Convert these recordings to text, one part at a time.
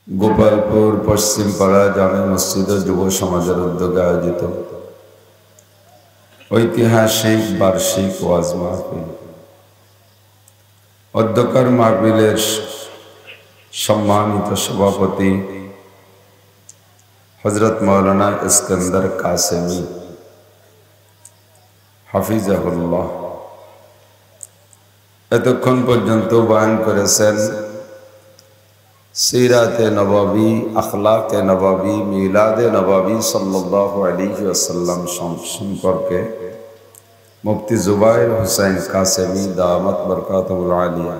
गोपालपुर पश्चिम पाड़ा जामे मस्जिद जुब समाजेर उद्योगे आयोजित ऐतिहासिक बार्षिक ওয়াজ মাহফিল অধ্যক্ষর মাহফিলের সম্মানিত সভাপতি হযরত মাওলানা ইস্কন্দর কাসেমি হাফিজাহুল্লাহ এতক্ষণ পর্যন্ত বয়ান করেছেন सीरत नबवी अखलाक नबवी मिलाद नबवी सल्लल्लाहु अलैहि वसल्लम सम्पर्के मुफ्ती जुबायर हुसैन कासेमी दामत बरकातुहुल आलिया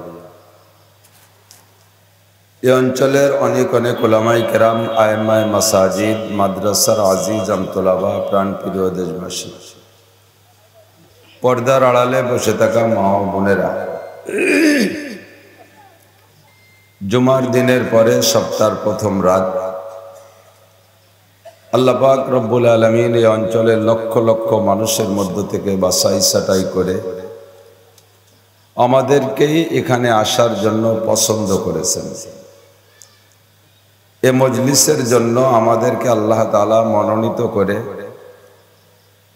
এই অঞ্চলের অনেক অনেক উলামায়ে কেরাম আয়েমায়ে মাসাজিদ মাদ্রাসার আজিজ আমতলাবা প্রাণপ্রিয় দেশবাসী পর্দার আড়ালে বসে থাকা মা ও বোনেরা जुमार दिनेर परे सप्ताह प्रथम रात आल्लाह पाक रब्बुल आलामीन এই অঞ্চলের লক্ষ লক্ষ মানুষের মধ্য থেকে বাছাই ছাঁটাই করে আমাদেরকেই এখানে আসার জন্য পছন্দ করেছেন। এই মজলিসের জন্য আমাদেরকে আল্লাহ তাআলা মনোনীত করে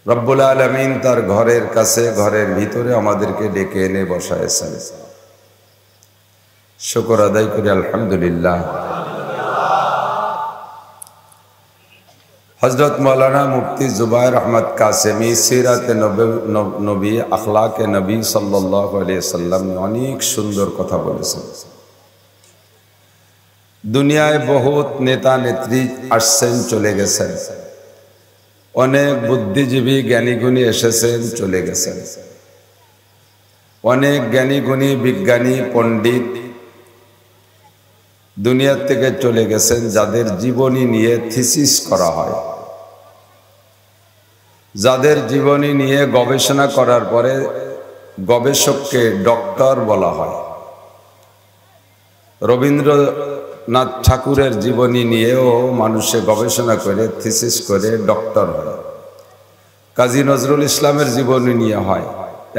রব্বুল আলামিন তার ঘরের কাছে ঘরের ভিতরে আমাদেরকে ডেকে এনে বসায়েছেন। शुक्र अदाय करी अल्हम्दुलिल्लाह। हजरत मौलाना मुफ्ती जुबायर अहमद कासेमी सीरत नबी अखलाक नबी सल्लल्लाहु अलैहि वसल्लम अनेक सुंदर कथा बोलेছেন। दुनियाय बहुत नेता नेत्री আসছেন চলে গেছেন, অনেক বুদ্ধিজীবী জ্ঞানীগুণী এসেছেন চলে গেছেন, অনেক জ্ঞানীগুণী বিজ্ঞানী পণ্ডিত दुनिया থেকে চলে গেছেন যাদের জীবনী নিয়ে থিসিস করা হয়, যাদের জীবনী নিয়ে গবেষণা করার পরে গবেষককে ডক্টর বলা হয়। রবীন্দ্রনাথ ঠাকুরের জীবনী নিয়েও মানুষে গবেষণা করে থিসিস করে ডক্টর হয়, কাজী নজরুল ইসলামের জীবনী নিয়ে হয়,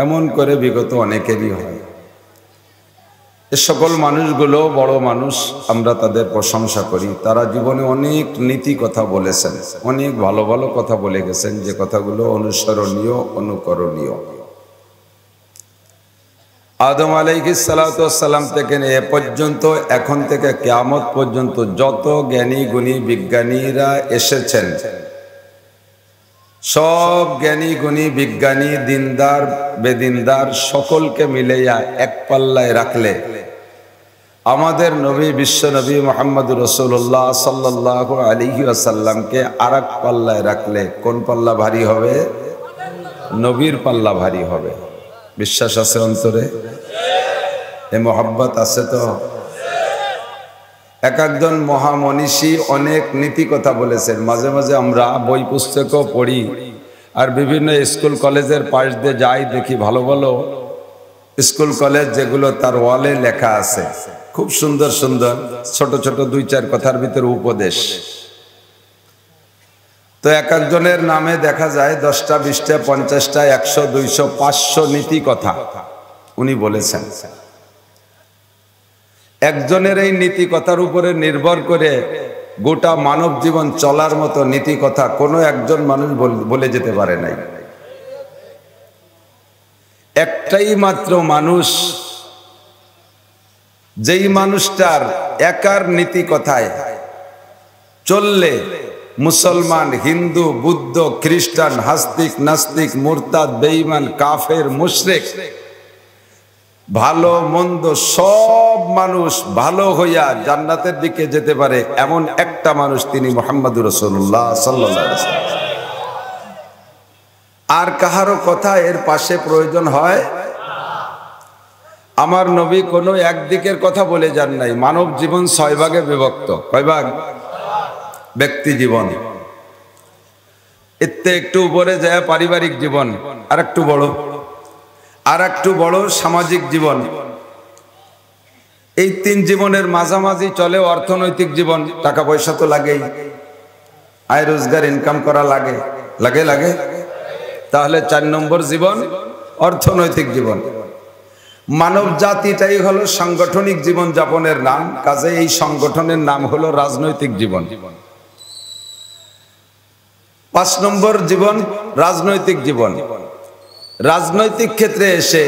এমন করে বিগত অনেকেরই হয়। এই সকল মানুষগুলো বড় মানুষ, আমরা তাদের প্রশংসা করি। তারা জীবনে অনেক নীতি কথা বলেছেন, অনেক ভালো ভালো কথা বলে গেছেন, যে কথাগুলো অনুসরণীয় অনুকরণীয়। আদম আলাইহিস সালাতু ওয়াস সালাম থেকে এ পর্যন্ত এখন থেকে কিয়ামত পর্যন্ত যত জ্ঞানী গুণী বিজ্ঞানীরা এসেছেন, সব জ্ঞানী গুণী বিজ্ঞানী দিনদার বেদিনদার সকলকে মিলাইয়া এক পাল্লায় রাখলে আমাদের নবী বিশ্ব নবী মুহাম্মদুর রাসূলুল্লাহ সাল্লাল্লাহু আলাইহি ওয়াসাল্লামকে আরেক পাল্লায় রাখলে কোন পাল্লা ভারী হবে? নবীর পাল্লা ভারী হবে। বিশ্বাস আছে অন্তরে? এ মোহাব্বত আছে তো? এক একজন মহামনীষী অনেক নীতি কথা বলেছেন, মাঝে মাঝে আমরা বই পুস্তকও পড়ি আর বিভিন্ন স্কুল কলেজের পাশ দিয়ে যাই, দেখি ভালো ভালো স্কুল কলেজ যেগুলো তার ওয়ালে লেখা আছে খুব সুন্দর সুন্দর ছোট ছোট দুই চার কথার ভিতরে উপদেশ। তো এক একজনের নামে দেখা যায় 10টা 20টা 50টা 100 200 500 নীতি কথা উনি বলেছেন। একজনের এই নীতি কথার উপরে নির্ভর করে গোটা মানব জীবন চলার মতো নীতি কথা কোনো একজন মানুষ বলে যেতে পারে নাই। একটাই মাত্র মানুষ, যেই মানুষটার একার নীতি কথায় চললে মুসলমান হিন্দু বুদ্ধ খ্রিস্টান হাস্তিক নাস্তিক মুরতাদ বেঈমান কাফের মুশরিক ভালো মন্দ সব মানুষ ভালো হইয়া জান্নাতের দিকে যেতে পারে, এমন একটা মানুষ তিনি মুহাম্মদুর রাসূলুল্লাহ সাল্লাল্লাহু আলাইহি ওয়াসাল্লাম। আর কাহারও কথা এর পাশে প্রয়োজন হয়? আমার নবী কোনো একদিকের কথা বলে যান নাই। মানব জীবন 6 ভাগে বিভক্ত। কয় ভাগ? ব্যক্তি জীবন, এতে একটু উপরে যায় পারিবারিক জীবন, আর একটু বড়, আর একটু বড় সামাজিক জীবন। এই 3 জীবনের মাঝামাঝি চলে অর্থনৈতিক জীবন। টাকা পয়সা তো লাগেই, আয় রোজগার ইনকাম করা লাগে লাগে লাগে। তাহলে 4 নম্বর জীবন অর্থনৈতিক জীবন। মানব জাতিটাই হলো সাংগঠনিক জীবন যাপনের নাম, কাজে এই সংগঠনের নাম হলো রাজনৈতিক জীবন। 5 নম্বর জীবন রাজনৈতিক জীবন। রাজনৈতিক ক্ষেত্রে এসে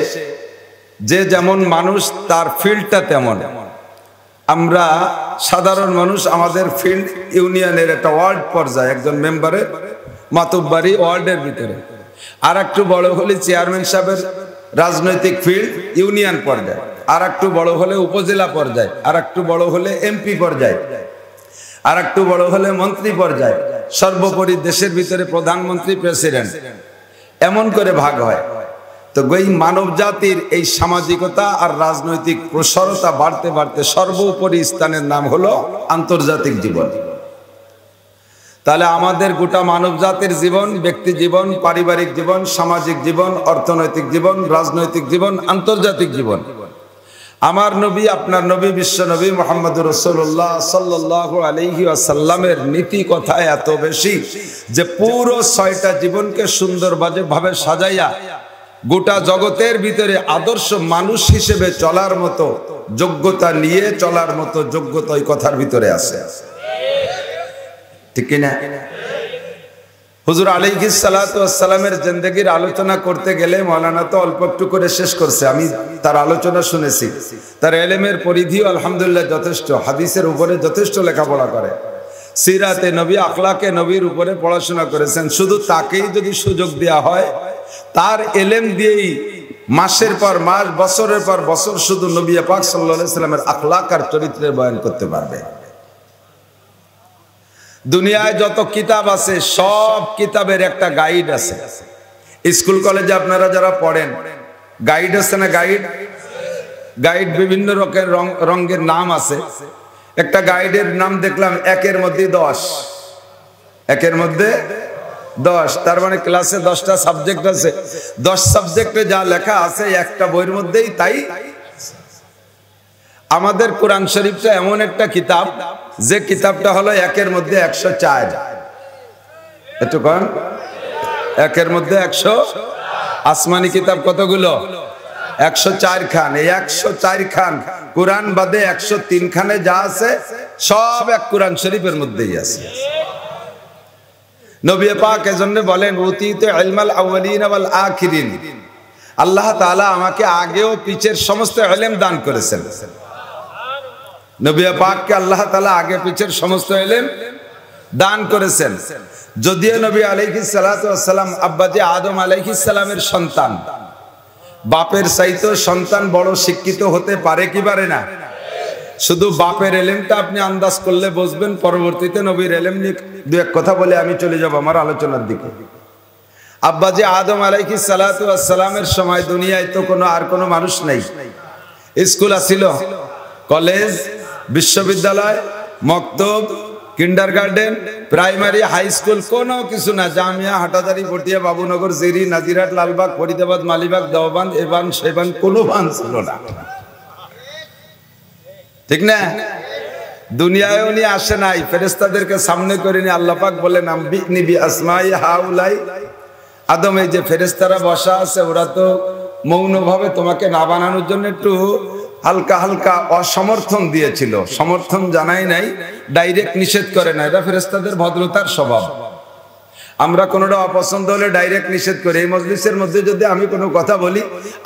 যে যেমন মানুষ তার ফিল্ডটা তেমন। আমরা সাধারণ মানুষ, আমাদের ফিল্ড ইউনিয়নের একটা ওয়ার্ড পর্যায়ে একজন মেম্বারের মাতুব্বাড়ি ওয়ার্ডের ভিতরে, আর একটু বড় হলে চেয়ারম্যান সাহেবের রাজনৈতিক ফিল্ড ইউনিয়ন পর্যায়ে, আর একটু বড় হলে উপজেলা পর্যায়ে, আর একটু বড় হলে এমপি পর্যায়ে, আর একটু বড় হলে মন্ত্রী পর্যায়ে, সর্বোপরি দেশের ভিতরে প্রধানমন্ত্রী, প্রেসিডেন্ট, এমন করে ভাগ হয়। তো এই মানব জাতির এই সামাজিকতা আর রাজনৈতিক প্রসারতা বাড়তে বাড়তে সর্বোপরি স্থানের নাম হলো আন্তর্জাতিক জীবন। তাহলে আমাদের গোটা মানব জাতির জীবন, ব্যক্তি জীবন, পারিবারিক জীবন, সামাজিক জীবন, অর্থনৈতিক জীবন, রাজনৈতিক জীবন, আন্তর্জাতিক জীবন। আমার নবী, আপনার নবী, বিশ্ব নবী মুহাম্মদুর রাসূলুল্লাহ সাল্লাল্লাহু আলাইহি ওয়াসাল্লামের নীতি কথা এত বেশি যে পুরো 6টা জীবনকে সুন্দরভাবে সাজাইয়া গোটা জগতের ভিতরে আদর্শ মানুষ হিসেবে চলার মতো যোগ্যতা নিয়ে চলার মতো যোগ্যতা ওই কথার ভিতরে আছে, ঠিক কিনা? হুজুর আলাইহিস সালাতু ওয়াস সালামের জিন্দেগির আলোচনা করতে গেলে মাওলানা তো অল্প একটু করে শেষ করছে, আমি তার আলোচনা শুনেছি। তার ইলমের পরিধিও আলহামদুলিল্লাহ যথেষ্ট, হাদিসের উপরে যথেষ্ট লেখাপড়া করে, সিরাতে নবী, আখলাকে নবীর উপরে পড়াশোনা করেছেন। শুধু তাকেই যদি সুযোগ দেওয়া হয়, তার ইলম দিয়েই মাসের পর মাস, বছরের পর বছর শুধু নবী পাক সাল্লাল্লাহু আলাইহি সাল্লামের আখলাক আর চরিত্রের বয়ান করতে পারবে। দুনিয়ায় যত কিতাব আছে সব কিতাবের একটা গাইড আছে। স্কুল কলেজে আপনারা যারা পড়েন, গাইড আছে না? গাইড বিভিন্ন রঙের নাম আছে। একটা গাইডের নাম দেখলাম 1-এর মধ্যে 10, 1-এর মধ্যে 10, তার মানে ক্লাসে 10টা সাবজেক্ট আছে, 10 সাবজেক্টে যা লেখা আছে একটা বইয়ের মধ্যেই তাই। আমাদের কোরআন শরীফটা এমন একটা কিতাব যে কিতাবটা হলো 1-এর মধ্যে 104। একটু কন, 1-এর মধ্যে 100। আসমানি কিতাব কতগুলো? 104 খান। এই 104 খান কোরআন বাদে 103 খানে যা আছে সব এক কোরআন শরীফের মধ্যেই আছে। নবী পাক এজন্য বলেন, উতীতু ইলমাল আউয়ালিন ওয়াল আখিরিন, আল্লাহ তাআলা আমাকে আগেও পিছের সমস্ত ইলম দান করেছেন। নবী পাককে আল্লাহ তাআলা আগে পিছের সমস্ত ইলম দান করেছেন। যদিও নবী আলাইহিস সালাতু ওয়াস সালাম আব্বাজি আদম আলাইহিস সালামের সন্তান, বাপের চাইতেও সন্তান বড় শিক্ষিত হতে পারে কি পারে না? শুধু বাপের ইলমটা আপনি আন্দাজ করলে বুঝবেন। পরবর্তীতে নবীর ইলম নিয়ে দু এক কথা বলে আমি চলে যাব আমার আলোচনার দিকে। আব্বাজি আদম আলাইহিস সালাতু ওয়াস সালামের সময় দুনিয়ায় তো আর কোনো মানুষ নেই। স্কুল আছিল, কলেজ, বিশ্ববিদ্যালয়, মক্তব, কিন্ডারগার্টেন, প্রাইমারি, হাই স্কুল কোনো কিছু না। জামিয়া, হাটাজারি, পটিয়া, বাবুনগর, জিরি, নাজিরাট, লালবাগ, ফরিদাবাদ, মালিবাগ, দেওবান, এবান, সেবান কোনো বান ছিল না, ঠিক না? দুনিয়ায় উনি আসে নাই, ফেরেশতাদেরকে সামনে করে নিয়ে আল্লাহ পাক বলেন, আম্বিনি বি আসমাই হাউলাই। আদম, এই যে ফেরেশতারা বসা আছে ওরা তো মৌনভাবে তোমাকে না বানানোর জন্য একটু হালকা হালকা অসমর্থন দিয়েছিল, সমর্থন জানাই নাই, ডাইরেক্ট নিষেধ করে না। এটা ফেরেশতাদের ভদ্রতার স্বভাব। আমরা কোনোটা অপছন্দ হলে ডাইরেক্ট নিষেধ করি। এই মজলিসের মধ্যে যদি আমি কোনো কথা বলি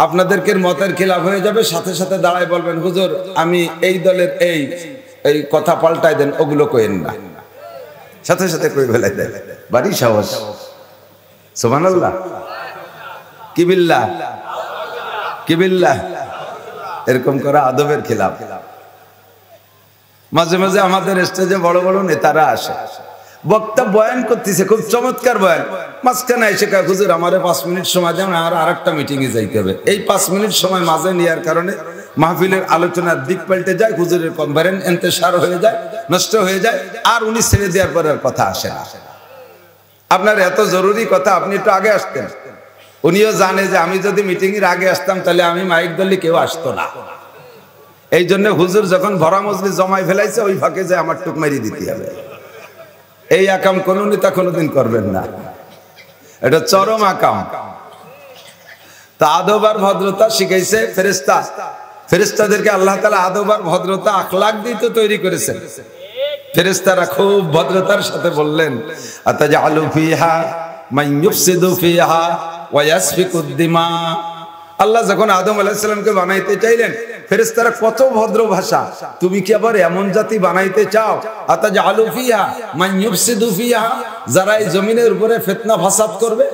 আপনাদেরকে মতের খিলাফ হয়ে যাবে, সাথে সাথে দাঁড়ায় বলবেন, হুজুর আমি এই দলের এই এই কথা পাল্টাই দেন, ওগুলো কইেন না, সাথে সাথে কই ফেলাই দেন। বাড়ি সাহস, সুবহানাল্লাহ, কি বিল্লাহ, কি বিল্লাহ, এরকম করা আদবের খিলাফ। মাঝে মাঝে আমাদের স্টেজে বড় বড় নেতারা আসে, বক্তা বয়ান করতেছে, খুব চমৎকার বয়ান, মাঝখানে এসে কয়, হুজুর আমারে 5 মিনিট সময় দেন, আমার আরেকটা মিটিং এ যাইতে হবে। এই 5 মিনিট সময় মাঝে নেওয়ার কারণে মাহফিলের আলোচনার দিক পাল্টে যায়, হুজুরের কনফারেন্স ইন্তেশার হয়ে যায়, নষ্ট হয়ে যায়, আর উনি ছেড়ে দেওয়ার পর আর কথা আসে না। আপনার এত জরুরি কথা, আপনি একটু আগে আসতেন। উনিও জানে যে আমি যদি মিটিং এর আগে আসতাম তাহলে আমি মাইক ধরলে কেউ আসতো না। এই জন্য হুজুর যখন ভরা মজলিস জমাই ফেলাইছে, ওই ফাঁকে যে আমার টুক মারি দিতে হবে। এই আকাম কোন নেতা কোনোদিন করবেন না, এটা চরম আকাম। তা আদব আর ভদ্রতা শিখাইছে ফেরেশতা। ফেরেশতাদেরকে আল্লাহ তাআলা আদব আর ভদ্রতা আখলাক দিয়ে তো তৈরি করেছেন। ফেরেশতারা খুব ভদ্রতার সাথে বললেন, আতাজআলু ফিহা মান ইউফসিদু ফিহা ওয়া ইয়াসফিকুদ দিমা। আল্লাহ যখন আদম আলাইহিস সালামকে বানাইতে চাইলেন, ফেরেশতারা কত ভদ্র ভাষা, তুমি কি আবার এমন জাতি বানাইতে চাও? আতাজআলু ফিহা মান ইউফসিদু ফিহা, যারা এই জমিনের উপরে ফিতনা ফাসাদ করবে।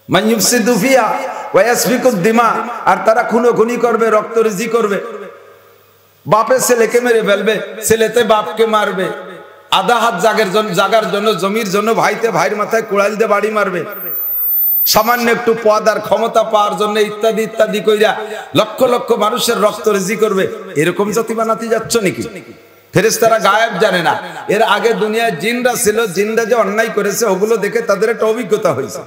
মান ইউফসিদু ফিহা ওয়া ইয়াসফিকুদ দিমা, আর তারা খুনোখুনি করবে, রক্তরুজি করবে। বাপে ছেলেকে মেরে ফেলবে, ছেলেতে বাপকে মারবে, আধা হাত জাগার জন্য জমির জন্য ভাইতে ভাইয়ের মাথায় কুড়াল দিয়ে বাড়ি মারবে, সামান্য একটু পদ আর ক্ষমতা পাওয়ার জন্য ইত্যাদি ইত্যাদি কইরা লক্ষ লক্ষ মানুষের রক্তরুজি করবে। এরকম জাতি বানাতে যাচ্ছ নাকি? ফেরেশতারা গায়েব জানে না। এর আগে দুনিয়ায় জিনরা ছিল, জিনরা যে অন্যায় করেছে ওগুলো দেখে তাদের একটা অভিজ্ঞতা হয়েছে,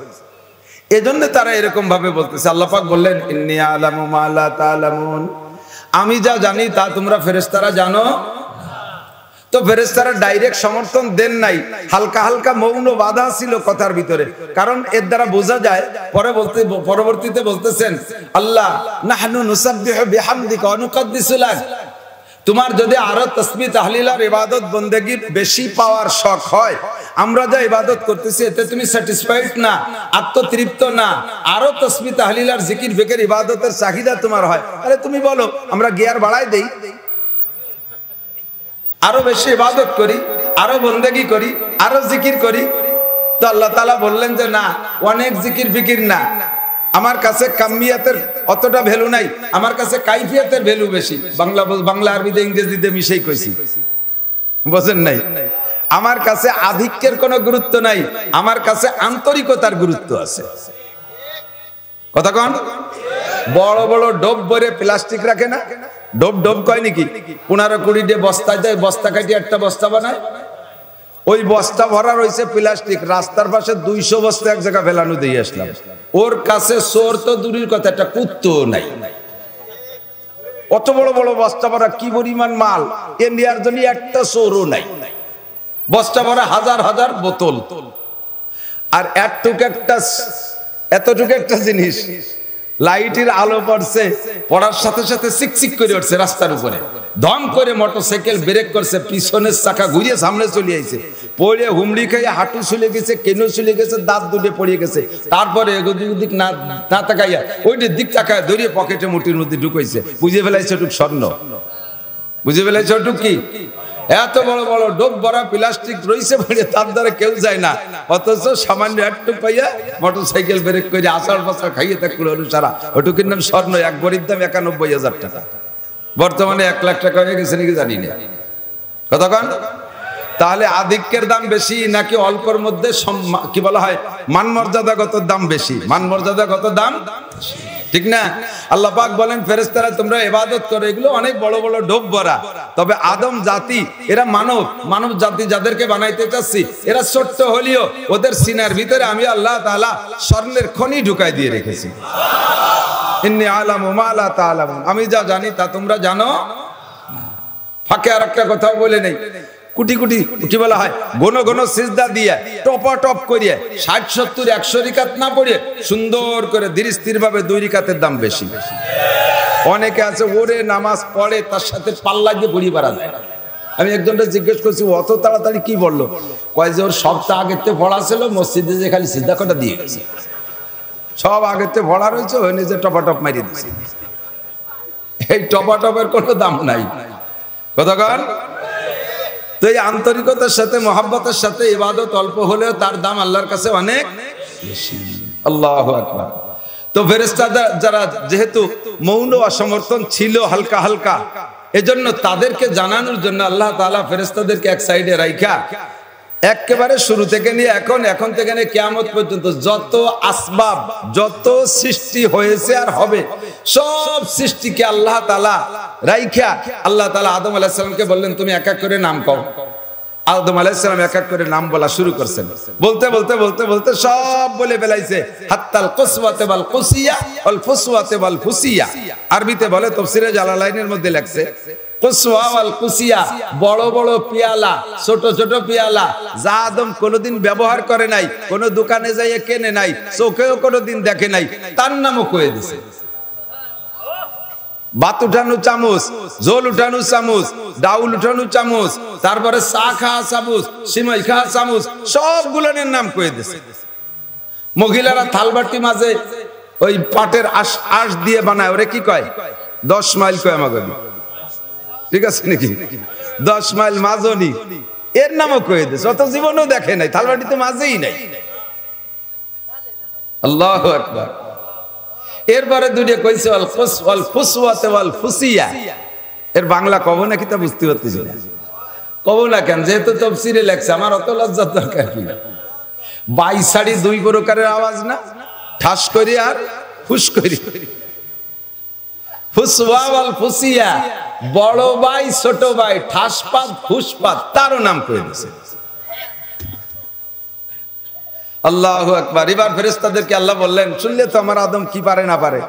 এজন্য তারা এরকম ভাবে বলতেছে। আল্লাহ পাক বললেন, ইন্নী আ'লামু মা লা তা'লামুন, আমি যা জানি তা তোমরা ফেরেশতারা জানো। তো ফেরেশতারা ডাইরেক্ট সমর্থন দেন নাই, হালকা হালকা মৌন বাধা ছিল কথার ভিতরে, কারণ এর দ্বারা বোঝা যায়। পরবর্তীতে বলতেছেন, আল্লাহ নাহনু নুসাব্বিহু বিহামদিকা ওয়া নুকদ্দিসু লাক, তোমার যদি আরো তাসবিহ তাহলিল আর ইবাদত বন্দেগী বেশি পাওয়ার শখ হয়, আমরা যা ইবাদত করতেছি এতে তুমি স্যাটিসফাইড না, আত্মতৃপ্ত না, আরো তাসবিহ তাহলিল আর জিকির ফিকির ইবাদতের চাহিদা তোমার হয়, তাহলে তুমি বলো আমরা গিয়ার বাড়াই দেই, আরো বেশি ইবাদত করি, আরো বন্দেগী করি, আরো জিকির করি। তো আল্লাহ তাআলা বললেন যে না, অনেক জিকির ফিকির না, আমার কাছে কামিয়াতের অতটা ভ্যালু নাই, আমার কাছে কাইফিয়াতের ভ্যালু বেশি। বাংলা আরবিতে ইংরেজিতে মিশেই কইছি, বুঝেন নাই? আমার কাছে আধিক্যের কোনো গুরুত্ব নাই, আমার কাছে আন্তরিকতার গুরুত্ব আছে। কথা কোন? বড় বড় ডোব ভরে প্লাস্টিক রাখে না, ডোব ডোব কয় নাকি, 15-20 দিয়ে বস্তায় দেয়, বস্তা কাটিয়ে একটা বস্তা বানায়, ওই বস্তা ভরা রয়েছে প্লাস্টিক, রাস্তার পাশে 200 বস্তা এক জায়গা ফেলানো দিয়ে আসলাম। ওর কাছে চোর তো দূরের কথা, একটা কুত্তো নাই। অত বড় বড় বস্তা ভরা কি পরিমাণ মাল, এ নেওয়ার জন্য একটা চোরও নাই। বস্তা ভরা হাজার হাজার বোতল, আর এতটুকু একটা জিনিস, লাইটের আলো পড়ছে, পড়ার সাথে সাথে চিকচিক করে উঠছে রাস্তার উপরে, ধম করে মোটরসাইকেল ব্রেক করছে, পিছনের চাকা ঘুরিয়ে সামনে চলে আইছে, পড়ে হুমড়ি খেয়ে হাঁটু চলে গেছে, কেনো চলে গেছে, দাঁত দুটে পড়ে গেছে। তারপরে এদিক না তাকাইয়া ওইটির দিক তাকায় ধরিয়ে পকেটে মুঠির মধ্যে ঢুকাইছে, বুঝে ফেলাইছে ওটুক স্বর্ণ, বুঝে ফেলাইছে ওটুক কি। এত বড় বড় ডোব ভরা প্লাস্টিক রয়েছে বলে তার দ্বারা কেউ যায় না, অথচ সামান্য একটু পাইয়া মোটরসাইকেল ব্রেক করে আচার পাচার খাইয়ে থাকলো অনুসারা, ওটুকুর নাম স্বর্ণ। এক ভরির দাম 91,000 টাকা, বর্তমানে 1 লাখ টাকা হয়ে গেছে নাকি জানি না। কতক্ষণ? তাহলে আধিক্যের দাম বেশি নাকি অল্পর মধ্যে কি বলা হয় মান মর্যাদাগত দাম বেশি? মান মর্যাদাগত দাম, ঠিক না? আল্লাহ পাক বলেন, ফেরেশতারা তোমরা ইবাদত করো, এগুলো অনেক বড় বড় ডোব ভরা, তবে আদম জাতি এরা মানব জাতি যাদেরকে বানাইতে চাচ্ছি, এরা ছোট্ট হলেও ওদের সিনার ভিতরে আমি আল্লাহ তাআলা স্বর্ণের খনি ঢুকাই দিয়ে রেখেছি। ইন্নী আ'লামু মা লা তা'লামুন, আমি যা জানি তা তোমরা জানো। ফাঁকে আর একটা কথা বলে নেই, কোটি কোটি কি বলা হয় ঘন ঘন সিজদা দিয়ে টপ করিয়ে 60-70-100 রিকাত না পড়িয়ে সুন্দর করে ধীর স্থির ভাবে 2 রিকাতের দাম বেশি। অনেকে আছে ওরে নামাজ পড়ে, তার সাথে পাল্লা দিয়ে ঘুরিয়ে বেড়া যায়। আমি একজনটা জিজ্ঞেস করছি অত তাড়াতাড়ি কি বললো, কয় যে ওর সপ্তাহ আগের থেকে পড়া ছিল, মসজিদে যে খালি সিজদা কটা দিয়ে গেছে, সব আগের থেকে পড়া রয়েছে, ওই নিজে টপাটপ মারিয়ে দিচ্ছে। এই টপাটপের কোনো দাম নাই। কতক্ষণ? তো এই আন্তরিকতার সাথে মহব্বতের সাথে ইবাদত অল্প হলেও তার দাম আল্লাহর কাছে অনেক বেশি। আল্লাহু আকবার। তো ফেরেশতারা যারা যেহেতু মৌন অসমর্থন ছিল হালকা হালকা, এজন্য তাদেরকে জানানোর জন্য আল্লাহ তাআলা ফেরেশতাদেরকে এক সাইডে রাইখা একেবারে শুরু থেকে নিয়ে এখন থেকে নিয়ে কিয়ামত পর্যন্ত যত আসবাব, যত সৃষ্টি হয়েছে আর হবে, সব সৃষ্টিকে আল্লাহ তাআলা রাইখা আল্লাহ তাআলা আদম আলাইহিস সালামকে বললেন, তুমি এক এক করে নাম কও। আদম আলাইহিস সালাম এক এক করে নাম বলা শুরু করছেন। বলতে বলতে বলতে বলতে সব বলে ফেলাইছে, হাত্তাল কুসওয়াতে ওয়াল কুসিয়া ওয়াল ফুসওয়াতে ওয়াল ফুসিয়া। আরবিতে বলে, তাফসীরে জালালাইনের মধ্যে লেখছে কুসওয়া ওয়াল কুসিয়া, বড় বড় পেয়ালা, ছোট ছোট পেয়ালা, যা আদম কোনোদিন ব্যবহার করে নাই, কোন দোকানে যাইয়ে কেনে নাই, চোখেও কোনোদিন দেখে নাই, তার নামও কয়ে দিছে। ভাত উঠানো চামচ, ঝোল উঠানো চামচ, ডাউল উঠানো চামচ, তারপরে চা খাওয়া চামচ, সিমাই খাওয়া চামচ, সবগুলোর নাম কয়ে দিছে। মহিলারা থালবাটি মাঝে ওই পাটের আঁশ দিয়ে বানায়, ওরে কি কয়? 10 মাইল কয় আমাকে, ঠিক আছে নাকি? 10 মাইল মাজনি, এর নামও কয়ে দিছে। অত জীবনও দেখে নাই, থালবাটিতে মাজেই নাই। আল্লাহু আকবার। এরপরে দুইটা কইছে ওয়াল ফুসওয়াতে ওয়াল ফুসিয়া, এর বাংলা কব নাকি তা বুঝতে পারতেছি না। কব না কেন? যেহেতু তাফসীরে লেখছে, আমার অত লজ্জার দরকার কি? 22 2 প্রকারের আওয়াজ না, ঠাস করি আর ফুস করি। ফুসওয়া ওয়াল ফুসিয়া, বড় ভাই ছোট ভাই, ঠাসপাত ফুসপাত, তারও নাম কয়ে দিয়েছে। আল্লাহু আকবার। এবার ফেরেশতাদেরকে আল্লাহ বললেন, শুনলে তো আমার আদম কি পারে না পারে।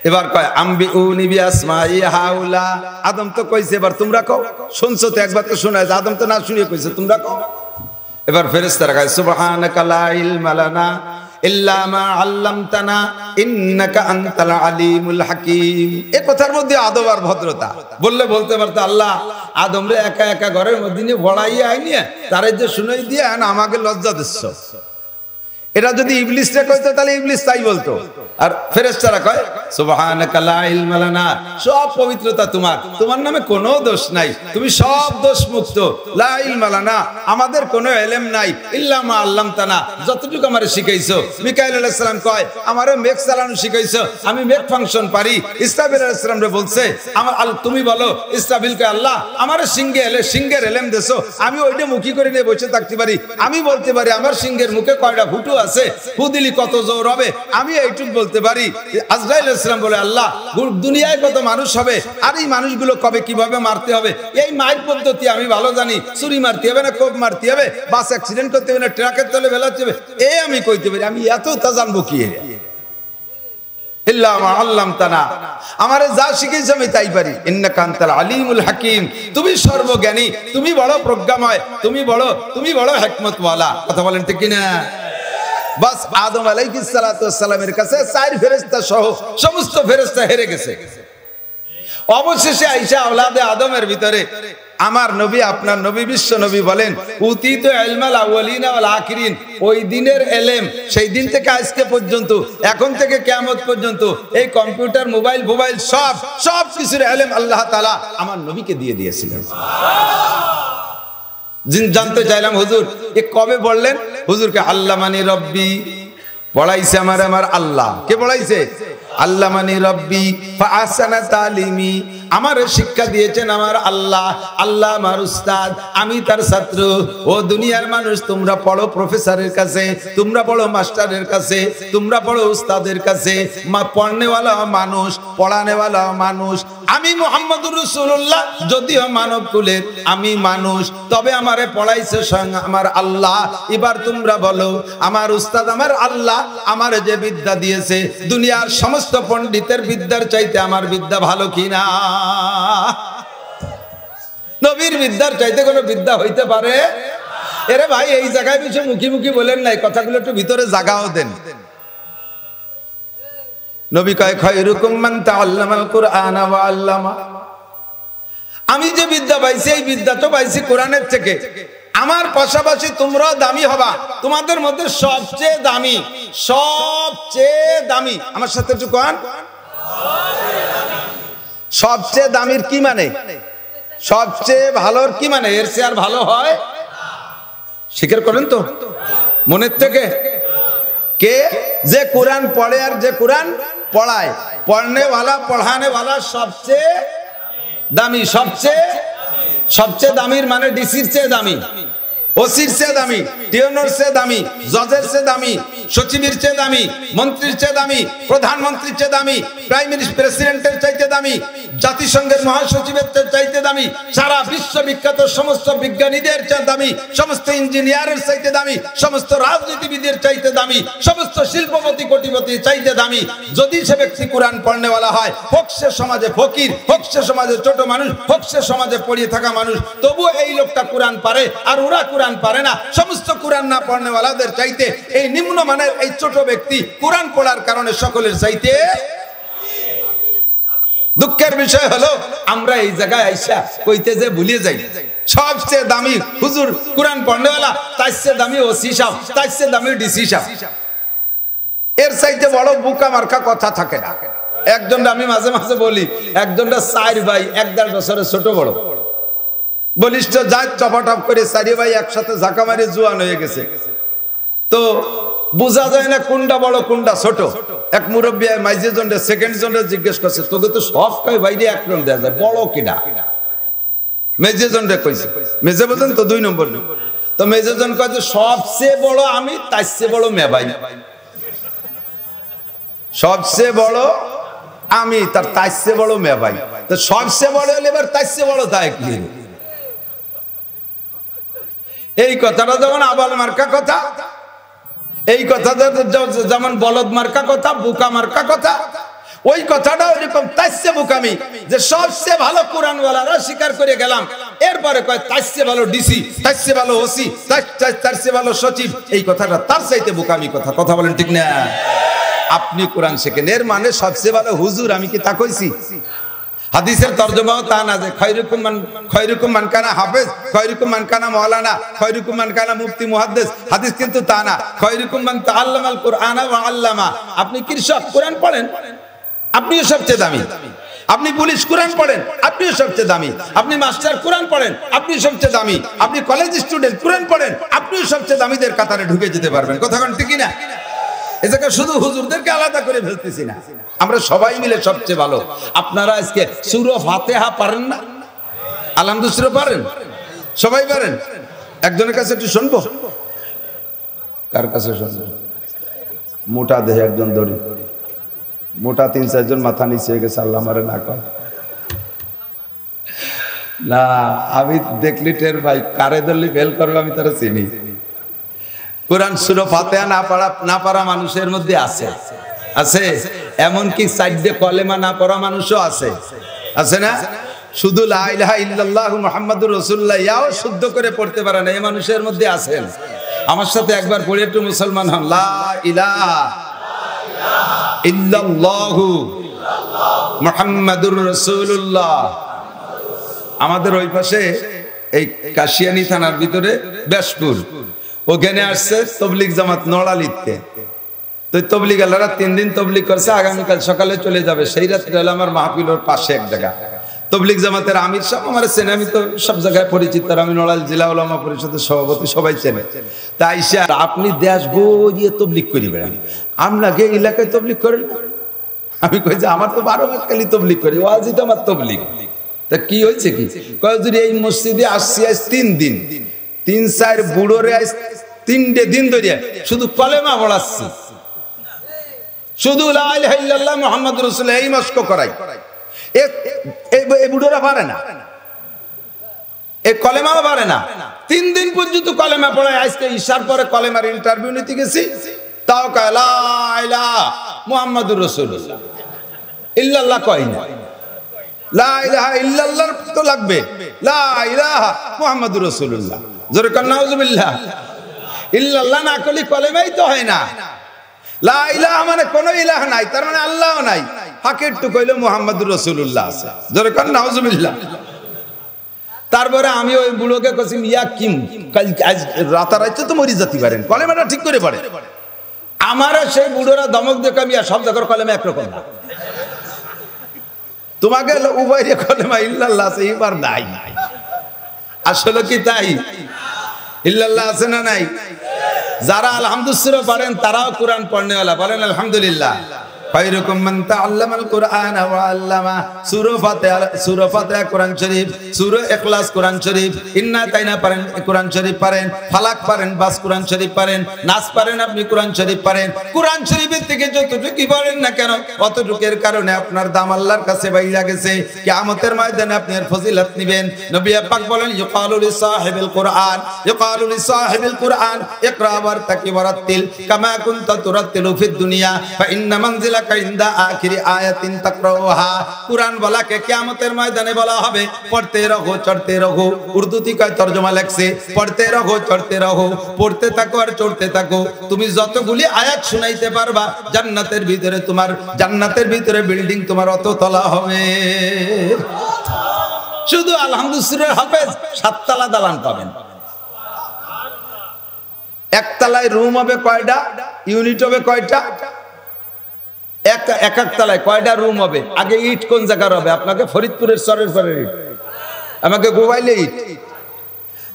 এবার কয় আম্বিউনি বিআসমাই হাউলা, আদম তো কইছে, এবার তোমরা কও। শুনছো তো, একবার তো শোনায়, আদম তো না শুনিয়ে কইছে তোমরা কও। এবার ফেরেশতারা কয় সুবহানাকা লা ইলমা লানা ইল্লা মা আল্লামতানা ইন্নাকা আনতাল আলিমুল হাকিম। এই কথার মধ্যে আদব আর ভদ্রতা। বললে বলতে পারতো, আল্লাহ আদম রে একা একা ঘরের মধ্যে নিয়ে ভড়াইয়া আইনি, তারে যে শুনাই দিয়ে আমাকে লজ্জা দিচ্ছ। এটা যদি ইবলিসরে কইতো তাহলে ইবলিস তাই বলতো। আর ফেরেশতারা কয় সুবহানাকা লা ইলমা লানা, সব পবিত্রতা তোমার, তোমার নামে কোনো দোষ নাই, তুমি সব দোষ মুক্ত। লা ইলমা লানা, আমাদের কোনো ইলম নাই, ইল্লা মা আল্লামতানা, যতটুকু আমারে শিখাইছো। মিকাইল আলাইহিস সালাম কয় আমারে মেঘ চালানো শিখাইছো, আমি মেঘ ফাংশন পারি। ইসরাফিল আলাইহিস সালাম রে বলছে আমার তুমি বলো, ইসরাফিল কয় আল্লাহ আমারে সিংহের ইলম দেছো, আমি ওইটা মুখী করে নিয়ে বসে থাকতে পারি, আমি বলতে পারি আমার সিংহের মুখে কয়টা ফুটো আছে, ফু দিলি কত জোর হবে, আমি এইটুকু বলতে পারি। আজরাইল আলাইহিস সালাম বলে আল্লাহ দুনিয়ায় কত মানুষ হবে, আর এই মানুষগুলো কবে কিভাবে মারতে হবে এই মাইর পদ্ধতি আমি ভালো জানি। ছুরি মারতে হবে না কোপ মারতে হবে, বাস অ্যাক্সিডেন্ট করতে হবে না ট্রাকের তলে ফেলাতে হবে, এই আমি কইতে পারি। আমি এত তা জানবো কি? ইল্লা মা আল্লামতানা, আমারে যা শিখিয়েছো আমি তাই পারি। ইন্নাকা আনতাল আলিমুল হাকিম, তুমি সর্বজ্ঞানী, তুমি বড় প্রজ্ঞাময়, তুমি বড় হিকমতওয়ালা। কথা বলেন ঠিক কিনা? বাস আদম আলাইহিস সালাতু ওয়াস সালামের কাছে 4 ফেরেশতা সহ সমস্ত ফেরেশতা হেরে গেছে। অবশেষে আয়েশা আওলাদে আদমের ভিতরে আমার নবী, আপনার নবী, বিশ্ব নবী বলেন উতিতু ইলমাল আউয়ালিনা ওয়াল আখিরিন, ওই দিনের ইলম, সেই দিন থেকে আজকে পর্যন্ত, এখন থেকে কিয়ামত পর্যন্ত এই কম্পিউটার মোবাইল সব কিছুর ইলম আল্লাহ তাআলা আমার নবীকে দিয়ে দিয়েছিলেন। জানতে চাইলাম হুজুর এ কবে বললেন? হুজুরকে আল্লামানি রব্বি, পড়াইছে আমার আল্লাহ। কে পড়াইছে? আল্লামানি রব্বি ফাআহসানা তালিমি, আমার শিক্ষা দিয়েছেন আমার আল্লাহ, আল্লাহ আমার উস্তাদ, আমি তার ছাত্র। ও দুনিয়ার মানুষ, তোমরা পড়ো প্রফেসরের কাছে, তোমরা পড়ো মাস্টারের কাছে, তোমরা পড়ো উস্তাদের কাছে। পড়নেওয়ালা মানুষ, পড়ানেওয়ালা মানুষ। আমি মুহাম্মদুর রাসূলুল্লাহ, যদিও মানব কুলের আমি মানুষ, তবে আমারে পড়াইছে স্বয়ং আমার আল্লাহ। এবার তোমরা বলো, আমার উস্তাদ আমার আল্লাহ আমার যে বিদ্যা দিয়েছে, দুনিয়ার সমস্ত পণ্ডিতের বিদ্যার চাইতে আমার বিদ্যা ভালো কিনা? নবীর বিদ্যার চাইতে কোনো বিদ্যা হইতে পারে? এরে ভাই, এই জায়গায় কিছু মুখি বলেন নাই, কথাগুলো একটু ভিতরে জাগাও দেন। নবী কয় খায়রুকুম মান তাআল্লামাল কুরআনা ওয়া আল্লামা, আমি যে বিদ্যা পাইছি এই বিদ্যা তো পাইছি কোরআনের থেকে। আমার পাশাপাশি তোমরাও দামি হবা, তোমাদের মধ্যে সবচেয়ে দামি আমার সাথে একটু কোন, সবচেয়ে দামির কি মানে? সবচেয়ে ভালোর কি মানে? এর চেয়ে আর ভালো হয়? স্বীকার করেন তো মনের থেকে? কে যে কোরআন পড়ে আর যে কোরআন পড়ায়, পড়নেওয়ালা পড়ানেওয়ালা সবচেয়ে দামি। সবচেয়ে দামির মানে ডিসির চেয়ে দামি। ওসির চেয়ে দামি, টিওনোর চেয়ে দামি, জজের চেয়ে দামি, সচিবের চেয়ে দামি, মন্ত্রীর চেয়ে দামি, প্রধানমন্ত্রীর চেয়ে দামি, প্রাইম মিনিস্টার প্রেসিডেন্টের চাইতে দামি, জাতিসংঘের মহাসচিবের চাইতে দামি, সারা বিশ্ববিখ্যাত সমস্ত বিজ্ঞানীদের চেয়ে দামি, সমস্ত ইঞ্জিনিয়ারের চাইতে দামি, সমস্ত রাজনীতিবিদের চাইতে দামি, সমস্ত শিল্পপতি কোটিপতি চাইতে দামি যদি সে ব্যক্তি কোরআন পড়নেওয়ালা হয়, হোক সে সমাজে ফকির, হোক সে সমাজে ছোট মানুষ, হোক সে সমাজে পড়িয়ে থাকা মানুষ, তবু এই লোকটা কোরআন পারে আর ওরা কোরআন পারে না। সমস্ত কোরআন না পড়নেওয়ালাদের চাইতে এই নিম্নমানের এই ছোট ব্যক্তি কোরআন পড়ার কারণে সকলের চাইতে। দুঃখের বিষয় হলো আমরা এই জায়গায় আইসা কইতে যে ভুলে যাই সবচেয়ে দামি হুজুর কোরআন পড়নেওয়ালা, তার চেয়ে দামি ওসি সাহেব, তার চেয়ে দামি ডিসি সাহেব। এর চাইতে বড় বুকা মার্কা কথা থাকে না। একজনটা আমি মাঝে মাঝে বলি, একজনটা 4 ভাই 1.5 বছরের ছোট বড়, বলিষ্ঠ যায় টপাটপ করে 4 ভাই একসাথে ঝাঁকা মারি জোয়ান হয়ে গেছে। তো বোঝা যায় না কোনটা বড় কোনটা ছোট। এক মুরব্বী মাইজে জনটা সেকেন্ড জনটা জিজ্ঞেস করছে, তোকে তো সব কয় বাইরে 1 নম্বর দেওয়া যায়, বড় কিনা? মেজে জনটা কইছে, মেজে বলেন তো 2 নম্বর। তো মেজে জন কয় সবচেয়ে বড় আমি, তার চেয়ে বড় মেবাই। সবচেয়ে বড় আমি, তার চেয়ে বড় মেবাই। তো সবচেয়ে বড় হলে এবার তার চেয়ে বড় তাই কি? এই কথাটা যেমন আবাল মার্কা কথা, এই কথাটা যেমন বলদ মার্কা কথা, বুকা মার্কা কথা, ওই কথাটা ওইরকম তাইসে বুকামি যে সবচেয়ে ভালো কোরআনওয়ালারা স্বীকার করে গেলাম, এরপরে কয় তাইসে ভালো ডিসি, তাইসে ভালো ওসি, তাইসে ভালো সচিব। এই কথাটা তার চাইতে বুকামি কথা। কথা বলেন ঠিক না? আপনি কোরআন শেখেন, এর মানে সবচেয়ে ভালো হুজুর। আমি কি তা কইছি? হাদিসের তরজমাও তা না যে খয়রুকুম মান কানা হাফেজ, খয়রুকুম মান কানা মাওলানা, খয়রুকুম মান কানা মুফতি মুহাদ্দিস। হাদিস কিন্তু তা না। খয়রুকুম মান তাআল্লামাল কুরআনা ওয়া আল্লামা। আপনি কৃষক কোরআন পড়েন, আপনিও সবচেয়ে দামি। আপনি পুলিশ কোরআন পড়েন, আপনিও সবচেয়ে দামি। আপনি মাস্টার কোরআন পড়েন, আপনি সবচেয়ে দামি। আপনি কলেজ স্টুডেন্ট কোরআন পড়েন, আপনিও সবচেয়ে দামিদের কাতারে ঢুকে যেতে পারবেন। কথা কোন ঠিক না? এটাকে শুধু হুজুরদেরকে আলাদা করে ফেলতেছি না, আমরা সবাই মিলে সবচেয়ে ভালো। আপনারা আজকে সূরা ফাতিহা পারেন না? আলহামদুলিল্লাহ পারেন? সবাই পারেন? একজনের কাছে একটু শুনবো। কার কাছে শুনবো? মোটা দেহে একজন ধরি, মোটা 3-4 জন মাথা নিচে হয়ে গেছে। আল্লাহ আমারে না কয় না, আমি দেখলি টের ভাই, কারে ধরলি ফেল করবে আমি তারা চিনি। কোরআন সূরা ফাতিহা না পারা মানুষের মধ্যে আছে, আছে। এমনকি 4 কলেমা না পড়া মানুষও আছে, আছে না? শুধু লা ইলাহা ইল্লাল্লাহু মুহাম্মাদুর রাসূলুল্লাহ ইয়াও শুদ্ধ করে পড়তে পারে না, এই মানুষের মধ্যে আছেন। আমার সাথে একবার পড়ে একটু মুসলমান হন। লা ইলাহা ইল্লাল্লাহু মুহাম্মাদুর রাসূলুল্লাহ। আমাদের ওই পাশে এই কাশিয়ানী থানার ভিতরে বেশপুর, ওখানে আসছে তবলিগ জামাত নড়ালিতে। তো তবলিগ আল্লাহরা 3 দিন তবলিগ করছে, আগামীকাল সকালে চলে যাবে। সেই রাত্রে হলো আমার মাহফিলের পাশে এক জায়গা তবলিগ জামাতের আমির সাহেব আমার চেনে, আমি তো সব জায়গায় পরিচিত, আমি নড়াইল জেলা উলামা পরিষদের সভাপতি, সবাই চেনে। তাই আপনি দেশ বইয়ে তবলিগ করি বেড়ান, আপনাকে এলাকায় তবলিগ করেন? আমি কই যে আমার তো 12 মাস খালি তবলিগ করি, ওয়াজি তো আমার তবলিগ। তা কি হয়েছে কি? কয় যদি এই মসজিদে আসছি আজ 3 দিন, 3-4 বুড়োরে আজ 3 দিন ধরে শুধু কলেমা পড়াচ্ছি, শুধু লা ইলাহা ইল্লাল্লাহ মুহাম্মাদুর রাসূলুল্লাহ এই মস্ক করাই। এই বুড়োরা পারে না, এই কলেমাও পারে না। 3 দিন পর্যন্ত কলেমা পড়ায়। আজকে ঈশার পরে কলেমার ইন্টারভিউ নিতে গেছি, তাও কয় লা ইলাহা মুহাম্মাদুর রাসূলুল্লাহ, ইল্লাল্লাহ কয় না। লা ইলাহা ইল্লাল্লাহ তো লাগবে, লা ইলাহা মুহাম্মাদুর রাসূলুল্লাহ। জোরে কান নাউযুবিল্লাহ। ইল্লাল্লাহ না করলে কলেমাই তো হয় না। লা ইলাহা মানে কোন ইলাহ নাই, তার মানে আল্লাহ নাই। হাকের টুকু হইলো মুহাম্মাদুর রাসূলুল্লাহ আছে। জোরে কান নাউযুবিল্লাহ। তারপরে আমি ওই বুড়োকে কইছি, ইয়া কিম কাল আজ রাতারাইতে তো মরি যেতে পারেন, কলেমাটা ঠিক করে পড়ে। আমার সেই বুড়োরা দমক দিয়ে কামিয়া সব জায়গার কলেমা একরকম না। তোমাকে উভয় কলেমা ইল্লাল্লাহ আছে, এবার নাই। আসলে কি তাই? ইল্লাল্লাহ আছে না নাই? যারা আলহামদুলিল্লাহ পারেন তারাও কোরআন পড়নেওয়ালা, বলেন আলহামদুলিল্লাহ। খায়রুকুম মান তাআল্লামাল কুরআন ওয়া আল্লামা। সূরা ফাতিহা কোরআন শরীফ, সূরা ইখলাস কোরআন শরীফ, ইন্না তাইনা পারেন কোরআন শরীফ পারেন, ফালাক পারেন, বাস কোরআন শরীফ পারেন, নাস পারেন, আপনি কোরআন শরীফ পারেন। কোরআন শরীফের থেকে যতটুকু পারেন না কেন অতটুকুর কারণে আপনার দাম আল্লাহর কাছে বাইরা গেছে। কিয়ামতের ময়দানে আপনি এর ফজিলত নেবেন। নবী পাক বলেন ইউকালু লিসাহিবিল কুরআন, ইউকালু লিসাহিবিল কুরআন ইকরা ওয়ারতাকি ওয়ারাতিল কামা কুনতা তুরাতিলু ফিদ দুনিয়া ফা ইন্না মানজিলাকা ইনদা আখিরি আয়াতিন তাকরাউহা। কুরআন বলাকে কিয়ামতের ময়দানে বলা হবে পড়তে রহো চড়তে রহো। উর্দুতে কয় তরজমা লেখছে পড়তে রহো চড়তে রহো, পড়তে থাকো আর চড়তে থাকো। তুমি যতগুলি আয়াত শুনাইতে পারবা জান্নাতের ভিতরে তোমার, জান্নাতের ভিতরে বিল্ডিং তোমার অত তলা হবে। শুধু আলহামদুলিল্লাহ হাফেজ 7 তলা দালান পাবেন। একতলায় রুম হবে কয়টা, ইউনিট হবে কয়টা, এক এক তলায় কয়টা রুম হবে। আগে ইট কোন জায়গার হবে? আপনাকে ফরিদপুরের সরের পরের ইট, আমাকে গোবাইলে ইট।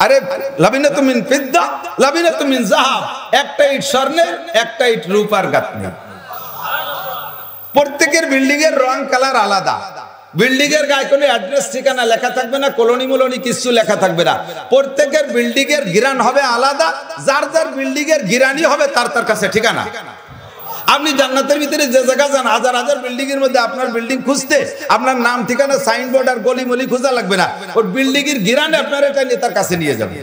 আরে লাবিনাতু মিন ফিদ্দা লাবিনাতু মিন যাহাব, একটা ইট স্বর্ণের, একটা ইট রূপার গাঁথনি। প্রত্যেকের বিল্ডিং এর রং কালার আলাদা। বিল্ডিং এর গায়ে কোনো অ্যাড্রেস ঠিকানা লেখা থাকবে না, কলোনি মলোনি কিছু লেখা থাকবে না। প্রত্যেকের বিল্ডিং এর গিরান হবে আলাদা, যার যার বিল্ডিং এর গিরানি হবে তার তার কাছে ঠিকানা। আপনি জান্নাতের ভিতরে যে জায়গা যান, হাজার হাজার বিল্ডিং এর মধ্যে আপনার বিল্ডিং খুঁজতে আপনার নাম ঠিকানা সাইনবোর্ড আর গলি মলি খোঁজা লাগবে না। ওর বিল্ডিং এর গিরানে আপনার এটা নিয়ে তার কাছে নিয়ে যাবে।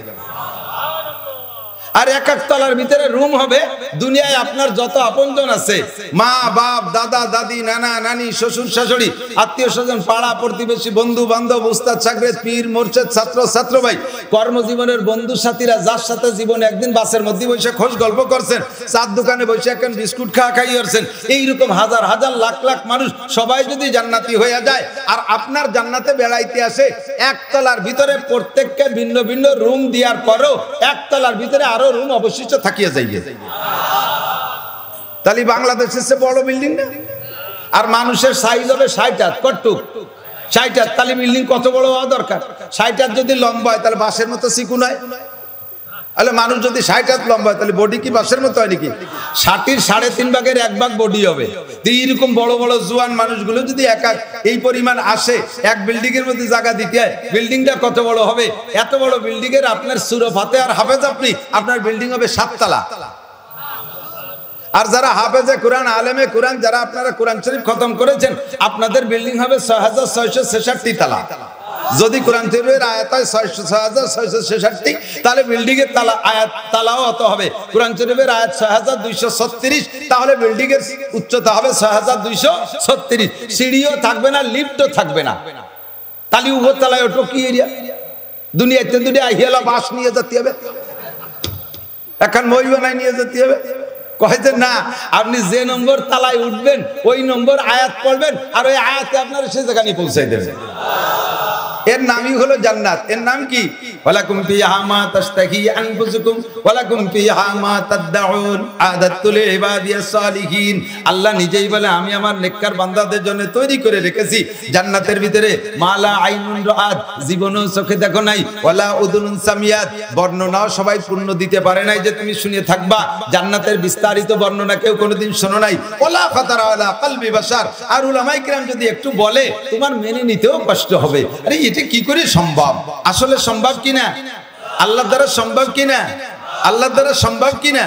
আর এক এক তলার ভিতরে রুম হবে দুনিয়ায় আপনার যত আপনজন আছে, মা বাপ দাদা দাদি নানা নানি শ্বশুর শাশুড়ি আত্মীয় স্বজন পাড়া প্রতিবেশী বন্ধু বান্ধব উস্তাদ শাগরেদ পীর মোর্শেদ ছাত্র ছাত্র ভাই কর্মজীবনের বন্ধু সাথীরা যার সাথে জীবনে একদিন বাসের মধ্যে বসে খোঁজ গল্প করছেন, চার দোকানে বসে এখন বিস্কুট খাই করছেন, এইরকম হাজার হাজার লাখ লাখ মানুষ সবাই যদি জান্নাতি হয়ে যায় আর আপনার জান্নাতে বেড়াইতে আসে, একতলার ভিতরে প্রত্যেককে ভিন্ন ভিন্ন রুম দেওয়ার পরেও একতলার ভিতরে আরো রুম অবশিষ্ট থাকিয়ে যাইয়ে, তাহলে বাংলাদেশের চেয়ে বড় বিল্ডিং না? আর মানুষের সাইজ হবে 60 হাত, কটুক 60 হাত, তাহলে বিল্ডিং কত বড় হওয়া দরকার? 60 হাত যদি লম্বা হয় তাহলে বাসের মতো চিকুন হয়। তাহলে মানুষ যদি 60 হাত লম্বা হয় তাহলে বডি কি বাসের মতো হয় নাকি? 60-এর 3.5 ভাগের 1 ভাগ বডি হবে। এইরকম বড় বড় জোয়ান মানুষগুলো যদি এক এই পরিমাণ আসে, এক বিল্ডিং এর মধ্যে জায়গা দিতে হয়, বিল্ডিংটা কত বড় হবে? এত বড় বিল্ডিং এর আপনার সূরা ফাতিহার হাফেজ আপনি, আপনার বিল্ডিং হবে 7 তলা। আর যারা হাফেজে কোরআন আলেমে কোরআন যারা আপনারা কোরআন শরীফ খতম করেছেন, আপনাদের বিল্ডিং হবে 6666 তলা। যদি কোরআন শরীফের আয়াত হয় 6666, তাহলে বিল্ডিং এর তালা আয়াত তালাও অত হবে। কোরআন শরীফের আয়াত 6236, তাহলে বিল্ডিং এর উচ্চতা হবে 6236। সিঁড়িও থাকবে না, লিফটও থাকবে না, তাহলে উপর তলায় ওঠো কি এরিয়া? দুনিয়াতে দুনিয়া হেলা বাস নিয়ে যেতে হবে, এখন মই বানাই নিয়ে যেতে হবে। কইতে না, আপনি যে নম্বর তালায় উঠবেন ওই নম্বর আয়াত পড়বেন আর ওই আয়াতে আপনার সেই জায়গা নিয়ে পৌঁছাই দেবেন। এর নামই হলো জান্নাত। এর নাম কি? ওয়ালাকুম ফিহা মা তাশতাহি আনফুসুকুম ওয়ালাকুম ফিহা মা তাদউন আদাতুল ইবাদিয়াস সালিহিন। আল্লাহ নিজেই বলে আমি আমার নেককার বান্দাদের জন্য তৈরি করে রেখেছি জান্নাতের ভিতরে মালা আইনুন রাআত, জীবনও চোখে দেখো নাই, ওয়ালা উদুনুন সামিয়াত, বর্ণনাও সবাই পূর্ণ দিতে পারে নাই যে তুমি শুনে থাকবা। জান্নাতের বিস্তারিত বর্ণনা কেউ কোনোদিন শোনো নাই। ওয়ালা ফাতারা আলা কলবি বাশার, আর উলামায়ে কিরাম যদি একটু বলে তোমার মেনে নিতেও কষ্ট হবে। আরে এটা কি করে সম্ভব? আসলে সম্ভব কিনা? আল্লাহর দ্বারা সম্ভব কিনা? আল্লাহর দ্বারা সম্ভব কিনা?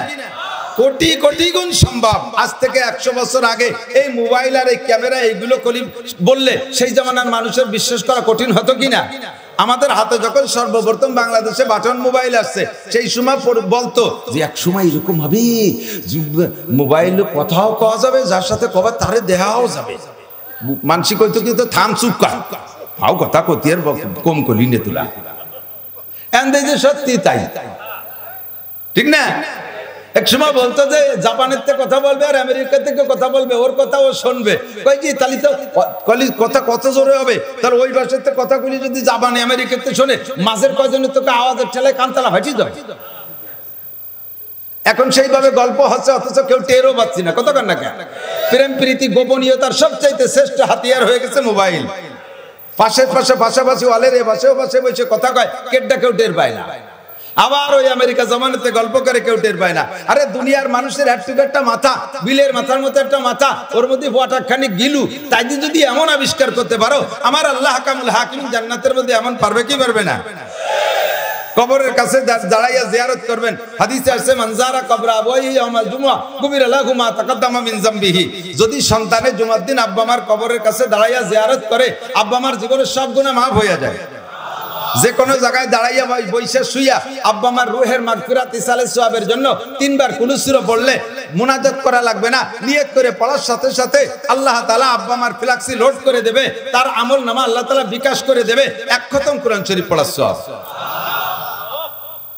কোটি কোটি গুণ সম্ভব। আজ থেকে 100 বছর আগে এই মোবাইল আর এই ক্যামেরা এইগুলো কলি বললে সেই জামানার মানুষের বিশ্বাস করা কঠিন হতো কিনা? আমাদের হাতে যখন সর্বপ্রথম বাংলাদেশে বাটন মোবাইল আসছে, সেই সময় বলতো যে এক সময় এরকম হবে মোবাইল কথাও কওয়া যাবে, যার সাথে কবার তারে দেখাও যাবে। মানসি কইতো কিন্তু থাম চুপ কর, ভাও কথা কতি আর কম কলি নে তুলা। যে সত্যি তাই, ঠিক না? এক সময় বলতো যে জাপানের থেকে কথা বলবে আর আমেরিকা থেকে কথা বলবে, ওর কথা ও শুনবে। কই কি তাহলে তো কথা কত জোরে হবে? তাহলে ওই ভাষার থেকে কথাগুলি যদি জাপানে আমেরিকাতে শোনে, মাঝের কয়জনের তোকে আওয়াজের ঠেলায় কানতালা ভাটি যাবে। এখন সেইভাবে গল্প হচ্ছে, অথচ কেউ টেরও পাচ্ছি না। কতক্ষণ না কেন প্রেম প্রীতি গোপনীয়তার সবচাইতে শ্রেষ্ঠ হাতিয়ার হয়ে গেছে মোবাইল। পাশে পাশে পাশাপাশি ওয়ালের এ পাশেও পাশে বসে কথা কয়, কেডটা কেউ টের পায় না। আবার ওই আমেরিকা জমানাতে গল্প করে কেউ টের পায় না। আরে দুনিয়ার মানুষের একটুকু একটা মাথা, বিলের মাথার মতো একটা মাথা, ওর মধ্যে ওয়াটারখানি গিলু, তাই যদি এমন আবিষ্কার করতে পারো, আমার আল্লাহ হাকামুল হাকিম জান্নাতের মধ্যে এমন পারবে কি পারবে না? কবরের কাছে দাঁড়াইয়া জিয়ারত করবেন। হাদিসে আছে মানজারা কবর আবওয়াইহি ইয়াউমাল জুমআ গুফিরা লাহু মা তাকাদ্দামা মিন যামবিহি। যদি সন্তানের জুমার দিন আব্বা মার কবরের কাছে দাঁড়াইয়া জিয়ারত করে, আব্বা মার জীবনের সব গুনাহ মাফ হয়ে যায়। যে কোনো জায়গায় দাঁড়াইয়া বৈশা শুইয়া আব্বা মার রূহের মাগফিরাত ইসালের সওয়াবের জন্য 3 বার কুলুস সূরা পড়লে মুনাজাত করা লাগবে না, নিয়ত করে পড়ার সাথে সাথে আল্লাহ তাআলা আব্বা মার ফ্ল্যাক্সি লোড করে দেবে, তার আমল নামা আল্লাহ তাআলা বিকাশ করে দেবে 1 খতম কোরআন শরীফ পড়ার সওয়াব।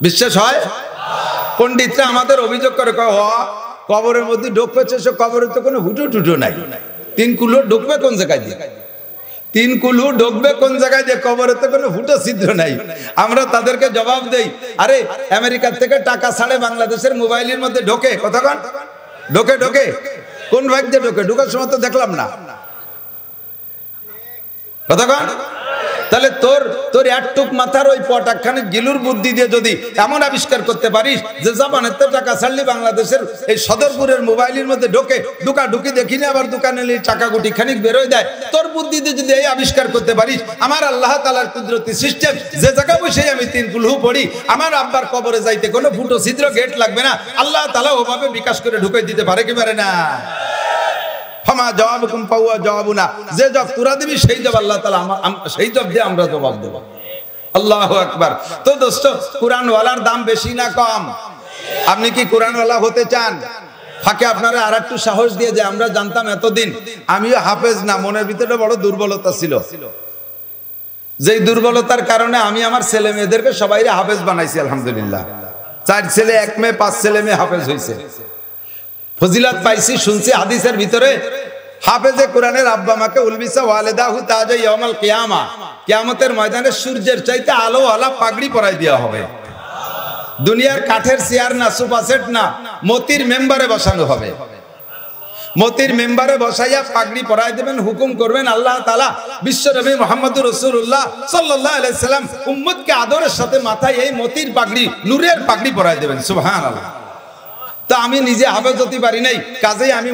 বিশ্বাস হয়? পণ্ডিতরা আমাদের অভিযোগ করে, কবরের মধ্যে ঢুকবে, সে কবরের তো কোনো হুটু টুটু নাই, 3 কুলো ঢুকবে কোন জায়গায় দিয়ে? 3 কুলু ঢুকবে কোন জায়গায় দিয়ে? কবরে তো কোনো ফুটো ছিদ্র নাই। আমরা তাদেরকে জবাব দেই, আরে আমেরিকা থেকে টাকা ছাড়ে বাংলাদেশের মোবাইলের মধ্যে ঢোকে, কতক্ষণ ঢোকে কোন ভাগ দিয়ে ঢোকে? ঢোকার সময় তো দেখলাম না, কতক্ষণ? তাহলে তোর একটুক মাথার ওই পটাকখানে গিলুর বুদ্ধি দিয়ে যদি এমন আবিষ্কার করতে পারিস যে জাপানের তো টাকা ছাড়লি বাংলাদেশের এই সদরপুরের মোবাইলের মধ্যে ঢুকি দেখিনি, আবার দোকানে টাকা গুটি খানিক বেরোয় দেয়, তোর বুদ্ধি দিয়ে যদি এই আবিষ্কার করতে পারিস, আমার আল্লাহ তাআলার কুদরতি সিস্টেম, যে জায়গা বসে আমি 3 কুলহু পড়ি, আমার আব্বার কবরে যাইতে কোনো ফুটো ছিদ্র গেট লাগবে না, আল্লাহ তাআলা ওভাবে বিকাশ করে ঢুকে দিতে পারে কি পারে না? ফামা জওয়াবুকুম ফাহুয়া জওয়াবুনা, যে জবাব তোরা দিবি সেই জবাব আল্লাহ তাআলা সেই জবাব দিয়ে আমরা জবাব দেব। আল্লাহু আকবার। তো দোস্ত, কোরআনওয়ালার দাম বেশি না কম? আপনি কি কোরআনওয়ালা হতে চান? ফাঁকে আপনারা আর একটু সাহস দিয়ে, যে আমরা জানতাম এতদিন আমিও হাফেজ না, মনের ভিতরে বড় দুর্বলতা ছিল, যেই দুর্বলতার কারণে আমি আমার ছেলে মেয়েদেরকে সবাইরে হাফেজ বানাইছি। আলহামদুলিল্লাহ, 4 ছেলে 1 মেয়ে, 5 ছেলে মেয়ে হাফেজ হয়েছে, ফজিলত পাইছি, শুনছি হাদিসের ভিতরে হাফেজে কোরআনের আব্বা মাকে উলবিসা ওয়ালিদাহু তাজা ইয়াউমাল কিয়ামা, কিয়ামতের ময়দানে সূর্যের চাইতে আলো ওয়ালা পাগড়ি পরাই দেওয়া হবে। দুনিয়ার কাঠের চেয়ার না, সোফা সেট না, মতির মেম্বারে বসানো হবে। মতির মেম্বারে বসাইয়া পাগড়ি পরাই দেবেন, হুকুম করবেন আল্লাহ তাআলা, বিশ্বনবী মুহাম্মদুর রাসূলুল্লাহ সাল্লাল্লাহু আলাইহি সাল্লাম উম্মতকে আদরের সাথে মাথায় এই মতির পাগড়ি, নূরের পাগড়ি পরাই দেবেন। সুবহানাল্লাহ। তা আমি নিজে হাফেজ হতে পারি নাই, কাজেই আমি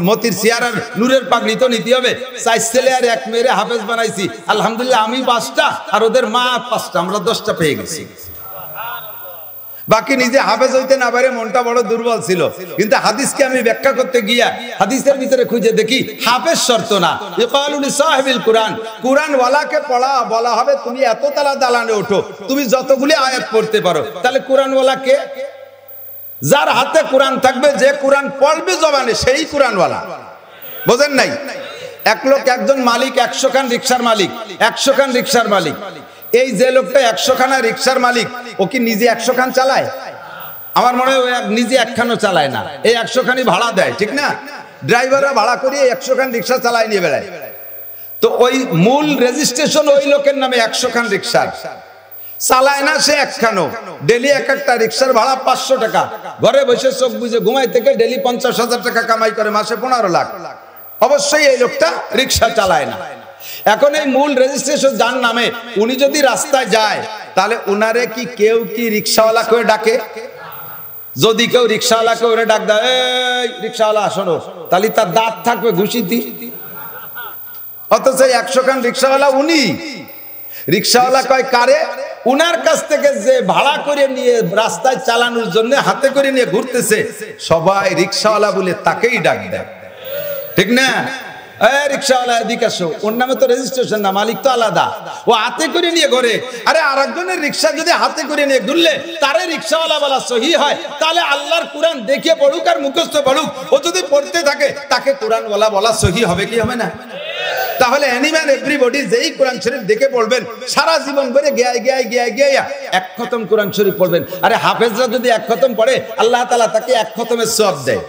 মতির চেয়ার আর নূরের পাগড়ি তো নিতে হবে। 4 ছেলে আর 1 মেয়েরে হাফেজ বানাইছি। আলহামদুলিল্লাহ, আমি 5টা আর ওদের মা 5টা, আমরা 10টা পেয়ে গেছি। বাকি নিজে হাফেজ হইতে না পারে মনটা বড় দুর্বল ছিল, কিন্তু হাদিসকে আমি ব্যাখ্যা করতে গিয়া হাদিসের ভিতরে খুঁজে দেখি হাফেজ শর্ত না, ইকালু লিসাহিবিল কুরআন, কুরআন ওয়ালাকে বলা হবে তুমি এত তালা দালানে ওঠো, তুমি যতগুলি আয়াত পড়তে পারো। তাহলে কুরআন ওয়ালা কে? যার হাতে কোরআন থাকবে, যে কোরআন পড়বে জবানে, সেই কোরআনওয়ালা। বোঝেন নাই? এক লোক, একজন মালিক, 100 খান রিকশার মালিক, 100 খান রিকশার মালিক। এই যে লোকটা 100 খানা রিকশার মালিক, ও কি নিজে 100 খান চালায়? আমার মনে হয় নিজে 1 খানও চালায় না, এই 100 খানি ভাড়া দেয়, ঠিক না? ড্রাইভাররা ভাড়া করিয়ে 100 খান রিকশা চালায় নিয়ে বেড়ায়। তো ওই মূল রেজিস্ট্রেশন ওই লোকের নামে 100 খান রিকশার, চালায় না সে 1 খানও। ডেলি একটা রিকশার ভাড়া 500 টাকা, ঘরে বসে চোখ বুঝে ঘুমাই থেকে ডেলি 50,000 টাকা কামাই করে, মাসে 15 লাখ। অবশ্যই এই লোকটা রিকশা চালায় না। এখন এই মূল রেজিস্ট্রেশন যার নামে, উনি যদি রাস্তায় যায়, তাহলে উনারে কি কেউ কি রিকশাওয়ালা করে ডাকে? যদি কেউ রিকশাওয়ালা করে ডাক দেয়, এই রিকশাওয়ালা শোনো, তাহলে তার দাঁত থাকবে ঘুষিতি। অথচ 100 খান রিকশাওয়ালা উনি। রিকশাওয়ালা কয় কারে? উনার কাছ থেকে যে ভাড়া করে নিয়ে রাস্তায় চালানোর জন্য হাতে করে নিয়ে ঘুরতেছে, সবাই রিকশাওয়ালা বলে তাকেই ডাক দেয়, ঠিক না? এই রিকশাওয়ালা এদিকে আসো, ওর নামে তো রেজিস্ট্রেশন না, মালিক তো আলাদা, ও হাতে করে নিয়ে ঘোরে। আরে আরেকজনের রিকশা যদি হাতে করে নিয়ে ঘুরলে তারে রিকশাওয়ালা বলা সহি হয়, তাহলে আল্লাহর কোরআন দেখে পড়ুক আর মুখস্থ পড়ুক, ও যদি পড়তে থাকে তাকে কোরআনওয়ালা বলা সহি হবে কি হবে না? তাহলে এনিম্যান এভরিবডি যেই কোরআন শরীফ দেখে পড়বেন, সারা জীবন ধরে গিয়া 1 খতম কোরআন শরীফ পড়বেন। আরে হাফেজরা যদি 1 খতম পড়ে, আল্লাহ তাআলা তাকে 1 খতমের সওয়াব দেয়।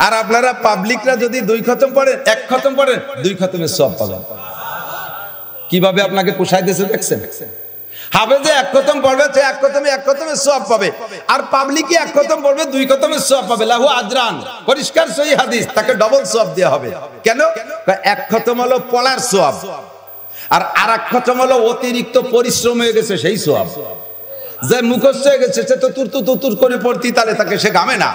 আর আপনারা পাবলিকরা যদি 2 খতম পড়েন, 1 খতম পড়েন, 2 খতমের সওয়াব পাবেন। কিভাবে আপনাকে পোষায় দিয়েছে দেখছেন? হাফেজে 1 খতম পড়বে, সে 1 খতমের সওয়াব পাবে, আর পাবলিকে 1 খতম পড়বে, 2 খতমের সওয়াব পাবে। লাহু আজরান, পরিষ্কার সহিহ হাদিস, তাকে ডবল সওয়াব দেওয়া হবে। কেন? 1 খতম হলো পড়ার সওয়াব, আর 1 খতম হলো অতিরিক্ত পরিশ্রম হয়ে গেছে সেই সওয়াব। যে মুখস্থ হয়ে গেছে সে তো তুর করে পড়তি, তাহলে তাকে সে গামে না।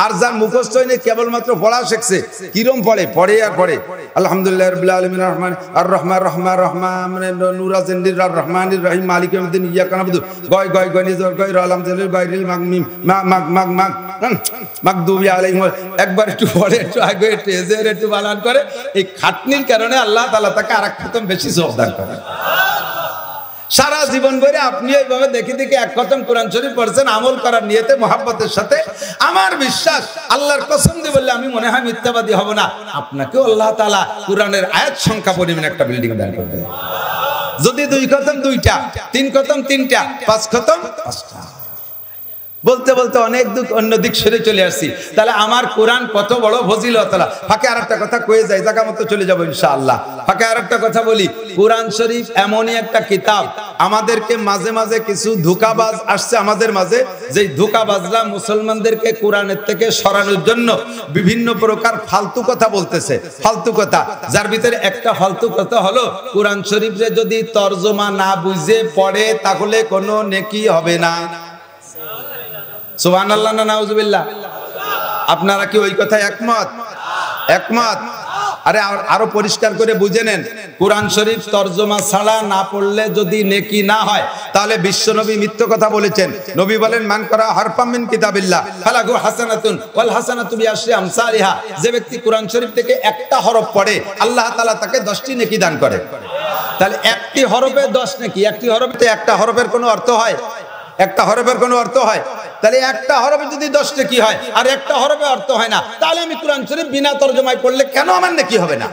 আর যার মুখস্থ হয়নি কেবলমাত্র পড়া শিখছে, কিরম পড়ে আর পড়ে আলহামদুলিল্লাহ রাব্বিল আলামিন আর রহমান নুরাজিন্দির আর রহমানির রহিম মালিক ইয়াউমিদ্দিন ইয়াকা নাবুদু গয় গয় গয় নিজর গয় আলহামদুলিল্লাহ গায়রিল মাগমিম মাগদুবি আলাইহিম। একবার একটু পড়ে, একটু আগে একটু এজের একটু বানান করে, এই খাটনির কারণে আল্লাহ তাআলা তাকে আরেক খতম বেশি সওয়াব দান করে। সারা জীবন ধরে আপনি এইভাবে দেখে দেখে এক খতম কোরআন শরীফ পড়ছেন আমল করার নিয়তে মোহাব্বতের সাথে, আমার বিশ্বাস আল্লাহর কসম দিয়ে বললে আমি মনে হয় মিথ্যাবাদী হব না, আপনাকেও আল্লাহ তাআলা কোরআনের আয়াত সংখ্যা পরিমাণ একটা বিল্ডিং দান করবে। যদি 2 খতম 2টা, 3 খতম 3টা, 5 খতম 5টা। বলতে বলতে অনেক অন্য দিক সরে চলে আসছি। তাহলে আমার কোরআন কত বড় ফজিলত। ফাঁকে আর একটা কথা কয়ে যায়, জায়গা মতো চলে যাবো ইনশাআল্লাহ। ফাঁকে আর একটা কথা বলি, কোরআন শরীফ এমনই একটা কিতাব, আমাদেরকে মাঝে মাঝে কিছু ধোঁকাবাজ আসছে আমাদের মাঝে, যেই ধোঁকাবাজরা মুসলমানদেরকে কোরআনের থেকে সরানোর জন্য বিভিন্ন প্রকার ফালতু কথা বলতেছে। ফালতু কথা, যার ভিতরে একটা ফালতু কথা হলো কোরআন শরীফে যদি তরজমা না বুঝে পড়ে তাহলে কোনো নেকি হবে না। সুবহানাল্লাহ না নাউজুবিল্লাহ? আপনারা কি ওই কথায় একমত? একমত? আরে আরো পরিষ্কার করে বুঝে নেন, কোরআন শরীফ তরজমা ছাড়া না পড়লে যদি নেকি না হয় তাহলে বিশ্বনবী মিথ্যা কথা বলেছেন। নবী বলেন মান করা হারফাম মিন কিতাবিল্লাহ ফালাহু হাসানাতুন ওয়াল হাসানাতু বিআশরি আমসালিহা। যে ব্যক্তি কোরআন শরীফ থেকে একটা হরফ পড়ে আল্লাহ তাআলা তাকে 10টি নেকি দান করে। তাহলে একটি হরফে 10 নেকি, একটি হরফে একটা হরফের কোনো অর্থ হয়? একটা হরফের কোনো অর্থ হয়? তাহলে একটা হরফে যদি 10 নেকি হয় আর একটা হরফে অর্থ হয় না, তাহলে আমি কোরআন শরীফ বিনা তরজমায় পড়লে কেন আমার নেকি হবে না?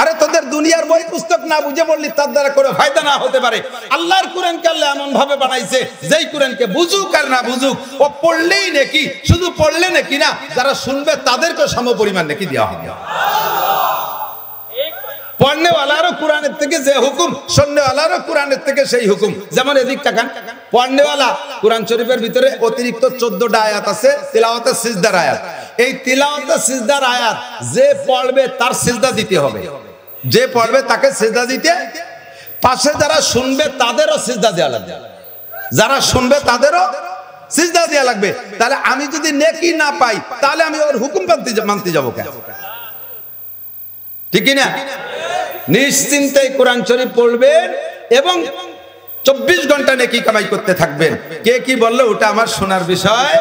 আরে তোদের দুনিয়ার বই পুস্তক না বুঝে পড়লি তার দ্বারা কোনো ফায়দা না হতে পারে। আল্লাহর কোরআনকে আল্লাহ এমন ভাবে বানাইছে, যেই কোরআনকে বুঝুক আর না বুঝুক ও পড়লেই নেকি, শুধু পড়লে নেকি না, যারা শুনবে তাদেরকে সমপরিমাণ নেকি দেওয়া হবে। পড়নেওয়ালারও কোরআনের থেকে যে হুকুম, শুননেওয়ালারও কোরআনের থেকে সেই হুকুম। যেমন এদিক তাকান, পড়নেওয়ালা কোরআন শরীফের ভিতরে অতিরিক্ত 14টা আয়াত আছে তিলাওয়াতে সিজদার আয়াত। এই তিলাওয়াতে সিজদার আয়াত যে পড়বে তার সিজদা দিতে হবে, যে পড়বে তাকে সিজদা দিতে, পাশে যারা শুনবে তাদেরও সিজদা দেওয়া লাগবে, যারা শুনবে তাদেরও সিজদা দেওয়া লাগবে। তাহলে আমি যদি নেকি না পাই তাহলে আমি ওর হুকুম মানতে যাবো কেন? ঠিক না? নিশ্চিন্তে কোরআন শরীফ পড়বেন এবং 24 ঘন্টা নেকি কামাই করতে থাকবেন। কে কি বললো ওটা আমার শোনার বিষয়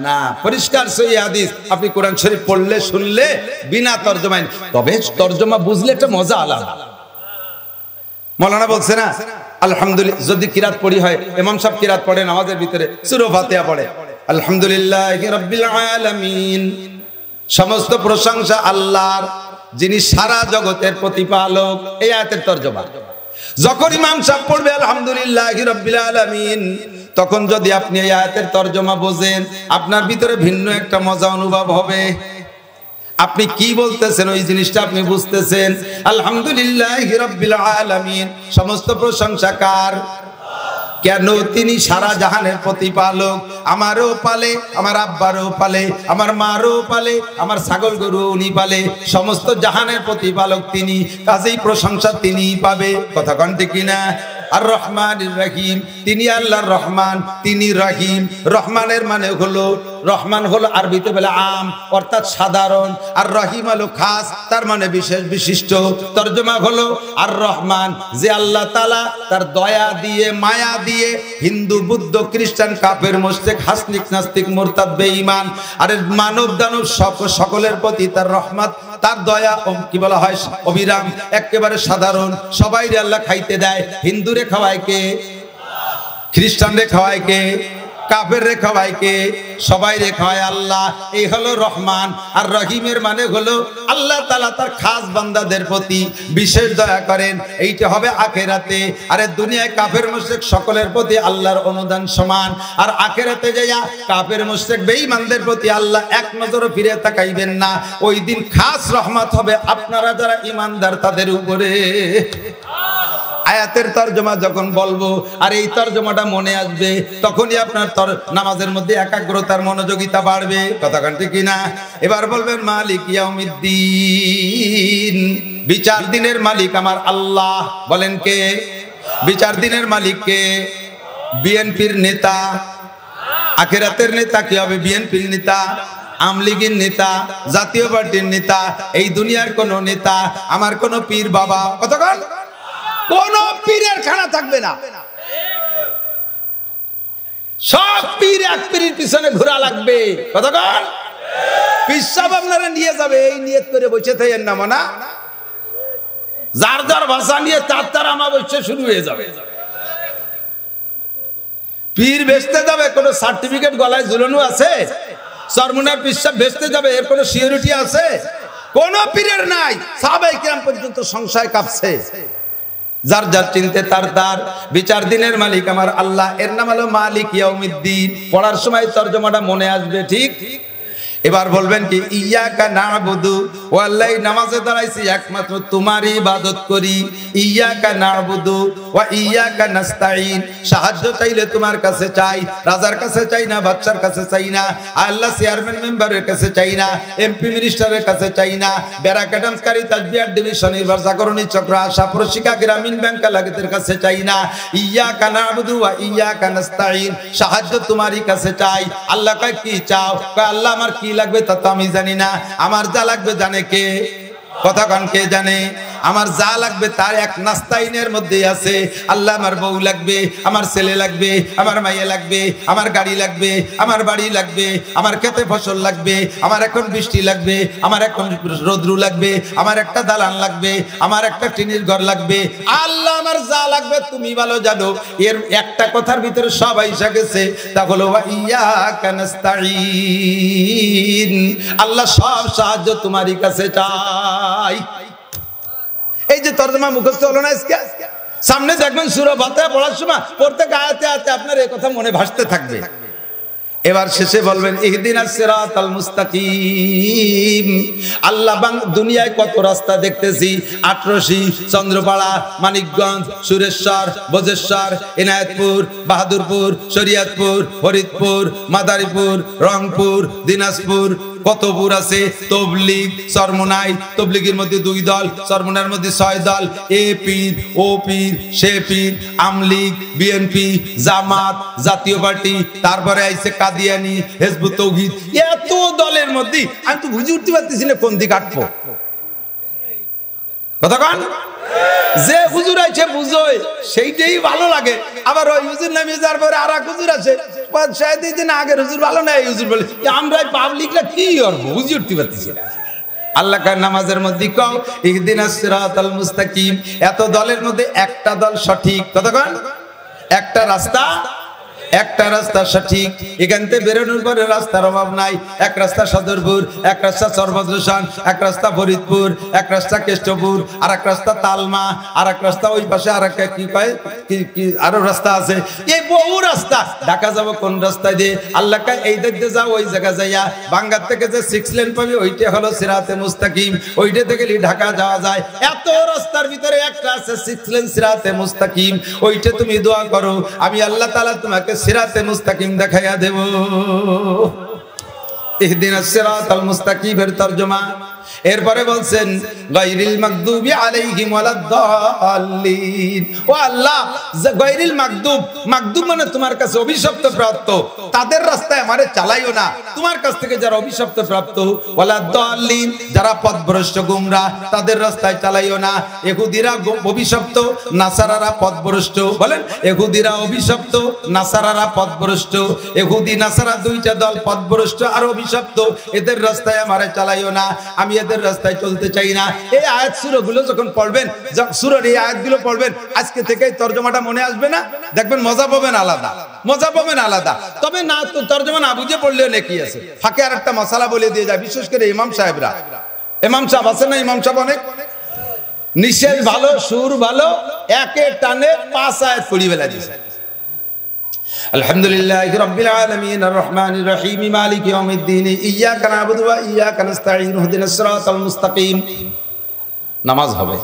না। পরিষ্কার সহিহ হাদিস, আপনি কোরআন শরীফ পড়লে শুনলে বিনা তরজমায়, তবে তরজমা বুঝলে একটা মজা আলাদা। মাওলানা বলছে না আলহামদুলিল্লাহ, যদি কিরাত পড়ি হয়, ইমাম সাহেব কিরাত পড়ে নামাজের ভিতরে সূরা ফাতিহা পড়ে আলহামদুলিল্লাহি রাব্বিল আলামিন, সমস্ত প্রশংসা আল্লাহর যিনি সারা জগতের প্রতিপালক। এই আয়াতের তরজমা যখন ইমাম সাহেব পড়বে আলহামদুলিল্লাহি রাব্বিল আলামিন, তখন যদি আপনি এই আয়াতের তরজমা বোঝেন আপনার ভিতরে ভিন্ন একটা মজা অনুভব হবে। আপনি কি বলতেছেন ওই জিনিসটা আপনি বুঝতেছেন। আলহামদুলিল্লাহি রাব্বিল আলামিন, সমস্ত প্রশংসা কার? কেন? তিনি সারা জাহানের প্রতিপালক। আমারও পালে, আমার আব্বারও পালে, আমার মারও পালে, আমার ছাগল গরু উনি পালে, সমস্ত জাহানের প্রতিপালক তিনি, কাজেই প্রশংসা তিনিই পাবে। কথা কন ঠিক কিনা? আর রহমানির রহিম, তিনি আল্লাহর রহমান, তিনি রহিম। রহমানের মানে হলো, রহমান হলো আরবিতে বলে আম অর্থাৎ সাধারণ, আর রহিম হলো খাস, তার মানে বিশেষ বিশিষ্ট। তরজমা হলো আর রহমান, যে আল্লাহ তাআলা তার দয়া দিয়ে মায়া দিয়ে হিন্দু বুদ্ধ খ্রিস্টান কাফের মুশরিক হাসনিক নাস্তিক মুরতাদ বেঈমান আর মানব দানব সকলের প্রতি তার রহমত, তার দয়া কি বলা হয় অবিরাম, একেবারে সাধারণ। সবাইরে আল্লাহ খাইতে দেয়। হিন্দুরে খাওয়ায় কে? খ্রিস্টানরে খাওয়ায় কে? কাফের রে খাওয়ায় কে? সবাই রে খাওয়ায় আল্লাহ। এই হলো রহমান। আর রহিমের মানে হলো আল্লাহ তাআলা তার খাস বান্দাদের প্রতি বিশেষ দয়া করেন। এইটা হবে আখিরাতে। আরে দুনিয়ায় কাফের মুশরিক সকলের প্রতি আল্লাহর অনুদান সমান, আর আখিরাতে যাইয়া কাফের মুশরিক বেঈমানদের প্রতি আল্লাহ এক নজরে ফিরে তাকাইবেন না। ওই দিন খাস রহমত হবে আপনারা যারা ঈমানদার তাদের উপরে। আয়াতের তরজমা যখন বলবো আর এই তরজমাটা মনে আসবে, তখনই আপনার নামাজের মধ্যে একাগ্রতার মনোযোগিতা বাড়বে। কথা কান ঠিক কিনা? এবার বলবেন মালিক ইয়াউমিদ্দিন, বিচার দিনের মালিক আমার আল্লাহ। বলেন কে? বিচার দিনের মালিক কে? বিএনপির নেতা, আখিরাতের নেতা কি হবে? বিএনপির নেতা, আমলিগের নেতা, জাতীয় পার্টির নেতা, এই দুনিয়ার কোন নেতা, আমার কোন পীর বাবা, কতক্ষণ কোন পীরের খানা থাকবে না। সব পীর এক পীরের পিছনে ঘোরা লাগবে, কতক্ষণ পীর সাহেব আপনারা নিয়ে যাবে, এই নিয়ত করে বসে থাকেন না, মানা যার যার ভাষা নিয়ে তার আমাবস্যা শুরু হয়ে যাবে। পীর বেচতে যাবে, কোন সার্টিফিকেট গলায় ঝুলানো আছে? চরমুনার পীর সাহেব বেচতে যাবে, এর কোন সিকিউরিটি আছে? কোন পীরের নাই। সাহাবায়ে কিরাম পর্যন্ত সংশয় কাঁপছে। যার যার চিনতে তার তার বিচার দিনের মালিক আমার আল্লাহ, এর নাম হলো মালিক ইয়াউমিদ্দিন। পড়ার সময় তরজমাটা মনে আসবে, ঠিক? এবার বলবেন কি, ইয়াকা নাবুদু, ও আল্লাহ নামাজে দাঁড়াইছি একমাত্র তোমারই ইবাদত করি। ইয়াকা নাবুদু ওয়া ইয়াকা নাস্তাইন, সাহায্য চাইলে তোমার কাছে চাই, রাজার কাছে চাই না, বাদশার কাছে চাই না, আল্লাহ চেয়ারম্যান মেম্বারের কাছে চাই না, এমপি মিনিস্টারের কাছে চাই না, ব্যারাকাডামসকারী তাজবিয়ার ডিভিশন নির্বাচন জাগরণী চক্র আশা প্রশিকা গ্রামীণ ব্যাংক লাগতের কাছে চাই না। ইয়াকা নাবুদু ওয়া ইয়াকা নাস্তাইন, সাহায্য তোমারই কাছে চাই। আল্লাহ কয় কি চাও? কয় আল্লাহ আমার কি লাগবে তা তো আমি জানি না, আমার যা লাগবে জানে কে? কথা কন, কে জানে? আমার যা লাগবে তার এক নাস্তাইনের মধ্যেই আছে। আল্লাহ আমার বউ লাগবে, আমার ছেলে লাগবে, আমার মাইয়া লাগবে, আমার গাড়ি লাগবে, আমার বাড়ি লাগবে, আমার খেতে ফসল লাগবে, আমার এখন বৃষ্টি লাগবে, আমার এখন রোদ্রু লাগবে, আমার একটা দালান লাগবে, আমার একটা টিনের ঘর লাগবে। আল্লাহ আমার যা লাগবে তুমি ভালো জানো। এর একটা কথার ভিতরে সব আইসা গেছে, তা হলো ওয়া ইয়াকা নাস্তাইন, আল্লাহ সব সাহায্য তোমারই কাছে চাই। এই যে তরজমা মুখস্থ হলো না আজকে, সামনে দেখবেন সূরা ফাতিহা পড়ার সময় প্রত্যেক আয়াতে আয়াতে আপনার এই কথা মনে ভাসতে থাকবে। এবার শেষে বলবেন ইহদিনাস সিরাতাল মুস্তাকিম। আল্লাহ দুনিয়ায় কত রাস্তা দেখতেছি, আটরশি, চন্দ্রপাড়া, মানিকগঞ্জ, সুরেশ্বর, বজেশ্বর, এনায়েতপুর, বাহাদুরপুর, শরীয়তপুর, ফরিদপুর, মাদারীপুর, রংপুর, দিনাজপুর, কত পুর আছে। তবলিগ, চরমোনাই, তবলিগের মধ্যে 2 দল, চরমোনার মধ্যে 6 দল, এ পীর, ও পীর, সে পীর, আমলিগ, বিএনপি, জামাত, জাতীয় পার্টি, তারপরে আইছে কাদিয়ানি, হিজবুত তৌহিদ। এত দলের মধ্যে আমি তো বুঝে উঠতে পারতেছি না কোন দিকে আটবো। কথা কন, যে হুজুর আছে বুঝোয় সেইটাই ভালো লাগে, আবার ওই হুজুর নামে যার পরে আর এক হুজুর আছে আগের হুজুর ভালো না, এই হুজুর বলে আমরা পাবলিকরা কি করবো, বুঝে উঠতে পারতেছি না। আল্লাহ কার নামাজের মধ্যে কও ইহদিনাস সিরাতাল মুস্তাকিম। এত দলের মধ্যে একটা দল সঠিক, কতক্ষণ একটা রাস্তা, একটা রাস্তা সঠিক। এখান থেকে বেরোনোর পরে রাস্তার অভাব নাই। এক রাস্তা সদরপুর, এক রাস্তা সর্বদ্রসান, এক রাস্তা ফরিদপুর, এক রাস্তা কেষ্টপুর, আর এক রাস্তা তালমা, আর এক রাস্তা ওই পাশে আর একটা কি কয় কি আরো রাস্তা আছে। এই বহু রাস্তা। ঢাকা যাবো কোন রাস্তায় দিয়ে? আল্লাহ কয় এই দেখতে যাও, ওই জায়গা যাইয়া বাঙ্গার থেকে যে 6 লেন পাবি ওইটা হলো সিরাতে মুস্তাকিম, ওইটা থেকে ঢাকা যাওয়া যায়। এত রাস্তার ভিতরে একটা আছে 6 লেন সিরাতে মুস্তাকিম, ওইটা তুমি দোয়া করো, আমি আল্লাহ তাআলা তোমাকে সিরাতে মুস্তাকিম দেখাইয়া দেব। ইহদিনাস সিরাতাল মুস্তাকিমের তরজমা। এরপরে বলছেন গায়রিল মাগদুবি আলাইহিম ওয়ালাদ-দাল্লিন। ও আল্লাহ, গায়রিল মাগদুব, মাগদুব মানে তোমার কাছে অভিশপ্ত প্রাপ্ত, তাদের রাস্তায় আমারে চালাইও না। তোমার কাছ থেকে যারা অভিশপ্ত প্রাপ্ত, ওয়ালাদ-দাল্লিন যারা পথভ্রষ্ট গোমরাহ, তাদের রাস্তায় চালাইও না। ইহুদিরা অভিশপ্ত, নাসারারা পথভ্রষ্ট। বলেন, ইহুদিরা অভিশপ্ত, নাসারারা পথভ্রষ্ট। ইহুদি নাসারা দুইটা দল পথভ্রষ্ট আর অভিশপ্ত, এদের রাস্তায় আমারে চালাইও না, আমি এদের রাস্তায় চলতে চাই না। এই আয়াত সূরাগুলো যখন পড়বেন, সূরার এই আয়াতগুলো পড়বেন, আজকে থেকে তরজমাটা মনে আসবে না, দেখবেন মজা পাবেন আলাদা, মজা পাবেন আলাদা। তবে না তো তরজমা না বুঝে পড়লেও নেকি আছে। ফাঁকে আর একটা মশালা বলে দিয়ে যায়, বিশেষ করে ইমাম সাহেবরা, ইমাম সাহেব আছে না, ইমাম সাহেব অনেক নিষেধ ভালো, সুর ভালো, একে টানে 5 আয়াত পড়ি বেলা দিয়েছে। আলহামদুলিল্লাহি রাব্বিল আলামিন আর রহমানির রহিম মালিকি ইয়াউমিদ্দিন ইয়্যাকা না'বুদু ওয়া ইয়্যাকা নাস্তাঈন ইহদিনাস সিরাতাল মুস্তাকিম। নামাজ হবে,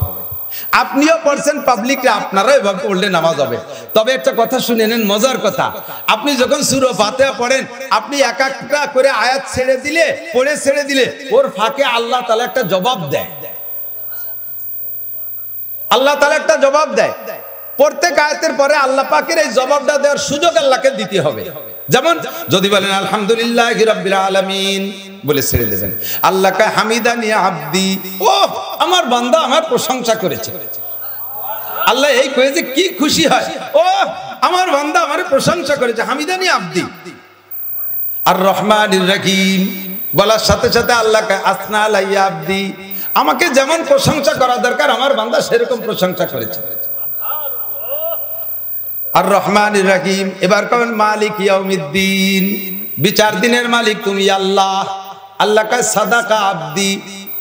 আপনিও পড়ছেন, পাবলিকরা আপনারাও এভাবে পড়লে নামাজ হবে। তবে একটা কথা শুনে নেন, মজার কথা, আপনি যখন সূরা ফাতিহা পড়েন, আপনি এক একটা করে আয়াত ছেড়ে দিলে, পড়ে ছেড়ে দিলে, ওর ফাঁকে আল্লাহ তাআলা একটা জবাব দেয়। আল্লাহ তাআলা একটা জবাব দেয়। প্রত্যেক আয়াতের পরে আল্লাহ পাকের এই জবাবটা দেওয়ার সুযোগ আল্লাহকে দিতে হবে। যেমন যদি বলেন আলহামদুলিল্লাহি রাব্বিল আলামিন বলে ছেড়ে দেবেন, আল্লাহকে হামিদানি আব্দি, ও আমার বান্দা আমার প্রশংসা করেছে। আল্লাহ এই কয়ে যে কি খুশি হয়, ও আমার বান্দা আমার প্রশংসা করেছে, হামিদানি আব্দি। আর রহমানির রহিম বলার সাথে সাথে আল্লাহকে আসনা আলাইয়া আব্দি, আমাকে যেমন প্রশংসা করা দরকার আমার বান্দা সেরকম প্রশংসা করেছে। আর রহমানির রহিম, এবার কবেন মালিক ইয়াউমিদ্দিন, বিচার দিনের মালিক তুমি আল্লাহ। আল্লাহকে সাদাকা আব্দি,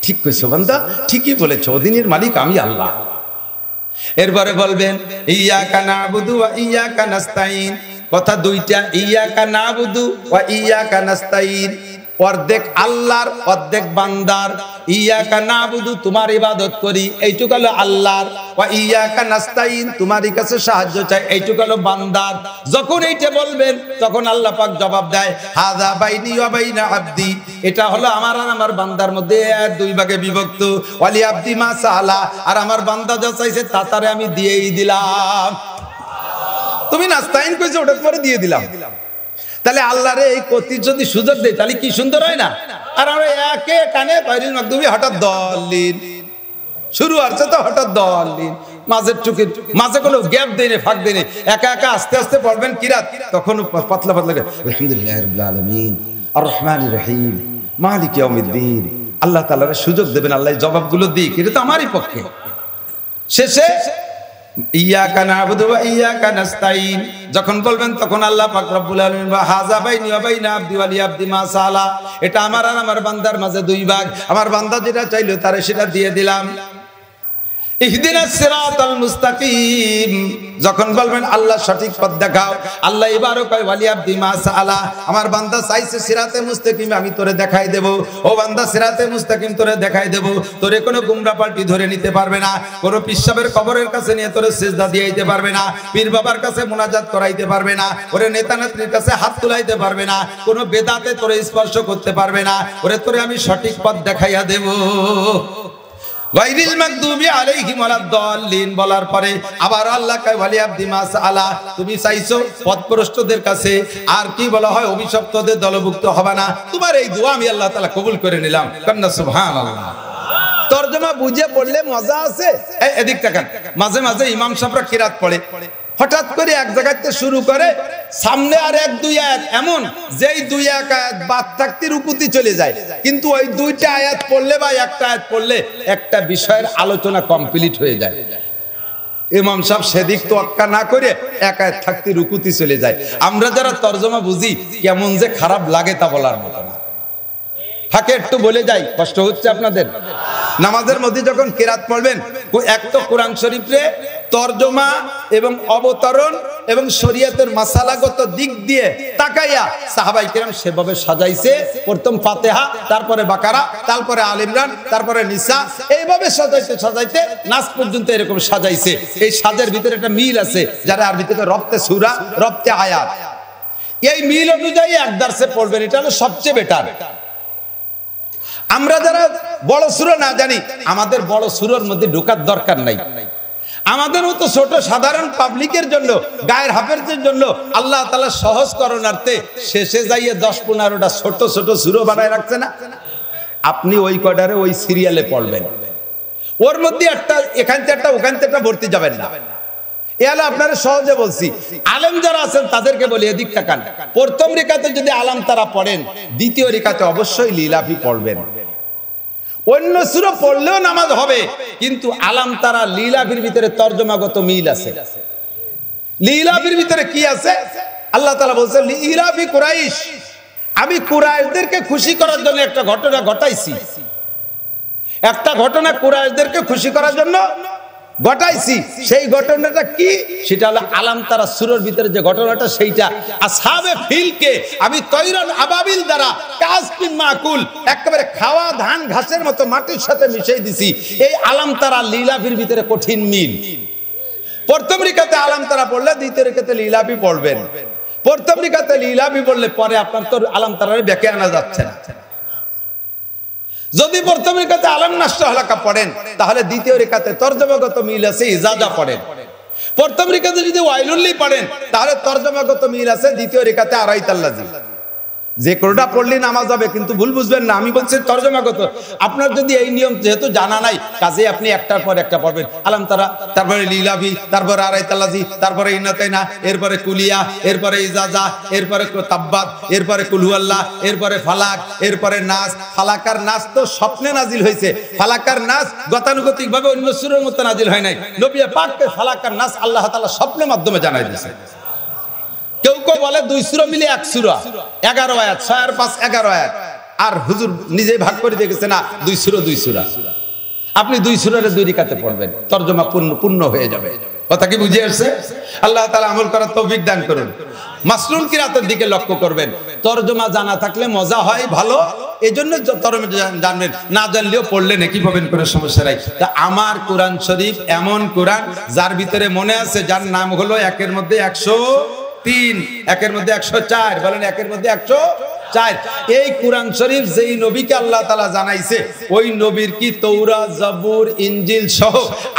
ঠিক কইছো বান্দা, ঠিকই বলেছো, দিনের মালিক আমি আল্লাহ। এরপরে বলবেন ইয়াকা নাবুদু ওয়া ইয়াকা নাস্তাইন, কথা দুইটা, ইয়াকা নাবুদু ওয়া ইয়াকা নাস্তাইন, অর্ধেক আল্লাহর অর্ধেক বান্দার। ইয়াকা নাবুদু তোমার ইবাদত করি, এইটুক হলো আল্লাহর, ওয়া ইয়াকা নাস্তাইন তোমারই কাছে সাহায্য চাই, এইটুক হলো বান্দার। যখন এইটা বলবেন তখন আল্লাহ পাক জবাব দেয় হাযা বাইনি ওয়া বাইনা আব্দি, এটা হলো আমার আর আমার বান্দার মধ্যে দুই ভাগে বিভক্ত। ওয়ালি আব্দি মা সাআলা, আর আমার বান্দা যা চাইছে তা তারে আমি দিয়েই দিলাম। তুমি নাস্তাইন কইছো, ওটা তোমারে দিয়ে দিলাম। তাহলে আল্লাহরে এই কতি যদি সুযোগ দেয় তাহলে কি সুন্দর হয় না? আর আমরা একে কানে বাইরিল মাকদুবি হঠাৎ দলিন শুরু হচ্ছে, তো হঠাৎ দলিন মাঝের টুকি মাঝে কোনো গ্যাপ দেয়নি, ফাঁক দেয়নি, একা একা আস্তে আস্তে পড়বেন কিরাত, তখন পাতলা পাতলা আলহামদুলিল্লাহি রাব্বিল আলামিন আর রহমানির রহিম মালিক ইয়াউমিদ্দিন। আল্লাহ তাআলার সুযোগ দেবেন, আল্লাহ জবাবগুলো দিক, এটা তো আমারই পক্ষে। শেষে ইয়াকা নাবুদু ওয়া ইয়াকা নাস্তাইন যখন বলবেন তখন আল্লাহ পাক রব্বুল আলামিন ওয়া হাযা বাইনি ওয়া বাইনা আব্দি ওয়া লি আব্দি মা সাআলা, এটা আমার আর আমার বান্দার মাঝে দুই ভাগ, আমার বান্দা যেটা চাইলো তারে সেটা দিয়ে দিলাম। ইহদিনাস সিরাতাল মুস্তাকিম যখন বলবেন আল্লাহ সঠিক পথ দেখাও, আল্লাহ এবারও কয় ওয়া লি আব্দি মা সাআলা, আমার বান্দা চাইছে সিরাতে মুস্তাকিম আমি তোরে দেখাই দেব। ও বান্দা সিরাতে মুস্তাকিম তোরে দেখাই দেব, তোরে কোনো গুমরা পাল্টি ধরে নিতে পারবে না, কোনো পিসাবের কবরের কাছে নিয়ে তোরে সিজদা দিয়ে দিতে পারবে না, পীর বাবার কাছে মুনাজাত করাইতে পারবে না, ওরে নেতা নেত্রীর কাছে হাত তুলাইতে পারবে না, কোনো বেদাতে তোরে স্পর্শ করতে পারবে না, ওরে তোরে আমি সঠিক পথ দেখাইয়া দেব। গায়রিল মাগদুবি আলাইহিম ওয়ালাদ-দাল্লিন বলার পরে আবার আল্লাহ কয় ওয়ালি আব্দি মা সাআলা, তুমি চাইছো পথভ্রষ্টদের কাছে, আর কি বলা হয় অভিশপ্তদের দলভুক্ত হবে না, তোমার এই দোয়া আমি আল্লাহ তাআলা কবুল করে নিলাম। কান্না সুবহানাল্লাহ। তরজমা বুঝে পড়লে মজা আছে। এদিক তাকান, মাঝে মাঝে ইমাম সাহেবরা কিরাত পড়ে, হঠাৎ করে এক জায়গাতে শুরু করে, সামনে আর এক দুই আয়াত এমন যেই দুই এক আয়াত বাদ থাকতে রুকুতি চলে যায়, কিন্তু ওই দুইটা আয়াত পড়লে বা একটা আয়াত পড়লে একটা বিষয়ের আলোচনা কমপ্লিট হয়ে যায়। ইমাম সাহেব সেদিক তোয়াক্কা না করে এক আয়াত থাকতে রুকুতি চলে যায়। আমরা যারা তরজমা বুঝি কেমন যে খারাপ লাগে তা বলার মতো না। ফাঁকে একটু বলে যাই, কষ্ট হচ্ছে আপনাদের? নামাজের মধ্যে যখন কিরাত পড়বেন, এক তো কোরআন শরীফে তরজমা এবং অবতরণ এবং শরীয়তের মাসালাগত দিক দিয়ে তাকাইয়া সাহাবায়ে কেরাম সেভাবে সাজাইছে। প্রথম ফাতিহা, তারপরে বাকারা, তারপরে আলে ইমরান, তারপরে নিসা, এইভাবে সাজাইতে সাজাইতে নাস পর্যন্ত এরকম সাজাইছে। এই সাজের ভিতরে একটা মিল আছে, যারা আর ভিতরে রপ্তে সূরা রপ্তে আয়াত, এই মিল অনুযায়ী এক দার্সে পড়বেন, এটা হলো সবচেয়ে বেটার। আমরা যারা বড় সূরা না জানি, আমাদের বড় সূরার মধ্যে ঢোকার দরকার নাই। আমাদের মতো ছোট সাধারণ পাবলিকের জন্য, গায়ের হাফেজের জন্য আল্লাহ তাআলা সহজ করণার্থে শেষে যাইয়ে 10-15টা ছোট ছোট সূরা বানায় রাখছে না? আপনি ওই কয়টারে ওই সিরিয়ালে পড়বেন, ওর মধ্যে একটা এখান থেকে একটা ওখান থেকে একটা ভর্তি যাবেন না। এহলে আপনারা সহজে বলছি, আলেম যারা আছেন তাদেরকে বলি এদিক তাকান, প্রথম রিকাতে যদি আলাম তারা পড়েন, দ্বিতীয় রিকাতে অবশ্যই লীলাফি পড়বেন। অন্য সূরা পড়লেও নামাজ হবে, কিন্তু আলাম তারা লীলাফির ভিতরে তরজমাগত মিল আছে। লীলাফির ভিতরে কি আছে? আল্লাহ তাআলা বলেন লিইলাফি কুরাইশ, আমি কুরাইশদেরকে খুশি করার জন্য একটা ঘটনা ঘটাইছি। একটা ঘটনা কুরাইশদেরকে খুশি করার জন্য ঘটাইছি। সেই ঘটনাটা কি? সেটা হলো আলাম তারা সূরার ভিতরে যে ঘটনাটা, সেইটা আসহাবে ফিলকে আমি তৈরন আবাবিল দ্বারা কাসকিন মাকুল, একেবারে খাওয়া ধান ঘাসের মতো মাটির সাথে মিশিয়ে দিছি। এই আলাম তারা লীলাফির ভিতরে কঠিন মিল। প্রথম রিকাতে আলাম তারা পড়লে দ্বিতীয় রিকাতে লীলাফি পড়বেন। প্রথম রিকাতে লীলাফি পড়লে পরে আপনার তো আলাম তারার ব্যাখ্যা আনা যাচ্ছে না। যদি প্রথম রিকাতে আলাম নাশরা হালাকা পড়েন, তাহলে দ্বিতীয় রিকাতে তরজমাগত মিল আছে, ইজাজা পড়েন। প্রথম রিকাতে যদি ওয়াইলুল্লি পড়েন তাহলে তরজমাগত মিল আছে, দ্বিতীয় রিকাতে আরাইতাল্লাজি। যে কোনটা পড়লে নামাজ হবে, কিন্তু ভুল বুঝবেন না, আমি বলছি তরজমাগত। আপনার যদি এই নিয়ম যেহেতু জানা নাই, কাজে আপনি একটার পর একটা পড়বেন। আলাম তারা, তারপরে লীলাভি, তারপরে আরাইতাল্লাজি, তারপরে ইন্নাতাইনা, এরপরে কুলিয়া, এরপরে ইজাজা, এরপরে তাব্বাত, এরপরে কুলহুয়াল্লাহ, এরপরে ফালাক, এরপরে নাস। ফালাকার নাস তো স্বপ্নে নাজিল হয়েছে, ফালাকার নাস গতানুগতিক ভাবে অন্য সূরার মতো নাজিল হয় নাই। নবী পাককে ফালাকার নাস আল্লাহ তাআলা স্বপ্নের মাধ্যমে জানাই দিয়েছে। কেউ কেউ বলে 2 সূরা মিলে 1 সূরা, 11 আয়াত, 6 আর 5 11 আয়াত। আর হুজুর নিজেই ভাগ করে দেখেছে না, 2 সূরা। আপনি 2 সূরারে 2 রিকাতে পড়বেন, তরজমা পূর্ণ হয়ে যাবে। কথা কি বুঝে আসছে? আল্লাহ তাআলা আমল করার তৌফিক দান করুন। মাসনুন কিরাতের দিকে লক্ষ্য করবেন। তরজমা জানা থাকলে মজা হয়, ভালো, এজন্য তরজমা জানবেন, না জানলেও পড়লে নেকি পাবেন, কোনো সমস্যা নাই। তা আমার কোরআন শরীফ এমন কোরআন যার ভিতরে মনে আছে, যার নাম হলো 1 এর মধ্যে 103, 1 এর মধ্যে 104, বলেন 1 এর মধ্যে 104। এই কোরআন শরীফ যেই নবীকে আল্লাহ তাআলা জানাইছে, ওই নবীর কি তৌরাত, জাবুর, ইনজিল সহ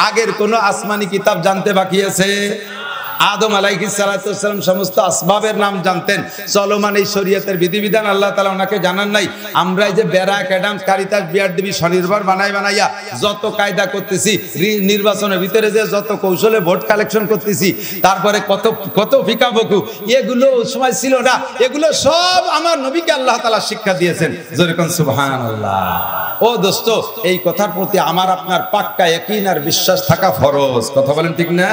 আগের কোন আসমানি কিতাব জানতে বাকি আছে? আদম আলাইহিস সালাতু ওয়াস সালাম সমস্ত আসবাবের নাম জানতেন, চলমান এই শরীয়তের বিধিবিধান আল্লাহ তাআলা ওনাকে জানান নাই। আমরা এই যে ব্যারাক, অ্যাডামস, কারিতাস, বিআরডিবি স্বনির্ভর বানাইয়া যত কায়দা করতেছি, নির্বাচনের ভিতরে যে যত কৌশলে ভোট কালেকশন করতেছি, তারপরে কত ফিকাবকু, এগুলো ওই সময় ছিল না। এগুলো সব আমার নবীকে আল্লাহ তাআলা শিক্ষা দিয়েছেন। যেরকম সুবহানাল্লাহ। ও দোস্ত, এই কথার প্রতি আমার আপনার পাক্কা ইয়াকিন আর বিশ্বাস থাকা ফরজ। কথা বলেন ঠিক না?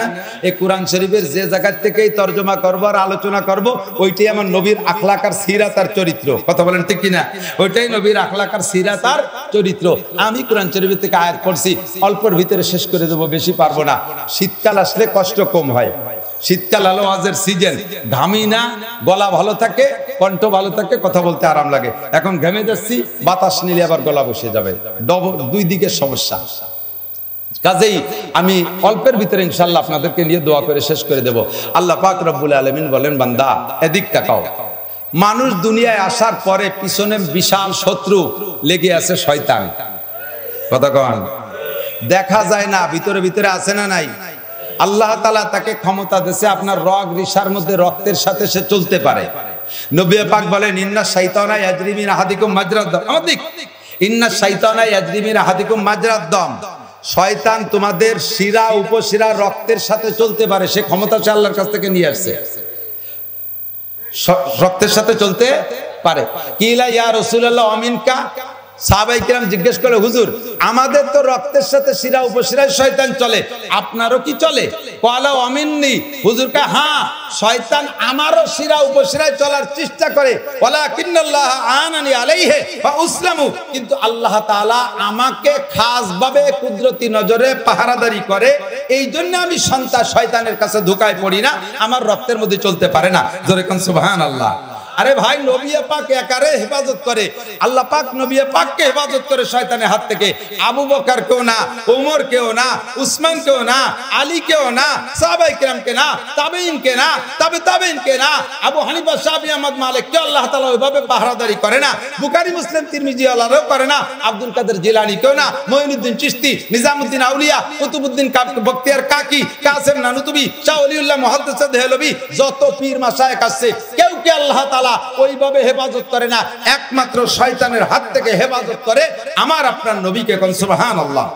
এই কোরআন শরীফের যে জায়গা থেকেই তরজমা করব আর আলোচনা করব, ওইটাই আমার নবীর আখলাক আর সিরাত আর চরিত্র। কথা বলেন ঠিক কিনা? ওইটাই নবীর আখলাক আর সিরাত আর চরিত্র। আমি কোরআন শরীফ থেকে আয়াত পড়ছি, অল্পের ভিতরে শেষ করে দেবো, বেশি পারবো না। শীতকাল আসলে কষ্ট কম হয়। শীতকাল আলো আজের সিজন, ঘামি না, গলা ভালো থাকে, কণ্ঠ ভালো থাকে, কথা বলতে আরাম লাগে। এখন ঘেমে যাচ্ছি, বাতাস নিলে আবার গলা বসে যাবে, দুই দিকে সমস্যা। কাজেই আমি অল্পের ভিতরে ইনশাআল্লাহ আপনাদেরকে নিয়ে দোয়া করে শেষ করে দেব। আল্লাহ পাক রব্বুল আলামিন বলেন, বান্দা এদিক তাকাও। মানুষ দুনিয়ায় আসার পরে পিছনে বিশাল শত্রু লেগে আছে, শয়তান। কথা কন, দেখা যায় না, ভিতরে ভিতরে আছে না নাই? আল্লাহ তাআলা তাকে ক্ষমতা দিয়েছে, আপনার রগ রিসার মধ্যে রক্তের সাথে সে চলতে পারে। নবী পাক বলেন, ইন্নাশ শাইতানা ইয়াজরি মিন আহাদিকুম মাজরাদ দাম। আমাদিক ইন্নাশ শাইতানা ইয়াজরি মিন আহাদিকুম মাজরাদ দাম। শয়তান তোমাদের শিরা উপশিরা রক্তের সাথে চলতে পারে, সে ক্ষমতা সে আল্লাহর কাছ থেকে নিয়ে আসছে, রক্তের সাথে চলতে পারে। কিলা ইয়া রাসূলুল্লাহ আমিনকা, সাহাবায়ে কিরাম জিজ্ঞেস করে, হুজুর আমাদের তো রক্তের সাথে শিরা উপশিরায় শয়তান চলে, আপনারও কি চলে? ক্বালা আমিননি, হুজুর কা হ্যাঁ, শয়তান আমারও শিরা উপশিরায় চলার চেষ্টা করে। ওয়ালাকিন্নাল্লাহ আনানি আলাইহি ওয়া উসলামু, কিন্তু আল্লাহ তাআলা আমাকে খাসভাবে কুদরতি নজরে পাহারাদারি করে, এই জন্য আমি শয়তানের কাছে ধোঁকায় পড়ি না, আমার রক্তের মধ্যে চলতে পারে না। জোরে কোন সুবহানাল্লাহ। আরে ভাই, নবী পাক একারে হেফাজত করে, আল্লাহ পাক নবী পাককে হেফাজত করে শয়তানের হাত থেকে। আবু বকর কেউ না, ওমর কেউ না, উসমান কেউ না, আলী কেউ না, সাহাবায়ে কিরামকে না, তাবেঈনকে না, তাবেঈনকে না, আবু হানিফা, শাফি, আহমদ, মালিক কে আল্লাহ তাআলা ওইভাবে পাহারাদারি করে না। বুখারী, মুসলিম, তিরমিজি ওয়ালারাও করে না। আব্দুল কাদের জিলানী কেউ না, মঈনুদ্দিন চিশতি, নিজামউদ্দিন আউলিয়া, কুতুবউদ্দিন বখতিয়ার কাকি, কাসেম নানুতুবি, শাহ ওলিউল্লাহ মুহাদ্দিস দেহলভী, যত পীর মাশায়েখ আছে, কেউ কে আল্লাহ তাআলা ওইভাবে হেফাজত করে না, একমাত্র শয়তানের হাত থেকে হেফাজত করে আমার আপনার নবীকে। কোন সুবহানাল্লাহ।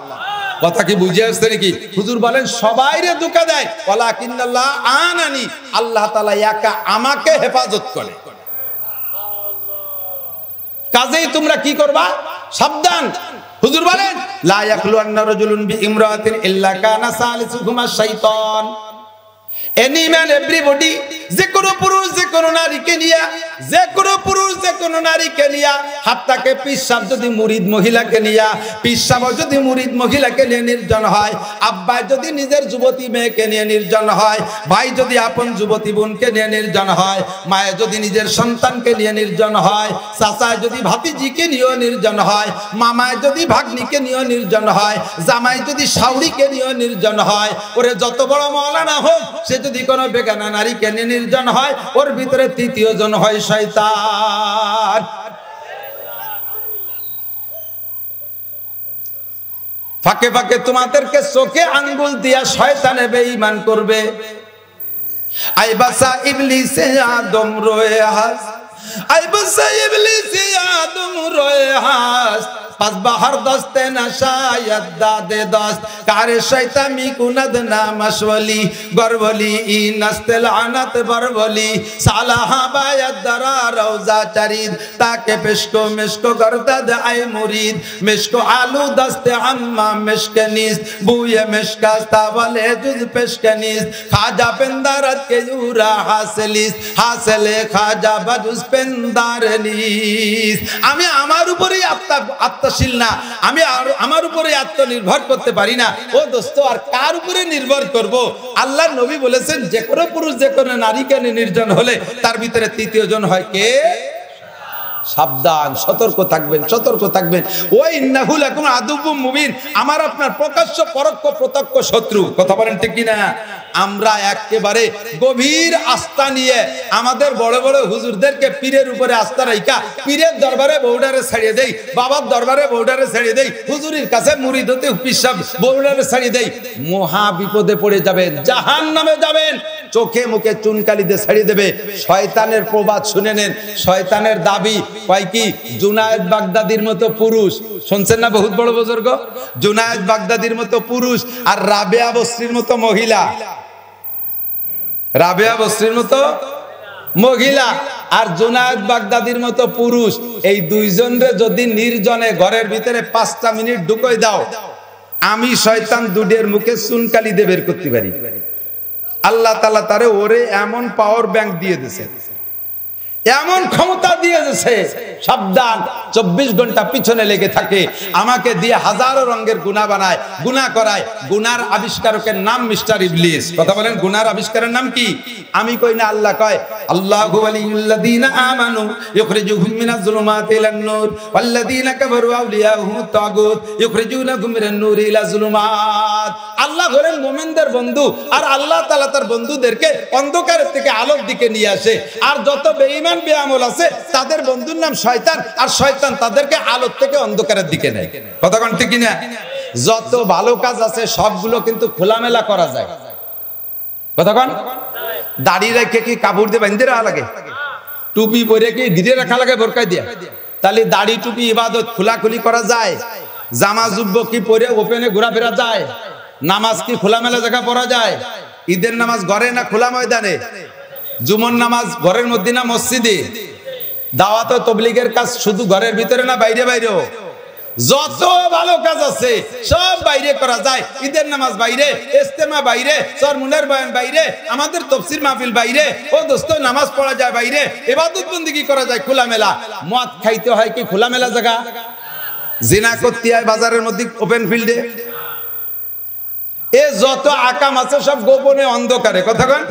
কথা কি বুঝে আসছে নাকি? হুজুর বলেন সবাইরে ধোঁকা দেয়, ওয়ালাকিন্নাল্লাহ আনানি, আল্লাহ তাআলা একা আমাকে হেফাজত করে। কাজেই তোমরা কি করবা? সাবধান। হুজুর বলেন, লা ইয়াখলু আন্না রাজুলুন বিইমরাতিন ইল্লা কানা সালিসুহুমা শাইতান। এনি ম্যান এভরিবডি, যে কোনো পুরুষ যে কোনো নারীকে নিয়া, যে কোনো পুরুষ যে কোনো নারীকে নিয়া, হাত্তাকে পিসাব যদি মুরিদ মহিলাকে নিয়া, পিসাব যদি মুরিদ মহিলাকে নিয়ে নির্জন হয়, আব্বা যদি নিজের যুবতী মেয়েকে নিয়ে নির্জন হয়, ভাই যদি আপন যুবতী বোনকে নিয়ে নির্জন হয়, মায়ে যদি নিজের সন্তানকে নিয়ে নির্জন হয়, চাচায় যদি ভাতিজিকে নিয়ে নির্জন হয়, মামায় যদি ভাগ্নিকে নিয়ে নির্জন হয়, জামাই যদি শাওড়িকে নিয়ে নির্জন হয়, ওরে যত বড় মাওলানা হোক, সে যদি কোনো বেগানা নারীকে নিয়ে নির্জন হয়, ওর ভিতরে তৃতীয় জন হয় শয়তান। ফাঁকে ফাঁকে তোমাদেরকে চোখে আঙ্গুল দিয়া শয়তানে বেঈমান করবে। আই বাসা ইবলিসে আদম রয়ে হাস, আই বাসা ইবলিসে আদম রয়ে হাস, পাঁচ বাহার দস্তে না শায়দ দাদে দস্ত কারে শয়তানি কুনদ না মশওয়ালি গরবলি ই নস্তে লানত বরবলি সালাহ বায়দ দরা রওজা চরিদ তাকে পেশকো মিশকো গরদদ আই মুরিদ মিশকো আলু দস্তে আম্মা মিশকনিস বুয়ে মিশকাস্তা বলে জুজ পেশকনিস খাজা পেন্দারত के यूरा हासिलिस हासिले खाजा बजुस पेंदारनिस। আমি আমার উপরেই আত্মশীল না, আমি আমার উপরে আত্মনির্ভর করতে পারি না। ও দোস্ত, আর কার উপরে নির্ভর করব? আল্লাহর নবী বলেছেন যে কোনো পুরুষ যে কোনো নারীকে নির্জন হলে তার ভিতরে তৃতীয় জন হয় কে? সাবধান, সতর্ক থাকবেন, সতর্ক থাকবেন। ওই ইন্নাহু লাকুম আদুউম মুবিন, আমার আপনার প্রকাশ্য পরোক্ষ প্রত্যক্ষ শত্রু। কথা বলেন ঠিক কিনা? আমরা একেবারে গভীর আস্থা নিয়ে আমাদের বড় বড় হুজুরদেরকে পীরের উপরে আস্থা রাখা, পীরের দরবারে বউডারে ছাড়িয়ে দেই, বাবার দরবারে বউডারে ছাড়িয়ে দেই, হুজুরির কাছে মুরিদ হতে পিসাব বউডারে ছাড়িয়ে দেই, মহা বিপদে পড়ে যাবেন, জাহান্নামে যাবেন। চোখে মুখে চুনকালি দিয়ে ছাড়িয়ে দেবে। শয়তানের প্রবাদ শুনে নেন। শয়তানের দাবি কয় কি? জুনায়েদ বাগদাদির মতো পুরুষ, শুনছেন না? বহুত বড় বুজুর্গ, জুনায়েদ বাগদাদির মতো পুরুষ আর রাবেয়া বস্রির মতো মহিলা, রাবেয়া বস্রির মতো মহিলা আর জুনায়েদ বাগদাদির মতো পুরুষ, এই দুইজনরে যদি নির্জনে ঘরের ভিতরে 5টা মিনিট ঢুকাই দাও, আমি শয়তান দুডের মুখে চুনকালি দিয়ে বের করতে পারি। আল্লাহ তাআলা তারে ওরে এমন পাওয়ার ব্যাংক দিয়ে দিয়েছে, এমন ক্ষমতা দিয়ে দিয়েছে, সাবধান, 24 ঘন্টা পিছনে লেগে থাকে, আমাকে দিয়ে হাজারো রঙের গুনাহ বানায়, গুনাহ করায়। গুনার আবিষ্কারকের নাম মিস্টার ইবলিস। কথা বলেন, গুনার আবিষ্কারের নাম কি? আমি কই না, আল্লাহ কয়। আল্লাহু ওয়ালিউল্লাযিনা আমানু ইখরিজুহুম মিনাজ যুলুমাতি ইলান নূর ওয়াল্লাযিনা কাফারু আউলিয়াহুমুত তাগুত ইখরিজুনাহুম মিনান নূরি ইলা যুলুমাত। আল্লাহ হলেন মুমিনদের বন্ধু, আর আল্লাহ তাআলা তার বন্ধুদেরকে অন্ধকারের থেকে আলোর দিকে নিয়ে আসে। আর যত বেঈমান বেআমল আছে তাদের বন্ধুর নাম শয়তান, আর শয়তান তাদেরকে আলোর থেকে অন্ধকারের দিকে নেয়। কথা কোন ঠিক কিনা? যত ভালো কাজ আছে সবগুলো কিন্তু খোলামেলা করা যায়। কথা কোন? দাড়ি রেখে কি কাপড় দিয়ে বাঁধতে রাখা লাগে? টুপি পরে কি ঘিরে রাখা লাগে বোরকায় দিয়ে? তাহলে দাড়ি টুপি ইবাদত খোলাখুলি করা যায়? জামা জুব্ব কি পরে ওপেনে ঘোরাফেরা যায়? নামাজ কি খোলামেলা জায়গা পড়া যায়? ঈদের নামাজ ঘরে না খোলা ময়দানে? জুমার নামাজ ঘরের মধ্যে না মসজিদে? দাওয়াত ও তাবলীগের কাজ শুধু ঘরের ভিতরে না বাইরে বাইরেও? যত ভালো কাজ আছে সব বাইরে করা যায়। ঈদের নামাজ বাইরে, ইজতেমা বাইরে, সরমুনের বয়ান বাইরে, আমাদের তাফসীর মাহফিল বাইরে। ও দোস্ত, নামাজ পড়া যায় বাইরে, ইবাদত বন্দেগী করা যায় খোলামেলা। মদ খাইতে হয় কি খোলামেলা জায়গা? জিনা করতে হয় বাজারের মধ্যে ওপেন ফিল্ডে। এ যত আকাম আছে সব গোপনে অন্ধকারে। কথা কন?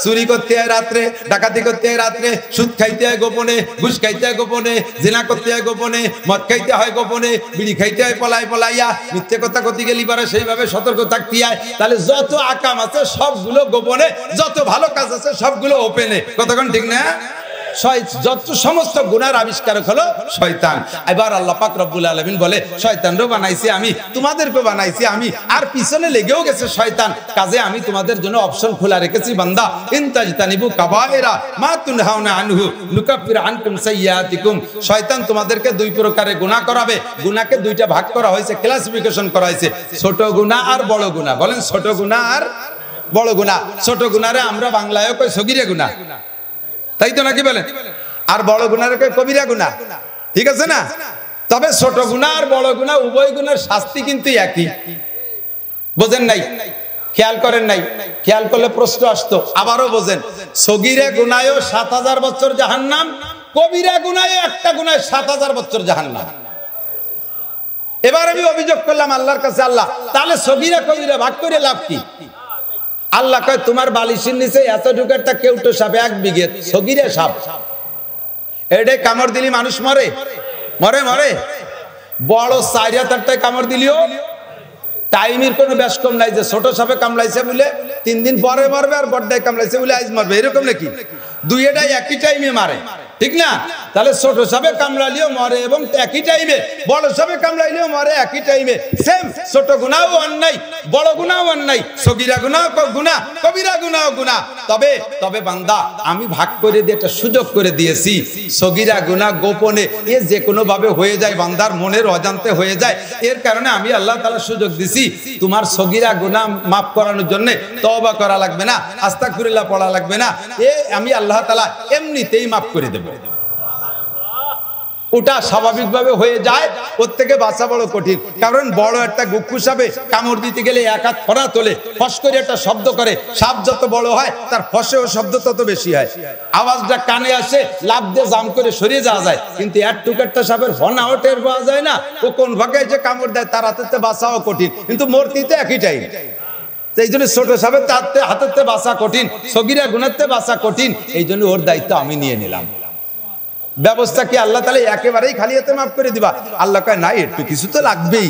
চুরি করতে হয় রাত্রে, ডাকাতি করতে হয় রাত্রে, সুদ খাইতে হয় গোপনে, ঘুষ খাইতে হয় গোপনে, জিনা করতে হয় গোপনে, মদ খাইতে হয় গোপনে, বিড়ি খাইতে হয় পলাইয়া, মিথ্যে কথা কতি গেলি পারে সেইভাবে সতর্ক থাকতে হয়। তাহলে যত আকাম আছে সবগুলো গোপনে, যত ভালো কাজ আছে সবগুলো ওপেনে। কতক্ষণ ঠিক না? যত সমস্ত গুনার আবিষ্কারক হলো শয়তান। এবার আল্লাহ পাক রব্বুল আলামিন বলে, শয়তানরও বানাইছি আমি, তোমাদেরকে বানাইছি আমি, আর পিছনে লেগেও গেছে শয়তান। কাজে আমি তোমাদের জন্য অপশন খোলা রেখেছি, বান্দা ইনতাজতানিবু কাবায়রা মা তুনহাউনা আনহু নুকাফির আনকুম সাইয়্যাতিকুম। শয়তান তোমাদেরকে দুই প্রকারে গুনাহ করাবে। গুনাহকে দুইটা ভাগ করা হয়েছে, ক্লাসিফিকেশন করা হয়েছে, ছোট গুনাহ আর বড় গুনাহ। বলেন, ছোট গুনাহ আর বড় গুনাহ। ছোট গুনাহরে আমরা বাংলায় কই সগীরা গুনাহ, তাই তো নাকি বলেন? আর বড় গুনাহরে কই কবিরা গুনাহ। ঠিক আছে না? তবে ছোট গুনাহ আর বড় গুনাহ উভয় গুনার শাস্তি কিন্তু একই। বোঝেন নাই? খেয়াল করেন নাই? খেয়াল করলে প্রশ্ন আসতো। আবারও বোঝেন, সগীরা গুনাহও 7000 বছর জাহান্নাম, কবিরা গুনাহও একটা গুনাহ 7000 বছর জাহান্নাম। এবার আমি অভিযোগ করলাম আল্লাহর কাছে, আল্লাহ তাহলে সগীরা কবিরা ভাগ করে লাভ কি? আল্লাহ কয়, তোমার বালিশের নিচে এতটুকু একটা কেউটো সাপ, 1 বিঘে সগীরা সাপ, এডে কামড় দিলি মানুষ মরে মরে মরে। বড় 4-4টায় কামড় দিলিও টাইমের কোনো বেশ কম নাই যে ছোট সাপে কামড়াইছে বলে 3 দিন পরে মরবে, আর বড়টায় কামড়াইছে বলে আজ মরবে, এরকম নাকি? দুইটাই একই টাইমে মারে। ঠিক না? তাহলে ছোট সাপে কামড়ালিও মরে এবং একই টাইমে, বড় সাপে কামড়াইলেও মরে একই টাইমে। সেম, ছোট গুনাহও অন্যায়, বড় গুনাহও অন্যায়, সগীরা গুনাহ গুনাহ, কবিরা গুনাহ গুনাহ। তবে বান্দা আমি ভাগ করে দিয়ে একটা সুযোগ করে দিয়েছি, সগীরা গুনাহ গোপনে এ যে কোনো ভাবে হয়ে যায়, বান্দার মনের অজান্তে হয়ে যায়। এর কারণে আমি আল্লাহ তাআলা সুযোগ দিছি, তোমার সগীরা গুনাহ মাফ করানোর জন্য তওবা করা লাগবে না, আস্তাগফিরুল্লাহ পড়া লাগবে না, এ আমি আল্লাহ তাআলা এমনিতেই মাফ করে দেব। ওটা স্বাভাবিকভাবে হয়ে যায়, ওর থেকে বাঁচা বড় কঠিন। কারণ বড় একটা গুক্কু সাপে কামড় দিতে গেলে এক হাত ফোঁড়া তোলে, ফস করে একটা শব্দ করে। সাপ যত বড় হয় তার ফসেও শব্দ তত বেশি হয়, আওয়াজটা কানে আসে, লাফ দিয়ে জাম করে সরিয়ে যাওয়া যায়। কিন্তু একটুকু একটা সাপের ফোনাও টের পাওয়া যায় না, ও কোন ভাগে যে কামড় দেয় তার হাতে বাঁচাও কঠিন, কিন্তু মূর্তিতে একই টাইম। এই জন্য ছোট সাপের হাতের বাঁচা কঠিন, সগীরা গুনাহতে বাঁচা কঠিন। এই জন্য ওর দায়িত্ব আমি নিয়ে নিলাম। ব্যবস্থা কি আল্লাহ তাআলা একেবারেই খালি হাতে মাফ করে দিবা? আল্লাহ কয় না, একটু কিছু তো লাগবেই।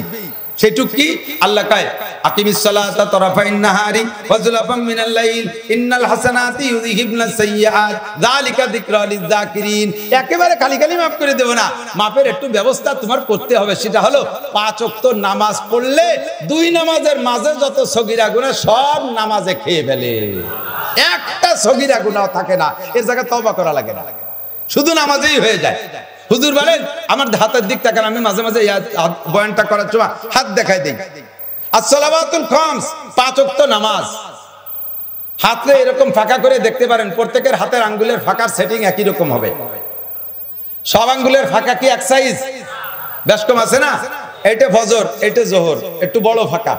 সেটুক কি? আল্লাহ কয় আকিমিস সালাতা তারাফাইন নাহারি ওয়া যুলাফাম মিনাল লাইল ইন্নাল হাসানাতি ইউযহিবনাস সাইয়্যাত যালিকা যিকরা লিয-যাকিরিন। একেবারে খালি মাফ করে দেব না, মাফের একটু ব্যবস্থা তোমার করতে হবে। সেটা হলো 5 ওয়াক্ত নামাজ পড়লে 2 নামাজের মাঝে যত সগীরা গুনাহ সব নামাজে খেয়ে ফেলে, একটা সগীরা গুনাহ থাকে না। এর জায়গায় তওবা করা লাগে না, শুধু নামাজেই হয়ে যায়। হুজুর বলেন আমার হাতের দিক তাকান, আমি মাঝে মাঝে বয়ানটা করার সময় হাত দেখাই দিই। আসসালাওয়াতুল খামস, 5 ওয়াক্ত নামাজ। হাতে এরকম ফাঁকা করে দেখতে পারেন, প্রত্যেকের হাতের আঙ্গুলের ফাঁকার সেটিং একই রকম হবে। সব আঙ্গুলের ফাঁকা কি এক সাইজ? বেশ কম আছে না? এটা ফজর, এটা জোহর, একটু বড় ফাঁকা।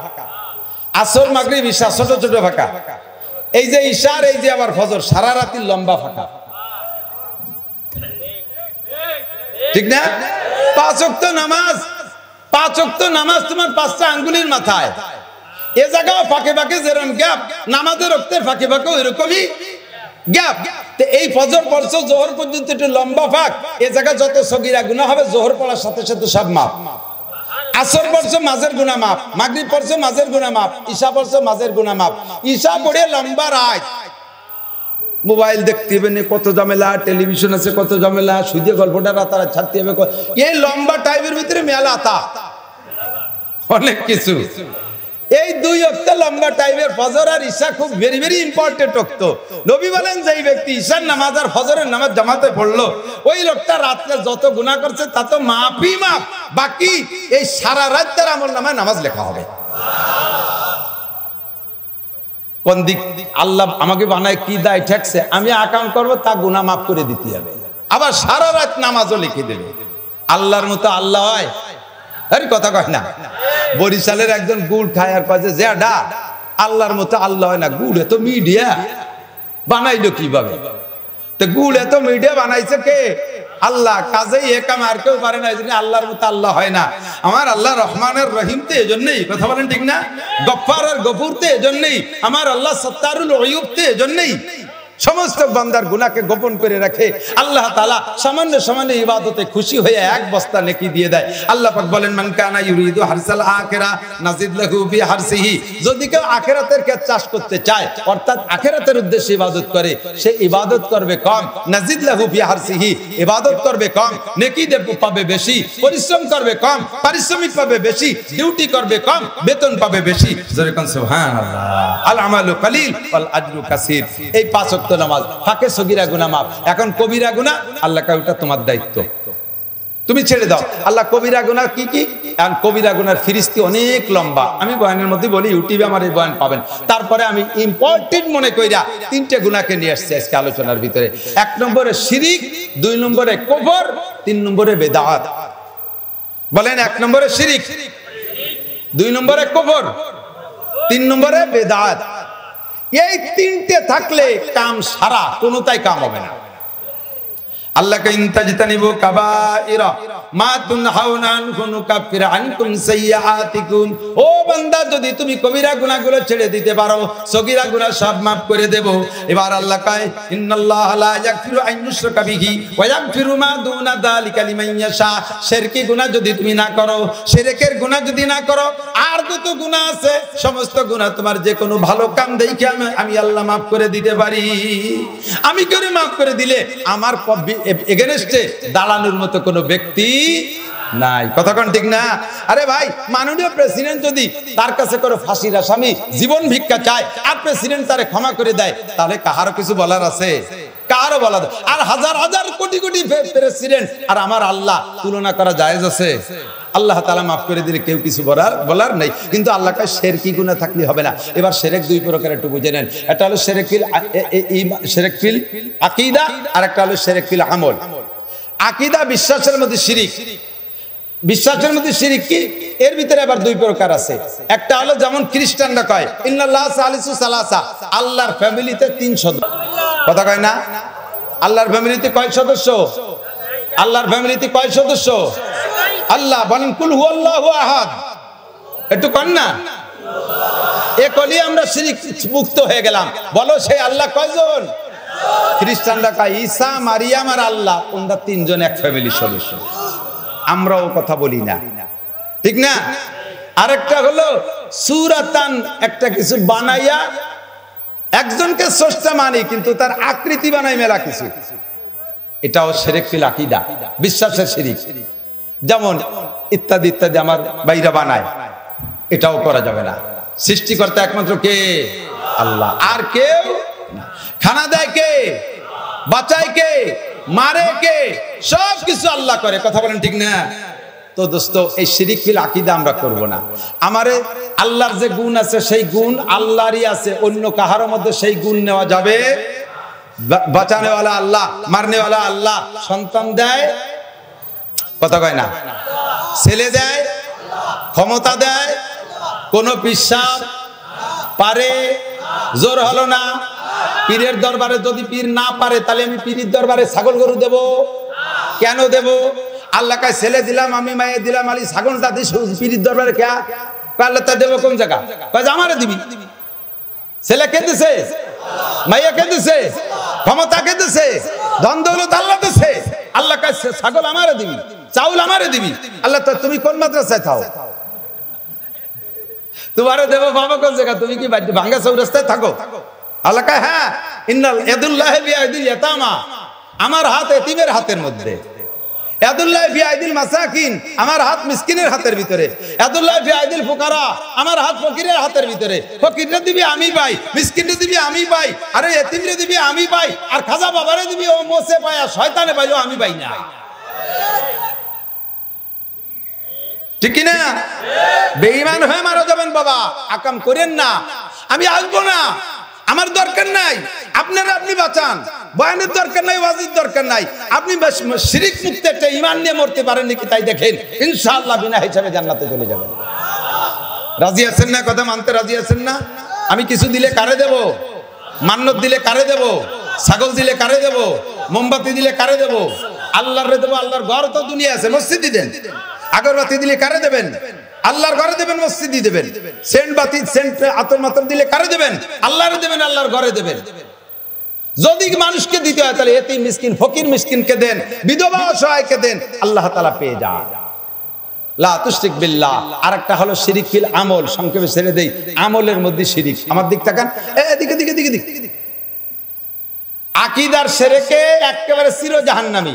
আসর, মাগরিব, ইশা ছোট ছোট ফাঁকা। এই যে ইশার, এই যে আবার ফজর, সারা রাতের লম্বা ফাঁকা। ঠিক না? 5 ওয়াক্ত নামাজ, 5 ওয়াক্ত নামাজ তোমার 5টা আঙ্গুলের মাথায়। এ জায়গাও ফাঁকে ফাঁকে যেরকম গ্যাপ, নামাজের রক্তের ফাঁকে ফাঁকে ওইরকমই গ্যাপ। তো এই ফজর পড়ছো, জোহর পর্যন্ত একটু লম্বা ফাঁক। এ জায়গা যত সগীরা গুনাহ হবে জোহর পড়ার সাথে সাথে সব মাপ। আসর পড়ছো, মাঝের গুনাহ মাপ। মাগরিব পড়ছো, মাঝের গুনাহ মাপ। ঈশা পড়ছো, মাঝের গুনাহ মাপ। ঈশা পড়ে লম্বা রাত, মোবাইল দেখতে হবে না, কত ঝামেলা, টেলিভিশন আছে কত ঝামেলা, শুধু গল্পটা রাতারা ছাড়তে হবে। এই লম্বা টাইমের ভিতরে মেলা তা অনেক কিছু। এই 2 ওয়াক্ত লম্বা টাইমের ফজর আর ঈশা খুব ভেরি ভেরি ইম্পর্টেন্ট ওয়াক্ত। নবী বলেন যেই ব্যক্তি ঈশার নামাজ আর ফজরের নামাজ জামাতে পড়লো, ওই লোকটা রাতে যত গুনাহ করছে তা তো মাফই মাফ, বাকি এই সারা রাত তার আমলনামায় নামাজ লেখা হবে। কোন দিক আল্লাহ আমাকে বানায় কি দায় ঠেকছে, আমি আকাম করবো, তা গুনাহ মাফ করে দিতে হবে। আবার সারা রাত নামাজও লিখে দেবে। আল্লাহর মতো আল্লাহ হয়? আরে কথা কয় না। বরিশালের একজন গুড় খায় আর কয় যে ডা আল্লাহর মতো আল্লাহ হয় না। গুড় এত মিডিয়া বানাইলো কিভাবে? তো গুড় এত মিডিয়া বানাইছে কে? আল্লাহ। কাজেই এ কাম আর কেউ পারে না, এই জন্য আল্লাহর মতো আল্লাহ হয় না। আমার আল্লাহ রহমানের রহিম তো এজন্যই, কথা বলেন ঠিক না? গফফার আর গফুর তো এজন্যই। আমার আল্লাহ সত্তারুল ওয়ুব তো এজন্যই। সমস্ত বান্দার গুনাহকে গোপন করে রাখে আল্লাহ তাআলা। সামান্য সামান্য ইবাদতে খুশি হয়ে 1 বস্তা নেকি দিয়ে দেয়। আল্লাহ পাক বলেন মান কানা ইউরিদু হারসাল আখিরা নাজিদ লাহু ফি হারসিহি। যদি কেউ আখিরাতের ক্ষেত চাষ করতে চায়, অর্থাৎ আখিরাতের উদ্দেশ্যে ইবাদত করে, সে ইবাদত করবে কম, নাজিদ লাহু ফি হারসিহি, ইবাদত করবে কম, নেকি পাবে বেশি, পরিশ্রম করবে কম, পারিশ্রমিক পাবে বেশি, ডিউটি করবে কম, বেতন পাবে বেশি। জোরে কোন সুবহানাল্লাহ। আল আমালু কালিল ওয়াল আজরু কাসীর। এই 5 ওয়াক্ত নামাজ, ফাঁকে সগীরা গুনাহ মাফ। এখন কবিরা গুনাহ আল্লাহ কয় ওটা তোমার দায়িত্ব, তুমি ছেড়ে দাও। আল্লাহ কবিরা গুনাহ কি কি? এখন কবিরা গুনার ফিরিস্তি অনেক লম্বা। আমি বয়ানের মধ্যে বলি, ইউটিউবে আমার এই বয়ান পাবেন। তারপরে আমি ইম্পর্টেন্ট মনে কইরা 3টে গুনাহকে নিয়ে আসছি আজকে আলোচনার ভিতরে। 1 নম্বরে শিরিক, 2 নম্বরে কুফর, 3 নম্বরে বেদাত। বলেন 1 নম্বরে শিরিক, 2 নম্বরে কুফর, 3 নম্বরে বেদাত। এই 3টে থাকলে কাম সারা, কোনোটাই কাম হবে না। আল্লাহকে ইনতাজতানিবু কাবাইরা মা তুনহাউনা আনহু নুকাফির আনকুম সাইয়্যাতিকুম। ও বান্দা যদি তুমি কবিরা গুনাহগুলো ছেড়ে দিতে পারো সগীরা গুনাহ সব maaf করে দেব। এবার আল্লাহ কয় ইন্নাল্লাহা লা ইয়াগফিরু আন ইউশরাকা বিহি ওয়া ইয়াগফিরু মা দুনা যালিকা লিমান ইয়াশা। শিরকি গুনাহ যদি তুমি না করো, শিরকের গুনাহ যদি না করো, আর যত গুনাহ আছে সমস্ত গুনাহ তোমার যে কোনো ভালো কাম দেখে আমি আল্লাহ maaf করে দিতে পারি। আমি করে maaf করে দিলে আমার এগেনস্টে দাঁড়ানোর মতো কোনো ব্যক্তি নাই। কথা কোন ঠিক না? আরে ভাই, মাননীয় প্রেসিডেন্ট যদি তার কাছে করে ফাঁসির আসামি জীবন ভিক্ষা চায় আর প্রেসিডেন্ট তারে ক্ষমা করে দেয়, তাহলে কাহারও কিছু বলার আছে? কারও বলার? আর হাজার হাজার কোটি কোটি প্রেসিডেন্ট আর আমার আল্লাহ তুলনা করা জায়েজ আছে? আল্লাহ তাআলা মাফ করে দিলে কেউ কিছু বলার নেই। কিন্তু আল্লাহ কয় শিরকি গুনাহ থাকলে হবে না। এবার শিরক দুই প্রকার, একটু বুঝে নেন। একটা হলো শিরক ফিল আকীদা, আর একটা হলো শিরক ফিল আমল। আকীদা বিশ্বাসের মধ্যে শিরিক, বিশ্বাসের মধ্যে শিরিক কি? এর ভিতরে আবার দুই প্রকার আছে। একটা হলো যেমন খ্রিস্টানরা কয় ইন্নাল্লাহা সালিসু সালাসা, আল্লাহর ফ্যামিলিতে 3 সদস্য। কথা কয় না? আল্লাহর ফ্যামিলিতে কয় সদস্য? আল্লাহর ফ্যামিলিতে কয় সদস্য? আল্লাহ বলেন কুল হুয়াল্লাহু আহাদ, একটু কন না। এ কলি আমরা শিরিক মুক্ত হয়ে গেলাম। বলো সেই আল্লাহ কয়জন? খ্রিস্টানরা কয় ঈসা, মারিয়াম আর আল্লাহ, ওনারা 3 জন এক ফ্যামিলির সদস্য। আমরাও কথা বলি না, ঠিক না? আরেকটা হলো সূরাতান, একটা কিছু বানাইয়া একজনকে স্রষ্টা মানি কিন্তু তার আকৃতি বানাই মেলা কিছু। এটাও শিরক ফিল আকীদা, বিশ্বাসের শিরিক। যেমন ইত্যাদি ইত্যাদি আমার বাইরা বানায়, এটাও করা যাবে না। সৃষ্টিকর্তা একমাত্র কে? আল্লাহ, আর কেউ না। খানা দেয় কে? বাঁচায় কে? মারে কে? সব কিছু আল্লাহ করে। কথা বলেন ঠিক না? তো দোস্ত, এই শিরক ফিল আকীদা আমরা করব না। আমারে আল্লাহর যে গুণ আছে সেই গুণ আল্লাহরই আছে, অন্য কাহার মধ্যে সেই গুণ নেওয়া যাবে? বাঁচানেওয়ালা আল্লাহ, মারনেওয়ালা আল্লাহ, সন্তান দেয়, কথা কয় না, ছেলে দেয়, ক্ষমতা দেয়, কোন পিসাব পারে? জোর হলো না? পীরের দরবারে যদি পীর না পারে তাহলে আমি পীরের দরবারে ছাগল গরু দেব? কেন দেব? আল্লাহ কয় ছেলে দিলাম আমি, মায়ে দিলাম, আলী ছাগলটা দিস পীরের দরবারে কে? আল্লাহ তা দেবো কোন জায়গা? কয় আমারে দিবি। ছেলে কে দিছে? মাইয়া কে দিছে? ক্ষমতা কে দিছে? ধন দৌলত আল্লাহ দিছে। আল্লাহ কয় ছাগল আমারে দিবি, চাউল আমারে দিবি। আল্লাহ তো তুমি কোন মাদ্রাসায় থাও? তোমারে দেব বাবা কোন জায়গা? তুমি কি ভাঙ্গা চৌরাস্তায় থাকো? আল্লাহ কয় হ্যাঁ, ইন্নাল ইয়াদুল্লাহি বিয়াদিল ইয়াতামা, আমার হাত এতিমের হাতের মধ্যে। ইয়াদুল্লাহি বিয়াদিল মাসাকিন, আমার হাত মিসকিনের হাতের ভিতরে। ইয়াদুল্লাহি বিয়াদিল ফুকারা, আমার হাত ফকিরের হাতের ভিতরে। ফকিররে দিবি আমি পাই, মিসকিনরে দিবি আমি পাই, আরে এতিমরে দিবি আমি পাই, আর খাজা বাবারে দিবি ও মোসে পায়, আর শয়তানে পাই ও আমি পাই না। ঠিক কি না? বেঈমান হয়ে মারা যাবেন বাবা, আকাম করেন না। আমি আসবো না, আমার দরকার নাই। আপনারা আপনি বাঁচান, বয়ানের দরকার নাই, ওয়াজির দরকার নাই। আপনি শিরিক মুক্ত একটা ঈমান নিয়ে মরতে পারেন নাকি তাই দেখেন, ইনশাআল্লাহ বিনা হিসাবে জান্নাতে চলে যাবেন। রাজি আছেন না? কথা মানতে রাজি আছেন না? আমি কিছু দিলে কারে দেব? মান্নত দিলে কারে দেব? ছাগল দিলে কারে দেব? মোমবাতি দিলে কারে দেব? আল্লাহর দেব। আল্লাহর ঘর তো দুনিয়া আছে, মসজিদে দেন। আগরবাতি দিলে কারে দেবেন? আল্লাহর ঘরে দেবেন, মসজিদে দিবেন। সেন্ট বাতি, সেন্ট আতর মাতর দিলে কারে দেবেন? আল্লাহর দেবেন, আল্লাহর ঘরে দেবেন। যদি মানুষকে দিতে হয় তাহলে এতিম মিসকিন, ফকির মিসকিনকে দেন, বিধবা অসহায়কে দেন, আল্লাহ তাআলা পেয়ে যান। লা তুশরিক বিল্লাহ। আরেকটা হলো শিরিক ফিল আমল, সংক্ষেপে ছেড়ে দেই, আমলের মধ্যে শিরিক। আমার দিক তাকান, এদিকে দিকে দিকে দিকে। আকীদার শিরকে একেবারে চির জাহান্নামী,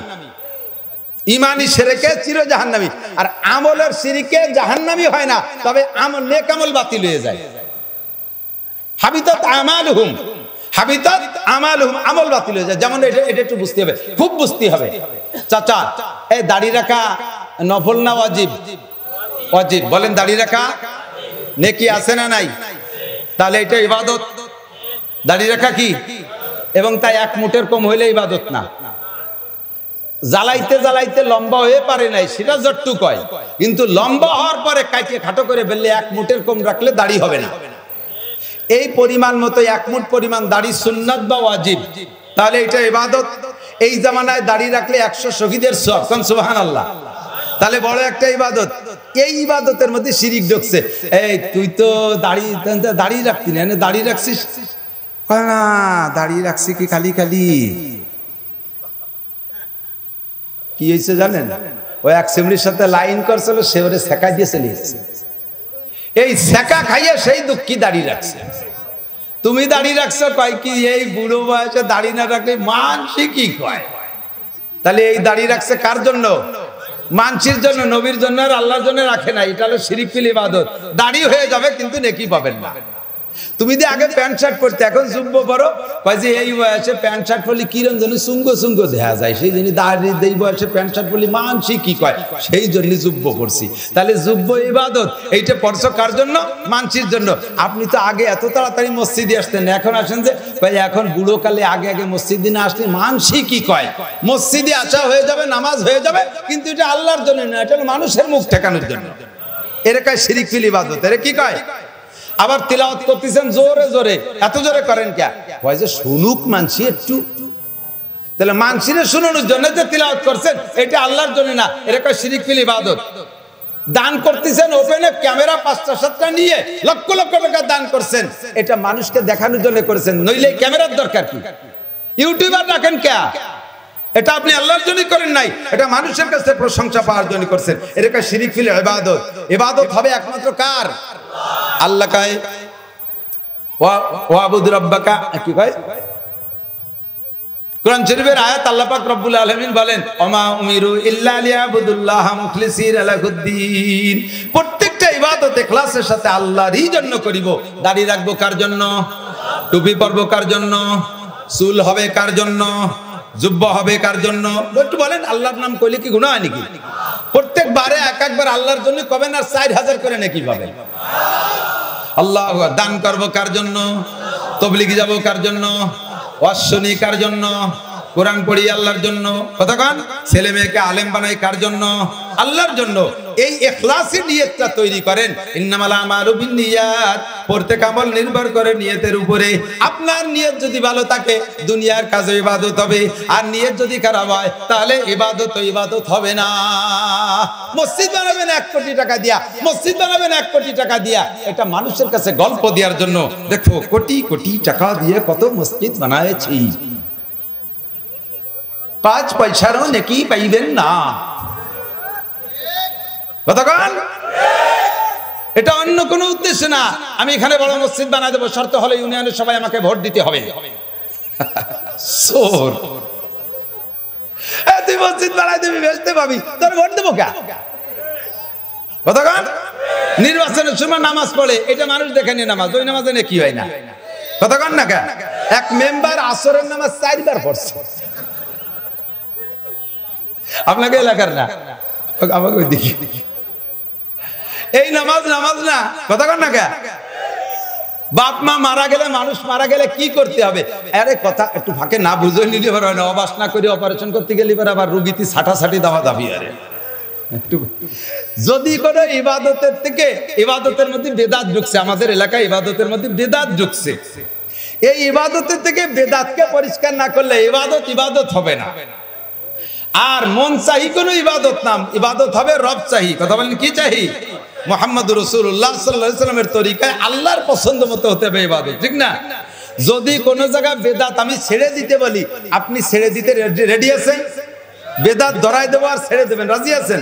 ইমানি শিরকে চির জাহান্নামী। আর আমলের শিরকে জাহান্নামী হয় না, তবে আমল নেক আমল বাতিল হয়ে যায়। হাবিতাত আমালুহুম, হাবিতাত আমালুহুম, আমল বাতিল হয়ে যায়। যেমন এটা একটু বুঝতে হবে, খুব বুঝতে হবে। চাচা, এই দাড়ি রাখা নফল না ওয়াজিব? ওয়াজিব। বলেন দাড়ি রাখা নেকি আছে না নাই? তাহলে এটা ইবাদত। দাড়ি রাখা কি? এবং তাই এক মুঠের কম হইলে ইবাদত না। জ্বালাইতে জ্বালাইতে লম্বা হয়ে পারে নাই, সেটা যতটুক হয়। কিন্তু লম্বা হওয়ার পরে কাটিয়ে খাটো করে ফেললে এক মুঠের কম রাখলে দাড়ি হবে না। এই পরিমাণ মতো এক মুঠ পরিমাণ দাড়ি সুন্নাত বা ওয়াজিব, তাহলে এটা ইবাদত। এই জামানায় দাড়ি রাখলে 100 শহীদের সওয়াব, সুবহানাল্লাহ। তাহলে বড় একটা ইবাদত। এই ইবাদতের মধ্যে শিরিক ঢুকছে। এই তুই তো দাড়ি রাখতি না, দাড়ি রাখছিস? না, দাঁড়িয়ে রাখছি কি খালি খালি। কি হয়েছে জানেন? ওই এক সেমরির সাথে লাইন করছিল, সে ওরে সেকা দিয়ে চলে এসেছে। এই সেকা খাইয়ে সেই দুঃখী দাঁড়িয়ে রাখছে। তুমি দাঁড়িয়ে রাখছো কয় কি এই বুড়ো বয়সে দাঁড়িয়ে না রাখলে মানসি কি কয়? তাহলে এই দাঁড়িয়ে রাখছে কার জন্য? মানসির জন্য, নবীর জন্য আর আল্লাহর জন্য রাখে না। এটা হলো শিরকিল ইবাদত। দাড়ি হয়ে যাবে কিন্তু নেকি পাবেন না। তুমি যে আগে প্যান্ট শার্ট পরতে, এখন যুব্ব পরো, কয় যে এই বয়সে প্যান্ট শার্ট পরলে কিরম যেন সুঙ্গ সুঙ্গ দেখা যায়, সেই জন্য দাঁড়ি এই বয়সে প্যান্ট শার্ট পরলে মানসি কি কয়, সেই জন্য যুব্ব পরছি। তাহলে যুব্ব ইবাদত এইটা পরছো কার জন্য? মানসির জন্য। আপনি তো আগে এত তাড়াতাড়ি মসজিদে আসতেন, এখন আসেন যে ভাই এখন বুড়ো কালে আগে আগে মসজিদে না আসলে মানসি কি কয়। মসজিদে আসা হয়ে যাবে, নামাজ হয়ে যাবে, কিন্তু এটা আল্লাহর জন্য না, এটা মানুষের মুখ ঠেকানোর জন্য। এর কয় শিরকিল ইবাদত। এর কি কয়? আবার তিলাওয়াত করতেছেন জোরে জোরে, এত জোরে করেন কে? কয় যে শুনুক মানসি একটু। তাহলে মানসিরে শুনানোর জন্য যে তিলাওয়াত করছেন, এটা আল্লাহর জন্য না, এটা কয় শিরকিল ইবাদত। দান করতেছেন ওপেনে ক্যামেরা 5টা 7টা নিয়ে লক্ষ লক্ষ টাকা দান করছেন, এটা মানুষকে দেখানোর জন্য করেছেন, নইলে ক্যামেরার দরকার কি? ইউটিউবার রাখেন কে? এটা আপনি আল্লাহর জন্য করেন নাই, এটা মানুষের কাছে প্রশংসা পাওয়ার জন্য করছেন। এটা কয় শিরকিল ইবাদত। ইবাদত হবে একমাত্র কার? আল্লাহ কয় ওয়াবুদ রাব্বাকা, কি কয় কোরআন শরীফের আয়াত? আল্লাহ পাক রব্বুল আলামিন বলেন ওমা উমিরু ইল্লা লিয়াবুদুল্লাহ মুখলিসিন লাহুদ্দিন। প্রত্যেকটা ইবাদত ইখলাসের সাথে আল্লাহরই জন্য করিব। দাড়ি রাখবো কার জন্য? টুপি পরবো কার জন্য? চুল হবে কার জন্য? জুব্বা হবে কার জন্য? একটু বলেন, আল্লাহর নাম কইলে কি গুনাহ হয় নাকি? প্রত্যেকবারে এক একবার আল্লাহর জন্য কবেন আর 4000 করে নাকি পাবেন। আল্লাহ দান করবো কার জন্য? তবলিগে যাবো কার জন্য? ওয়াজ শুনি কার জন্য? কোরআন পড়ি আল্লাহর জন্য। কতক্ষণ ছেলে মেয়েকে আলেম বানাই কার জন্য? আল্লাহর জন্য। এই ইখলাসী নিয়তটা তৈরি করেন। ইন্নামাল আমালু বিন্নিয়াত। প্রত্যেক আমল নির্ভর করে নিয়তের উপরে। আপনার নিয়ত যদি ভালো থাকে দুনিয়ার কাজে ইবাদত হবে, আর নিয়ত যদি খারাপ হয় তাহলে ইবাদত হবে না। মসজিদ বানাবেন 1 কোটি টাকা দিয়া, মসজিদ বানাবেন 1 কোটি টাকা দিয়া, এটা মানুষের কাছে গল্প দেওয়ার জন্য। দেখো কোটি কোটি টাকা দিয়ে কত মসজিদ বানায়েছি, 5 পয়সারও নেকি পাইবেন না। কতক্ষণ? এটা অন্য কোনো উদ্দেশ্য না। আমি এখানে বড় মসজিদ বানাই দেবো, শর্ত হলো ইউনিয়নের সবাই আমাকে ভোট দিতে হবে। তুই মসজিদ বানাই দিবি, বেচতে পাবি, তোর ভোট দেবো কে? কতক্ষণ? নির্বাচনের সময় নামাজ পড়ে, এটা মানুষ দেখে নিয়ে নামাজ, ওই নামাজে কি হয় না। কতক্ষণ না কে? এক মেম্বার আসরের নামাজ 4 বার পড়ছে। আপনাকে এলাকার না, আমাকে ওই দেখি এই নামাজ না। কতক্ষণ না কে? বাপ মা মারা গেলে, মানুষ মারা গেলে কি করতে হবে? আরে কথা একটু ফাঁকে না বুঝে নিলে এবার হয় না। অবাস না করে অপারেশন করতে গেলে এবার আবার রুগীতে ছাটাছাটি দাওয়া দাবি। আরে একটু যদি কোনো ইবাদতের থেকে ইবাদতের মধ্যে বেদাত ঢুকছে, আমাদের এলাকায় ইবাদতের মধ্যে বেদাত ঢুকছে, এই ইবাদতের থেকে বেদাতকে পরিষ্কার না করলে ইবাদত হবে না। আর মন চাহি কোন ইবাদত নাম, ইবাদত হবে রব চাহি। কথা বলেন কি চাহি? মুহাম্মদুর রাসূলুল্লাহ সাল্লাল্লাহু আলাইহি ওয়াসাল্লামের তরিকায় আল্লাহর পছন্দ মতো হতে হবে ইবাদত, ঠিক না? যদি কোন জায়গায় বেদাত আমি ছেড়ে দিতে বলি, আপনি ছেড়ে দিতে রেডি আছেন? বেদাত ধরাই দেবো আর ছেড়ে দেবেন, রাজি আছেন?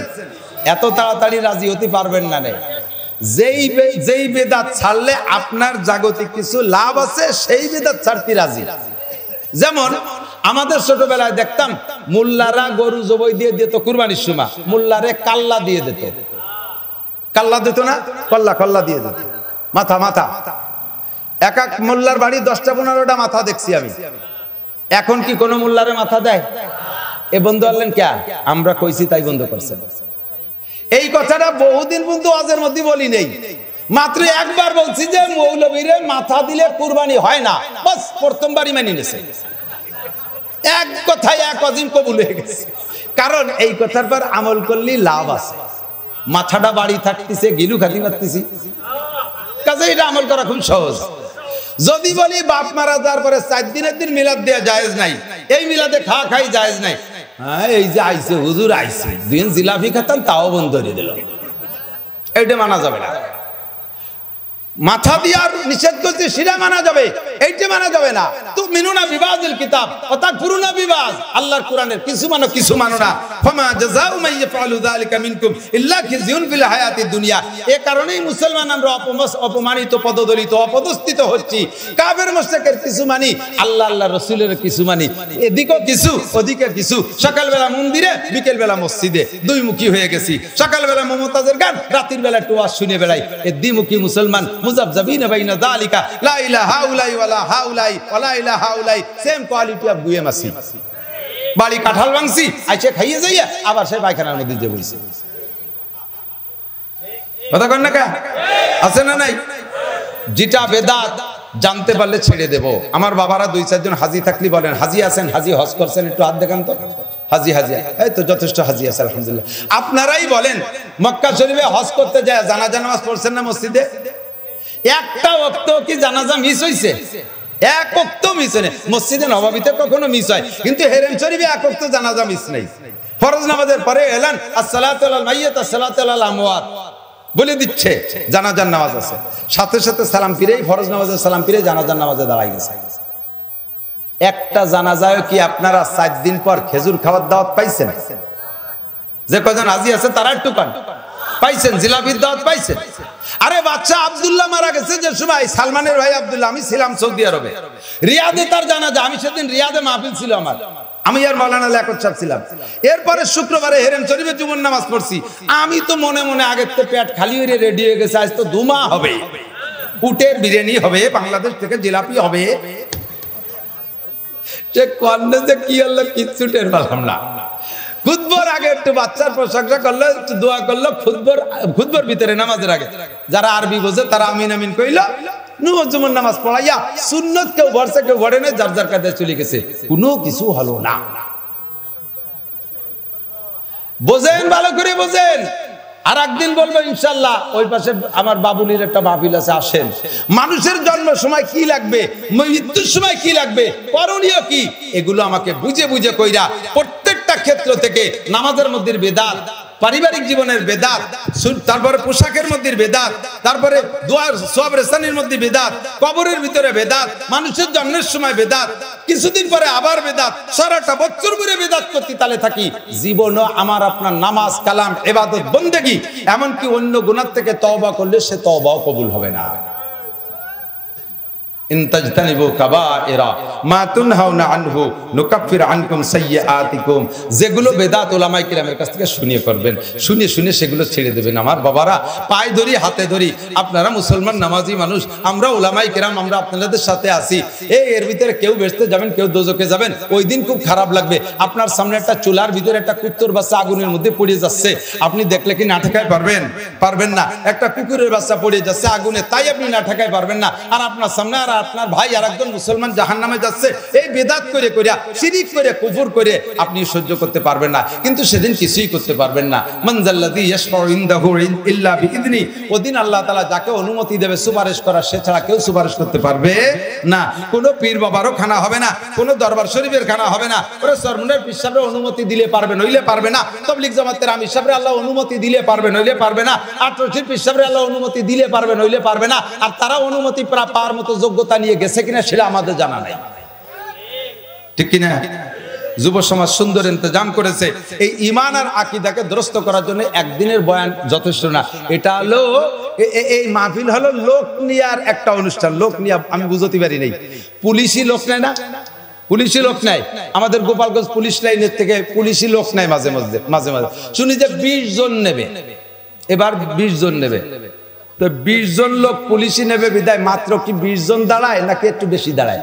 এত তাড়াতাড়ি রাজি হতে পারবেন না। যেই বেদাত ছাড়লে আপনার জাগতিক কিছু লাভ আছে, সেই বেদাত ছাড়তে রাজি। যেমন আমাদের ছোটবেলায় দেখতাম মোল্লারা গরু জবাই দিয়ে দিত কুরবানির সময়, মোল্লারে কাল্লা দিয়ে দিত। কাল্লা দিত না, কল্লা দিয়ে দিত, মাথা। এক এক মোল্লার বাড়ি 10টা 15টা মাথা দেখছি আমি। এখন কি কোনো মোল্লারে মাথা দেয়? এ বন্ধ আনলেন কে? আমরা কইছি তাই বন্ধ করছেন। এই কথাটা বহুদিন পর্যন্ত ওয়াজের মধ্যে বলি নেই, মাত্র একবার বলছি যে মৌলবীরে মাথা দিলে কুরবানি হয় না, বাস প্রথমবারই মেনে নিয়েছে। এক কথায় এক অজিম কবুল হয়ে গেছে। কারণ এই কথার পর আমল করলে লাভ আছে, মাথাটা বাড়ি থাকতেছে, গিলু খাতি পারতেছি, কাজে এটা আমল করা খুব সহজ। যদি বলি বাপ মারা যাওয়ার পরে 4 দিনের দিন মিলাদ দেওয়া জায়েজ নাই, এই মিলাদে খাই জায়েজ নাই, হ্যাঁ এই যে আইছে হুজুর আইছে, 2 দিন জিলাপি খেতাম তাও বন্ধ করে দিল। এইটা মানা যাবে না। মাথা দিয়ে আর নিষেধ করছে সেটা মানা যাবে, এইটা মানা যাবে না। তো মিনুনা বিবাদিল কিতাব অর্থাৎ পুরোনা বিবাদ আল্লাহর কোরআনের কিছু মানো কিছু মানো না। ফামা জাযাউ মান ইয়াফআলু যালিকা মিনকুম ইল্লা খিজিউন ফিল হায়াতিদ দুনিয়া। এই কারণেই মুসলমান আমরা অপমানিত, পদদলিত, অপদস্থিত হচ্ছি। কাফের মুশরিকের কিছু মানি, আল্লাহ আল্লাহর রাসূলের কিছু মানি, এদিকেও কিছু ওদিকে কিছু। সকালবেলা মন্দিরে, বিকেল বেলা মসজিদে, দুই মুখী হয়ে গেছি। সকালবেলা মমতাজের গান, রাতের বেলা একটু ওয়াজ শুনে বেড়াই। এই দ্বিমুখী মুসলমান মুযাবযাবিনা বাইনা যালিকা লা ইলাহা হাউলাই ওয়ালা হাউলাই ওয়ালা ইলাহা হাউলাই, সেম কোয়ালিটি অফ গুয়েমাসি। বাড়ি কাঁঠাল ভাঙছি, আইছে খাইয়ে যাইয়া আবার সে পায়খানার মধ্যে যে বইছে। কথা কন না কা আছে না নাই? যেটা বেদাত জানতে পারলে ছেড়ে দেব। আমার বাবারা 2-4 জন হাজি থাকলে বলেন, হাজি আছেন, হাজি হজ করছেন, একটু হাত দেখান তো। হাজি হাজি, এই তো যথেষ্ট হাজি আছে আলহামদুলিল্লাহ। আপনারাই বলেন, মক্কা শরীফে হজ করতে যায় জানাজা নামাজ পড়ছেন না মসজিদে? একটা ওয়াক্ত কি জানাজা মিস হইছে? এক ওয়াক্ত মিস হয় না। মসজিদে নববীতে কখনো মিস হয়, কিন্তু হেরেম শরীফে এক ওয়াক্ত জানাজা মিস নাই। ফরজ নামাজের পরে এলেন আসসালাতু আলাল মাইয়িত আসসালাতু আলাল আমওয়াত বলে দিচ্ছে, জানাজার নামাজ আছে, সাথে সাথে সালাম ফিরেই ফরজ নামাজের সালাম ফিরে জানাজার নামাজে দাঁড়াই গেছে। একটা জানাজায় কি আপনারা 4 দিন পর খেজুর খাওয়ার দাওয়াত পাইছেন? যে কজন হাজি আছে তারা একটু পান পাইছেন, জিলাপির দাওয়াত পাইছেন? আরে বাচ্চা আব্দুল্লাহ মারা গেছে যে সময়, সালমানের ভাই আব্দুল্লাহ, আমি ছিলাম সৌদি আরবে, রিয়াদে তার জানাজা। আমি সেদিন রিয়াদে মাহফিল ছিল আমার, আমি আর মাওলানা লিয়াকত সাহেব ছিলাম। এরপরে শুক্রবারে হেরেম শরীফে জুমার নামাজ পড়ছি। আমি তো মনে মনে আগের তো পেট খালি হয়ে রেডি হয়ে গেছে, আজ তো দুমা হবে, উটের বিরিয়ানি হবে, বাংলাদেশ থেকে জিলাপি হবে। সে কন্যা যে কি আল্লাহ কিচ্ছু টের পেলাম না। খুতবার আগে একটু বাচ্চার প্রশংসা করলো, একটু দোয়া করলো। খুতবার ভিতরে নামাজের আগে যারা আরবি বোঝে তারা আমিন আমিন কইলো। জুমার নামাজ পড়াইয়া সুন্নত কেউ ভরছে কেউ ভরে না, যার যার কাজে চলে গেছে, কোনো কিছু হলো না। বোঝেন, ভালো করে বোঝেন। আর একদিন বলবো ইনশাল্লাহ, ওই পাশে আমার বাবুলির একটা মাহফিল আছে, আসেন। মানুষের জন্ম সময় কি লাগবে, মৃত্যুর সময় কি লাগবে, করণীয় কি, এগুলো আমাকে বুঝে বুঝে কইরা প্রত্যেকটা ক্ষেত্র থেকে নামাজের মধ্যে বেদাত, পারিবারিক জীবনের বেদাত, তারপরে পোশাকের মধ্যে বেদাত, তারপরে দোয়ার সওয়াব রেসানির মধ্যে বেদাত, কবরের ভিতরে বেদাত, মানুষের জন্মের সময় বেদাত, কিছুদিন পরে আবার বেদাত, সারাটা বছর ধরে বেদাত করতে তালে থাকি। জীবনও আমার আপনার নামাজ কালাম ইবাদত বন্দেগী, এমনকি অন্য গুনাহ থেকে তওবা করলে সে তওবাও কবুল হবে না। ইন তাজতানিবু কাবাইরা মা তুনহাউনা আনহু নুকাফির আনকুম সাইয়্যাতিকুম। যেগুলো বেদাত উলামায়ে কিরামের কাছ থেকে শুনিয়ে করবেন, শুনে শুনে সেগুলো ছেড়ে দেবেন। আমার বাবারা, পায়ে ধরি হাতে ধরি, আপনারা মুসলমান নামাজি মানুষ, আমরা উলামায়ে কিরাম, আমরা আপনাদের সাথে আছি। এর ভিতরে কেউ বেহেশতে যাবেন, কেউ দোজখে যাবেন, ওই দিন খুব খারাপ লাগবে। আপনার সামনে একটা চুলার ভিতরে একটা কুত্তর বাচ্চা আগুনের মধ্যে পড়ে যাচ্ছে, আপনি দেখলে কি না ঠেকায় পারবেন? পারবেন না। একটা কুকুরের বাচ্চা পড়ে যাচ্ছে আগুনে, তাই আপনি না ঠেকায় পারবেন না। আর আপনার সামনে আর আপনার ভাই আর একজন মুসলমান জাহান্নামে যাচ্ছে, এই বেদাত করে কইরা, শিরিক করে, কুফর করে আপনি সহ্য করতে পারবেন না, কিন্তু সেদিন কিছুই করতে পারবেন না। মানজাল্লাযী ইয়াশফাউ ইনদাহু ইল্লা বিইذনি। ওদিন আল্লাহ তাআলা যাকে অনুমতি দেবে সুপারিশ করার, সে ছাড়া কেউ সুপারিশ করতে পারবে না। কোনো পীর বাবারও খানা হবে না, কোনো দরবার শরীফের খানা হবে না। ওরে সরমুনের পীর সাহেবের অনুমতি দিলে পারবে, নইলে পারবে না। তাবলীগ জামাতের আমির সাহেবের আল্লাহ অনুমতি দিলে পারবে, নইলে পারবে না। আর তৌহিদ পীর সাহেবের আল্লাহ অনুমতি দিলে পারবে, নইলে পারবে না। আর তারা অনুমতি পাওয়ার মতো যোগ্যতা নিয়ে গেছে কিনা সেটা আমাদের জানা নাই, ঠিক কিনা? যুব সমাজ সুন্দর ইন্তজাম করেছে। এই ঈমান আর আকীদাকে দুরস্ত করার জন্য একদিনের বয়ান যথেষ্ট না। এটা হলো এই মাহফিল হলো লোক নিয়ার একটা অনুষ্ঠান। লোক নিয়া আমি বুঝতে পারি নাই, পুলিশি লোক নেয় না, পুলিশি লোক নেয়। আমাদের গোপালগঞ্জ পুলিশ লাইনের থেকে পুলিশি লোক নেয় মাঝে মাঝে মাঝে মাঝে শুনি যে 20 জন নেবে, এবার 20 জন নেবে। তো 20 জন লোক পুলিশি নেবে বিদায় মাত্র কি 20 জন দাঁড়ায় নাকি একটু বেশি দাঁড়ায়?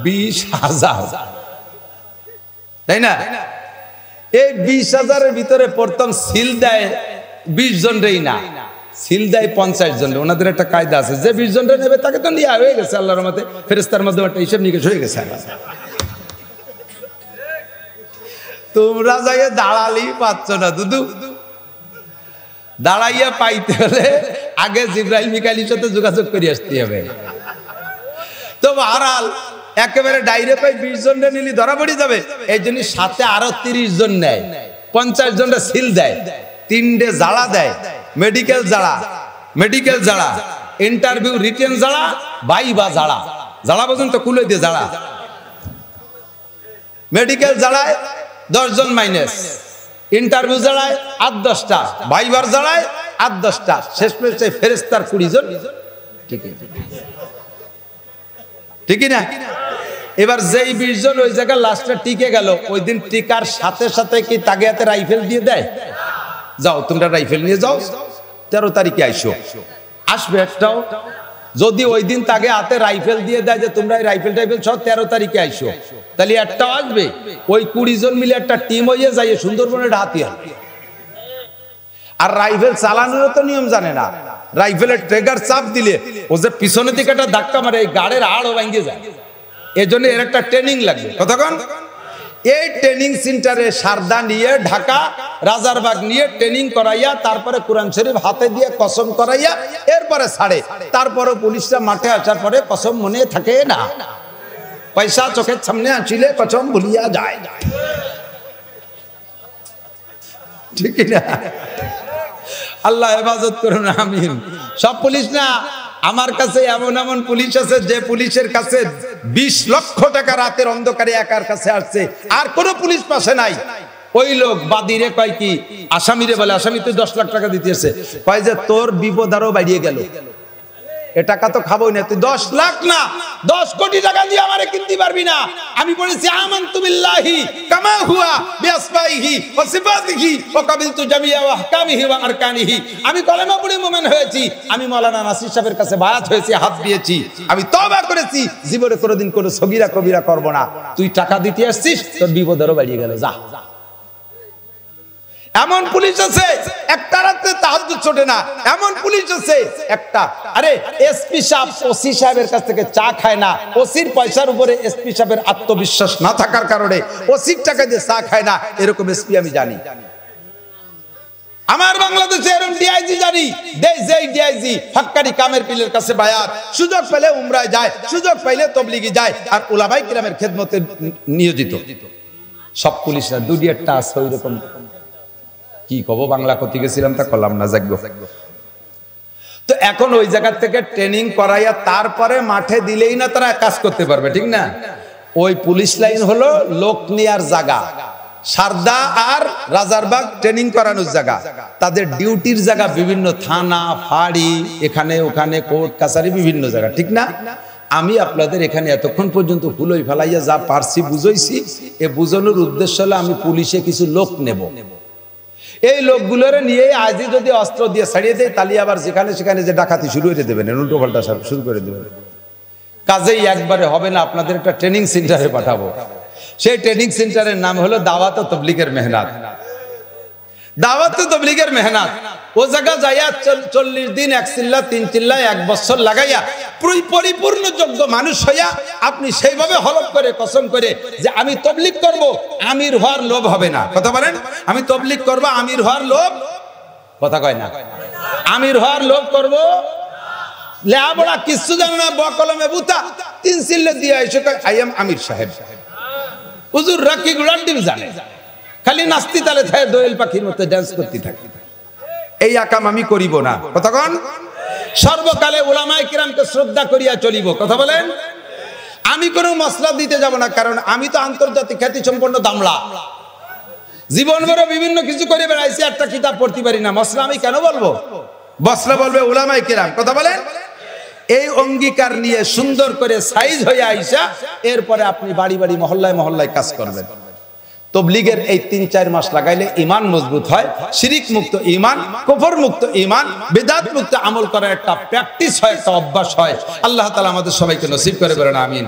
20,000, তাই না? এই 20,000-এর ভিতরে প্রথম সিল দেয় 20 জন রেই না, সিল দেয় 50 জন। ওনাদের একটা কায়দা আছে, যে 20 জন নেবে তাকে তো নিয়ে হয়ে গেছে, আল্লাহর রহমতে ফেরেশতার মাধ্যমে একটা হিসাব নিকেশ হয়ে গেছে। তোমরা যাইয়ে দাঁড়ালেই পাচ্ছ না দুদু। দাঁড়াইয়া পাইতে হলে আগে জিবরাইল মিকাইলের সাথে যোগাযোগ করে আসতে হবে। তো বহারাল একেবারে ডাইরেক্ট 20 জন নিলি ধরা পড়ে যাবে, এই জন্য সাথে আরো 30 জন নেয়, 50 জনটা সিল দেয়, 3টে জ্বালা দেয়, মেডিকেল যারা ইন্টারভিউ রিটেন যারা ভাইবা যারা পর্যন্ত কুলে দিয়ে যারা মেডিকেল যারায় 10 জন মাইনাস, ইন্টারভিউ যারায় 8-10টা, ভাইবার যারায় 8-10টা, শেষ পেয়েছে ফেরেস্তার 20 জন। ঠিকই না? এবার যেই 20 জন ওই জায়গায় লাস্টে টিকে গেল, ওই দিন টিকার সাথে সাথে কি তাকে হাতে রাইফেল দিয়ে দেয়, যাও তোমরা রাইফেল নিয়ে যাও, 13 তারিখে আইসো। আসবে একটাও? যদি ওই দিন তাকে হাতে রাইফেল দিয়ে দেয় যে তোমরা রাইফেল সব 13 তারিখে আইসো, তাহলে একটাও আসবে? ওই 20 জন মিলে একটা টিম হয়ে যায় সুন্দরবনের হাতিয়ার। আর রাইফেল চালানোর তো নিয়ম জানে না, রাইফেলের ট্রিগার চাপ দিলে ও যে পিছনের দিকে একটা ধাক্কা মারে, এই গাড়ির আড়ও ভাঙে যায়। এজন্য এর একটা ট্রেনিং লাগবে। কতক্ষণ? এই ট্রেনিং সেন্টারে সারদা নিয়ে ঢাকা রাজারবাগ নিয়ে ট্রেনিং করাইয়া, তারপরে কোরআন শরীফ হাতে দিয়ে কসম করাইয়া এরপরে ছাড়ে। তারপরে পুলিশরা মাঠে আসার পরে কসম মনে থাকে না, পয়সা চোখের সামনে আসিলে কসম ভুলিয়া যায়। ঠিক না? আল্লাহ হেফাজত করুন, আমিন। সব পুলিশ না, আমার কাছে এমন এমন পুলিশ আছে যে পুলিশের কাছে 20 লক্ষ টাকা রাতের অন্ধকারে একার কাছে আসছে, আর কোন পুলিশ পাশে নাই। ওই লোক বাদীরে কয় কি, আসামিরে বলে, আসামি তুই 10 লাখ টাকা দিতেছে, কয় যে তোর বিপদ আরো বাড়িয়ে গেল, এ টাকা তো খাবোই না, তুই 10 লাখ না 10 কোটি টাকা দিয়ে আমারে কিনতে পারবি না। আমি বলেছি আমানতু বিল্লাহি কামা হুয়া বিআসমাইহি ওয়া সিফাতিহি ওয়া কাবিলতু জামিয়া ওয়া আহকামিহি ওয়া আরকানিহি। আমি কলেমা পড়ে মুমিন হয়েছি, আমি মাওলানা নাসির সাহেবের কাছে বায়াত হয়েছি, হাত দিয়েছি, আমি তওবা করেছি, জীবনে কোনোদিন কোনো সগীরা কবিরা করব না। তুই টাকা দিতে আসছিস, তোর বিপদ আরো বাড়িয়ে গেল, যা। এমন পুলিশ আছে একটা রাতে তাহাজ্জুদ ছোটে না, এমন পুলিশ আছে একটা, আরে এসপি সাহেব ওসি সাহেবের কাছ থেকে চা খায় না, ওসির পয়সার উপরে এসপি সাহেবের আত্মবিশ্বাস না থাকার কারণে ওসির টাকা দিয়ে চা খায় না, এরকম এসপি আমি জানি। আমার বাংলাদেশে এরকম ডিআইজি জানি, যেই ডিআইজি হক্কানি কামের পীরের কাছে বায়াত, সুযোগ পেলে উমরায় যায়, সুযোগ পেলে তবলিগি যায়, আর উলামায়ে কিরামের খেদমতে নিয়োজিত। সব পুলিশরা দুনিয়াটা আছে ওইরকম। কি কব, বাংলা কতি গেছিলাম তা করলাম না, যাগ্য। তো এখন ওই জায়গা থেকে ট্রেনিং করাইয়া তারপরে মাঠে দিলেই না তারা কাজ করতে পারবে, ঠিক না? ওই পুলিশ লাইন হলো লোক নেয়ার জায়গা, সারদা আর রাজারবাগ ট্রেনিং করানোর জায়গা, তাদের ডিউটির জায়গা বিভিন্ন থানা ফাঁড়ি, এখানে ওখানে কোর্ট কাছারি বিভিন্ন জায়গা, ঠিক না? আমি আপনাদের এখানে এতক্ষণ পর্যন্ত হুলই ফেলাইয়া যা পারছি বুঝাইছি, এ বুঝানোর উদ্দেশ্য হলো আমি পুলিশে কিছু লোক নেব। এই লোকগুলোর নিয়ে আজই যদি অস্ত্র দিয়ে ছাড়িয়ে দেয়, তাহলে আবার যেখানে সেখানে যে ডাকাতি শুরু করে দেবেন, উল্টো পাল্টা শুরু করে দেবেন। কাজেই একবারে হবে না, আপনাদের একটা ট্রেনিং সেন্টারে পাঠাবো। সেই ট্রেনিং সেন্টারের নাম হলো দাওয়াত ও তাবলীগের মেহনত। দাওয়াত ও তাবলীগের মেহনত ও জায়গা যাইয়া 40 দিন 1 চিল্লা 3 চিল্লা 1 বছর লাগাইয়া পরিপূর্ণ যোগ্য মানুষ হইয়া আপনি সেইভাবে হলফ করে কসম করে যে আমি তাবলীগ করব, আমির হওয়ার লোভ হবে না। কথা বলেন, আমি তাবলীগ করব, আমির হওয়ার লোভ, কথা কয় না, আমির হওয়ার লোভ করব। লেখাপড়া কিছু জানে না, বকলমে বুতা 3 চিল্লা দিয়ে এসে কয় আই এম আমির সাহেব। হুজুর রাকি গুলান্ডিম জানে, খালি নাস্তি তালে থাকে, দোয়েল পাখির মতো ডান্স করতে থাকে। এই আকাম আমি করিব না। কতক্ষণ? সর্বকালে উলামায়ে কিরামকে শ্রদ্ধা করিয়া চলিব। কথা বলেন, আমি কোনো মসলা দিতে যাব না, কারণ আমি তো আন্তর্জাতিক খ্যাতি সম্পন্ন দামলা, জীবন ভরে বিভিন্ন কিছু করে বেড়াইছি, একটা কিতাব পড়তে পারি না। মসলা আমি কেন বলবো? মসলা বলবে উলামায়ে কিরাম। কথা বলেন, এই অঙ্গীকার নিয়ে সুন্দর করে সাইজ হয়ে আইসা এরপরে আপনি বাড়ি বাড়ি মহল্লায় মহল্লায় কাজ করবেন। তবলীগের এই 3-4 মাস লাগাইলে ঈমান মজবুত হয়, শিরিক মুক্ত ঈমান, কুফর মুক্ত ঈমান, বিদআত মুক্ত আমল করার একটা প্র্যাকটিস হয়, একটা অভ্যাস হয়। আল্লাহ তাআলা আমাদের সবাইকে নসিব করে বলেন আমিন।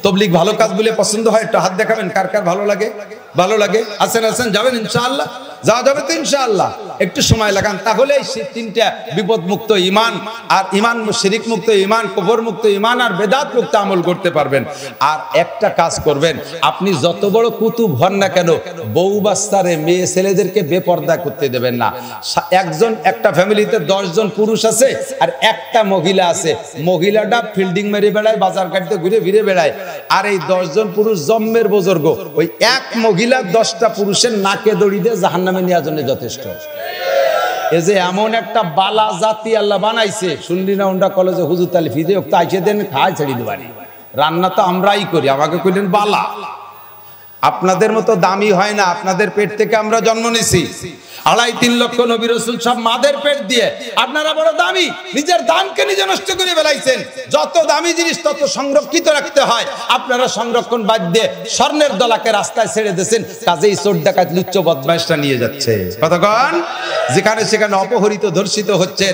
তবলীগ ভালো কাজ বলে পছন্দ হয়, একটু হাত দেখাবেন কার কার ভালো লাগে। ভালো লাগে? আছেন যাবেন ইনশাআল্লাহ, যাওয়া যাবে তো ইনশাআল্লাহ। একটু সময় লাগান, তাহলে এই 3টা বিপদ মুক্ত ঈমান, আর ঈমান শিরিক মুক্ত ঈমান, কুফর মুক্ত ঈমান আর বিদআত মুক্ত আমল করতে পারবেন। আর একটা কাজ করবেন, আপনি যত বড় কুতুব হন না কেন, বউ বাচ্চারে মেয়ে ছেলেদেরকে বেপর্দা করতে দেবেন না। একটা ফ্যামিলিতে 10 জন পুরুষ আছে আর একটা মহিলা আছে, মহিলাটা ফিল্ডিং মেরে বেড়ায়, বাজার ঘাটে ঘুরে ফিরে বেড়ায়, আর এই 10 জন পুরুষ জম্মের বুজুর্গ, ওই এক মহিলা 10টা পুরুষের নাকে দড়ি দিয়ে জাহান্নামে নেওয়ার জন্য যথেষ্ট। এই যে এমন একটা বালা জাতি আল্লাহ বানাইছে, শুনলি না ওন্ডা কলেজে হুজুর তালি ফিদে আইসে দেন খায় ছেড়ে দেবানি, রান্না তো আমরাই করি, আমাকে কইলেন বালা। আপনাদের মতো দামি হয় না, আপনাদের পেট থেকে আমরা জন্ম নিছি। 2.5-3 লক্ষ নবী রাসূল সব মাদের পেট দিয়ে, আপনারা বড় দামি, নিজের দামকে নিজে নষ্ট করে ফেলাইছেন। যত দামি জিনিস তত সংরক্ষিত রাখতে হয়, আপনারা সংরক্ষণ বাদ দিয়ে স্বর্ণের দলাকে রাস্তায় ছেড়ে দিয়েছেন, কাজেই চোর ডাকাত লুচ্চ বদমাইশরা নিয়ে যাচ্ছে। কতক্ষণ যেখানে সেখানে অপহরিত ধর্ষিত হচ্ছেন,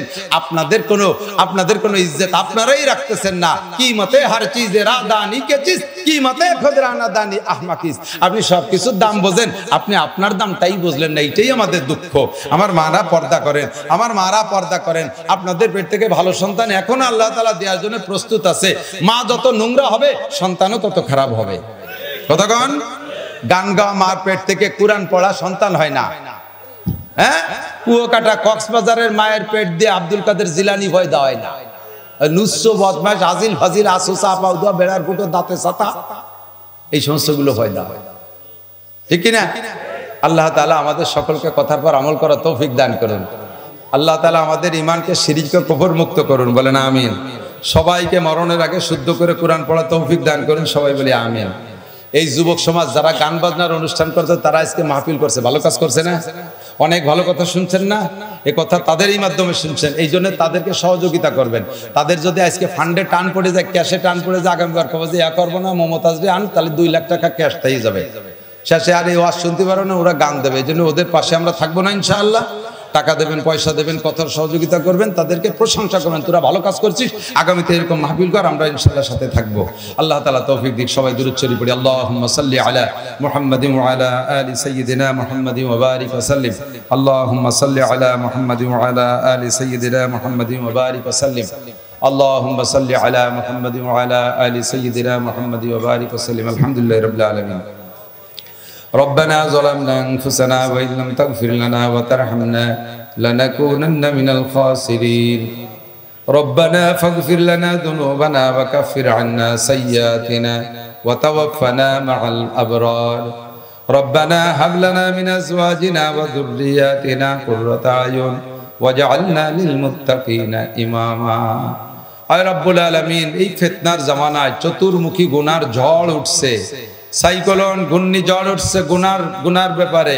আপনাদের কোনো ইজ্জত আপনারাই রাখতেছেন না। কিমতে হর চিজে রাদানি কে চিজ, কিমতে খুদরানা দানি আহমাকিস। আপনি সবকিছুর দাম বোঝেন, আপনি আপনার দামটাই বুঝলেন না, এইটাই আমাদের দুঃখ। আমার মারা পর্দা করেন, আমার মারা পর্দা করেন। আপনাদের পেট থেকে ভালো সন্তান এখন আল্লাহ তাআলা দেওয়ার জন্য প্রস্তুত আছে। মা যত নোংরা হবে সন্তানও তত খারাপ হবে। কতক্ষণ গান গাওয়া মার পেট থেকে কোরআন পড়া সন্তান হয় না। হ্যাঁ, কুয়াকাটা কক্সবাজারের মায়ের পেট দিয়ে আব্দুল কাদের জিলানী ভয় দেওয়া হয় না। নুস্য বদমাশ আজিল ফাজিল আসোসা পাউদুয়া বেড়ার ফুটো দাঁতে ছাতা, এই সমস্ত গুলো ভয় দেওয়া হয়, ঠিক কিনা? আল্লাহ তাআলা আমাদের সকলকে কথার পর আমল করার তৌফিক দান করুন। আল্লাহ তাআলা আমাদের ঈমানকে শিরকে কুফর মুক্ত করুন, বলেন আমিন। সবাইকে মরণের আগে শুদ্ধ করে কোরআন পড়া তৌফিক দান করুন, সবাই বলি আমিন। এই যুবক সমাজ যারা গান বাজনার অনুষ্ঠান করছে, তারা আজকে মাহফিল করছে, ভালো কাজ করছে না? অনেক ভালো কথা শুনছেন না? এই কথা তাদেরই মাধ্যমে শুনছেন, এই জন্য তাদেরকে সহযোগিতা করবেন। তাদের যদি আজকে ফান্ডে টান পড়ে যায়, ক্যাশে টান পড়ে যায়, আগামীবার কবে যে করবো না মমতাজরে আন, তাহলে 2 লাখ টাকা ক্যাশ তাই যাবে। শেষে আর এই ওয়াজ শুনতে পারো না, ওরা গান দেবে। এই জন্য ওদের পাশে আমরা থাকবো না ইনশাআল্লাহ। টাকা দেবেন, পয়সা দেবেন, কঠোর সহযোগিতা করবেন, তাদেরকে প্রশংসা করবেন, তোরা ভালো কাজ করছিস, আগামীতে এরকম মাহফিল কর, আমরা ইনশাআল্লাহ সাথে থাকবো। আল্লাহ তাআলা তৌফিক দিক। সবাই দুরূদ শরীফ পড়ি। আল্লাহুম্মা সাল্লি আলা মুহাম্মাদিন ওয়া আলা আলি সাইয়্যিদিনা মুহাম্মাদিন ওয়া বারিক ওয়া সাল্লিম। আল্লাহুম্মা সাল্লি আলা মুহাম্মাদিন ওয়া আলা আলি সাইয়্যিদিনা মুহাম্মাদিন ওয়া বারিক ওয়া সাল্লিম। আল্লাহুম্মা সাল্লি আলা মুহাম্মাদিন ওয়া আলা আলি সাইয়্যিদিনা মুহাম্মাদিন ওয়া বারিক ওয়া সাল্লিম। আলহামদুলিল্লাহি রাব্বিল আলামিন। ربنا ظلمنا أنفسنا وإن لم تغفر لنا وترحمنا لنكونن من الخاسرين. ربنا فاغفر لنا ذنوبنا وكفر عنا سيئاتنا وتوفنا مع الأبرار. ربنا هب لنا من أزواجنا وذرياتنا قرة أعين واجعلنا للمتقين إماما. আয় রব্বুল আলামিন, এই ফিতনার জামানায় চতুর্মুখী গুনার ঝড় উঠছে, সাইক্লোন ঘূর্ণিঝড় উঠছে গুনার ব্যাপারে।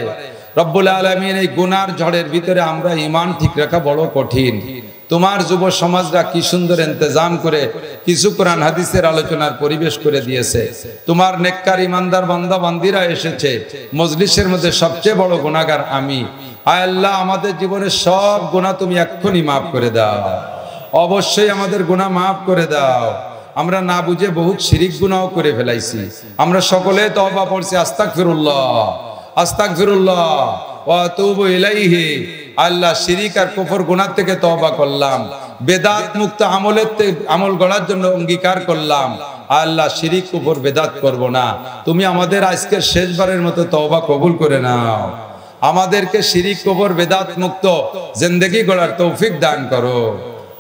রব্বুল আলামিন, এই গুনার ঝড়ের ভিতরে আমরা ঈমান ঠিক রাখা বড় কঠিন। তোমার যুব সমাজরা কি সুন্দর ইন্তজাম করে কিছু কোরআন হাদিসের আলোচনার পরিবেশ করে দিয়েছে। তোমার নেককার ইমানদার বান্দা বান্দিরা এসেছে, মজলিসের মধ্যে সবচেয়ে বড় গুনাহগার আমি। আয় আল্লাহ, আমাদের জীবনের সব গুনাহ তুমি এক্ষুনি মাফ করে দাও, অবশ্যই আমাদের গুনাহ মাফ করে দাও। আমরা না বুঝে বহুত শিরিক গুনাহ করে ফেলাইছি। আমরা সকলে তওবা পড়ছি, আস্তাগফিরুল্লাহ আস্তাগফিরুল্লাহ ওয়া আতুবু ইলাইহি। আল্লাহ, শিরিক আর কুফর গুনাহ থেকে তওবা করলাম, বেদাত মুক্ত আমল গড়ার জন্য অঙ্গীকার করলাম। আল্লাহ, শিরিক কুফর বেদাত করব না। তুমি আমাদের আজকের শেষবারের মতো তওবা কবুল করে নাও। আমাদেরকে শিরিক কুফর বেদাত মুক্ত জিন্দেগি গড়ার তৌফিক দান করো।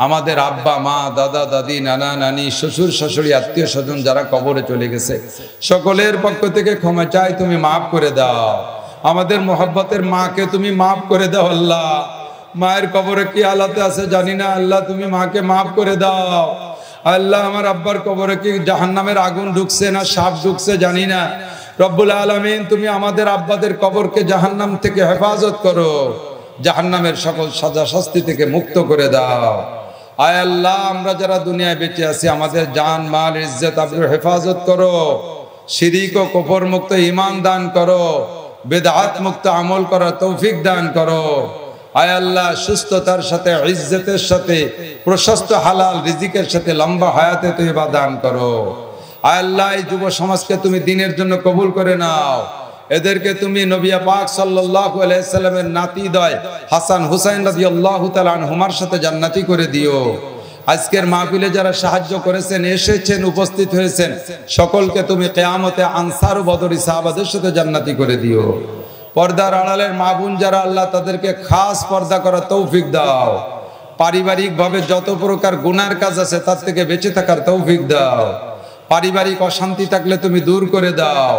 আমাদের আব্বা মা দাদা দাদি নানা নানি শ্বশুর শাশুড়ি আত্মীয় স্বজন যারা কবরে চলে গেছে, সকলের পক্ষ থেকে ক্ষমা চাই, তুমি মাফ করে দাও। আমাদের মোহাব্বতের মাকে তুমি মাফ করে দাও। আল্লাহ, মায়ের কবরে কি হালাতে আছে জানি না, আল্লাহ তুমি মাকে মাফ করে দাও। আল্লাহ, আমার আব্বার কবরে কি জাহান্নামের আগুন ঢুকছে না সাপ ঢুকছে জানি না। রব্বুল আলামিন, তুমি আমাদের আব্বাদের কবরকে জাহান্নাম থেকে হেফাজত করো, জাহান্নামের সকল সাজা শাস্তি থেকে মুক্ত করে দাও। আয় আল্লাহ, আমরা যারা দুনিয়ায় বেঁচে আছি, আমাদের জান মাল ইজ্জত আবরু হেফাজত করো, শিরিক ও কুফর মুক্ত ঈমান দান করো, বেদাত মুক্ত আমল করার তৌফিক দান করো। আয় আল্লাহ, সুস্থতার সাথে ইজ্জতের সাথে প্রশস্ত হালাল রিজিকের সাথে লম্বা হায়াতে তৈবা দান করো। আয় আল্লাহ, এই যুব সমাজকে তুমি দ্বীনের জন্য কবুল করে নাও। এদেরকে তুমি নবী পাক সাল্লাল্লাহু আলাইহি সাল্লামের নাতিদ্বয় হাসান হুসাইন রাদিয়াল্লাহু তাআলা আনহুমার সাথে জান্নাতি করে দিও। আজকের মাহফিলে যারা সাহায্য করেছেন, এসেছেন, উপস্থিত হয়েছেন, সকলকে তুমি কিয়ামতে আনসার ও বদরি সাহাবাদের সাথে জান্নাতি করে দিও। পর্দার আড়ালের মা বোন যারা, আল্লাহ তাদেরকে খাস পর্দা করার তৌফিক দাও। পারিবারিকভাবে যত প্রকার গুনার কাজ আছে তার থেকে বেঁচে থাকার তৌফিক দাও। পারিবারিক অশান্তি থাকলে তুমি দূর করে দাও।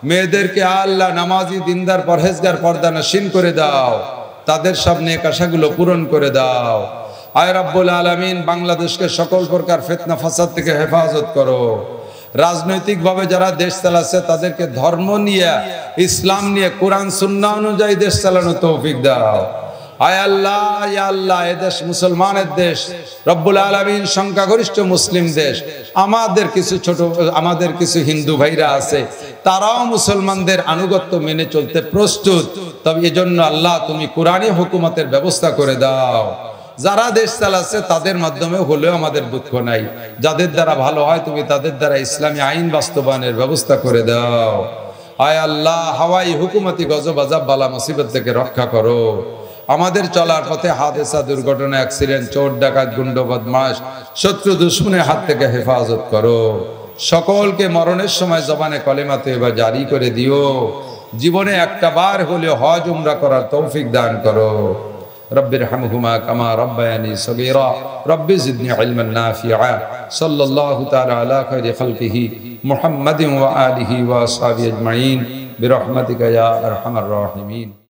মেয়েদেরকে আল্লাহ নামাজি দিনদার পরহেজগার পর্দা নশীন করে দাও। তাদের সব নেক আশাগুলো পূরণ করে দাও। আয় রাব্বুল আলামিন, বাংলাদেশকে সকল প্রকার ফিতনা ফাসাদ থেকে হেফাজত করো। রাজনৈতিকভাবে যারা দেশ চালাচ্ছে তাদেরকে ধর্ম নিয়ে, ইসলাম নিয়ে, কোরআন সুন্নাহ অনুযায়ী দেশ চালানোর তৌফিক দাও। আয় আল্লাহ, ইয়া আল্লাহ, এ দেশ মুসলমানের দেশ, রব্বুল আলামিন সংখ্যাগরিষ্ঠ মুসলিম দেশ। আমাদের কিছু হিন্দু ভাইরা আছে, তারাও মুসলমানদের আনুগত্য মেনে চলতে প্রস্তুত। তবে এজন্য আল্লাহ তুমি কোরআনী হুকুমতের ব্যবস্থা করে দাও। যারা দেশ চালাচ্ছে তাদের মাধ্যমে হলেও আমাদের দুঃখ নাই, যাদের দ্বারা ভালো হয় তুমি তাদের দ্বারা ইসলামী আইন বাস্তবায়নের ব্যবস্থা করে দাও। আয় আল্লাহ, হাওয়াই হুকুমতি গজব আযাব বালা মুসিবত থেকে রক্ষা করো। আমাদের চলার পথে হাদেসা, দুর্ঘটনা, অ্যাক্সিডেন্ট, চোর ডাকাত, গুন্ড বদমাশ, শত্রু দুশ্মনের হাত থেকে হেফাজত করো। সকলকে মরণের সময় জবানে কলেমা তয়বা জারি করে দিও। জীবনে একটা বার হলেও হজ উমরা করার তৌফিক দান করো। রব্বিরহামহুমা কামা রব্বায়ানি সগীরা। রব্বি জিদনি ইলমান নাফিআ। সাল্লাল্লাহু তাআলা আলা খায়রি খালকিহি মুহাম্মাদিন ওয়া আলিহি ওয়া আসহাবিহি আজমাইন বিরহমাতিকা ইয়া আরহামার রাহিমিন।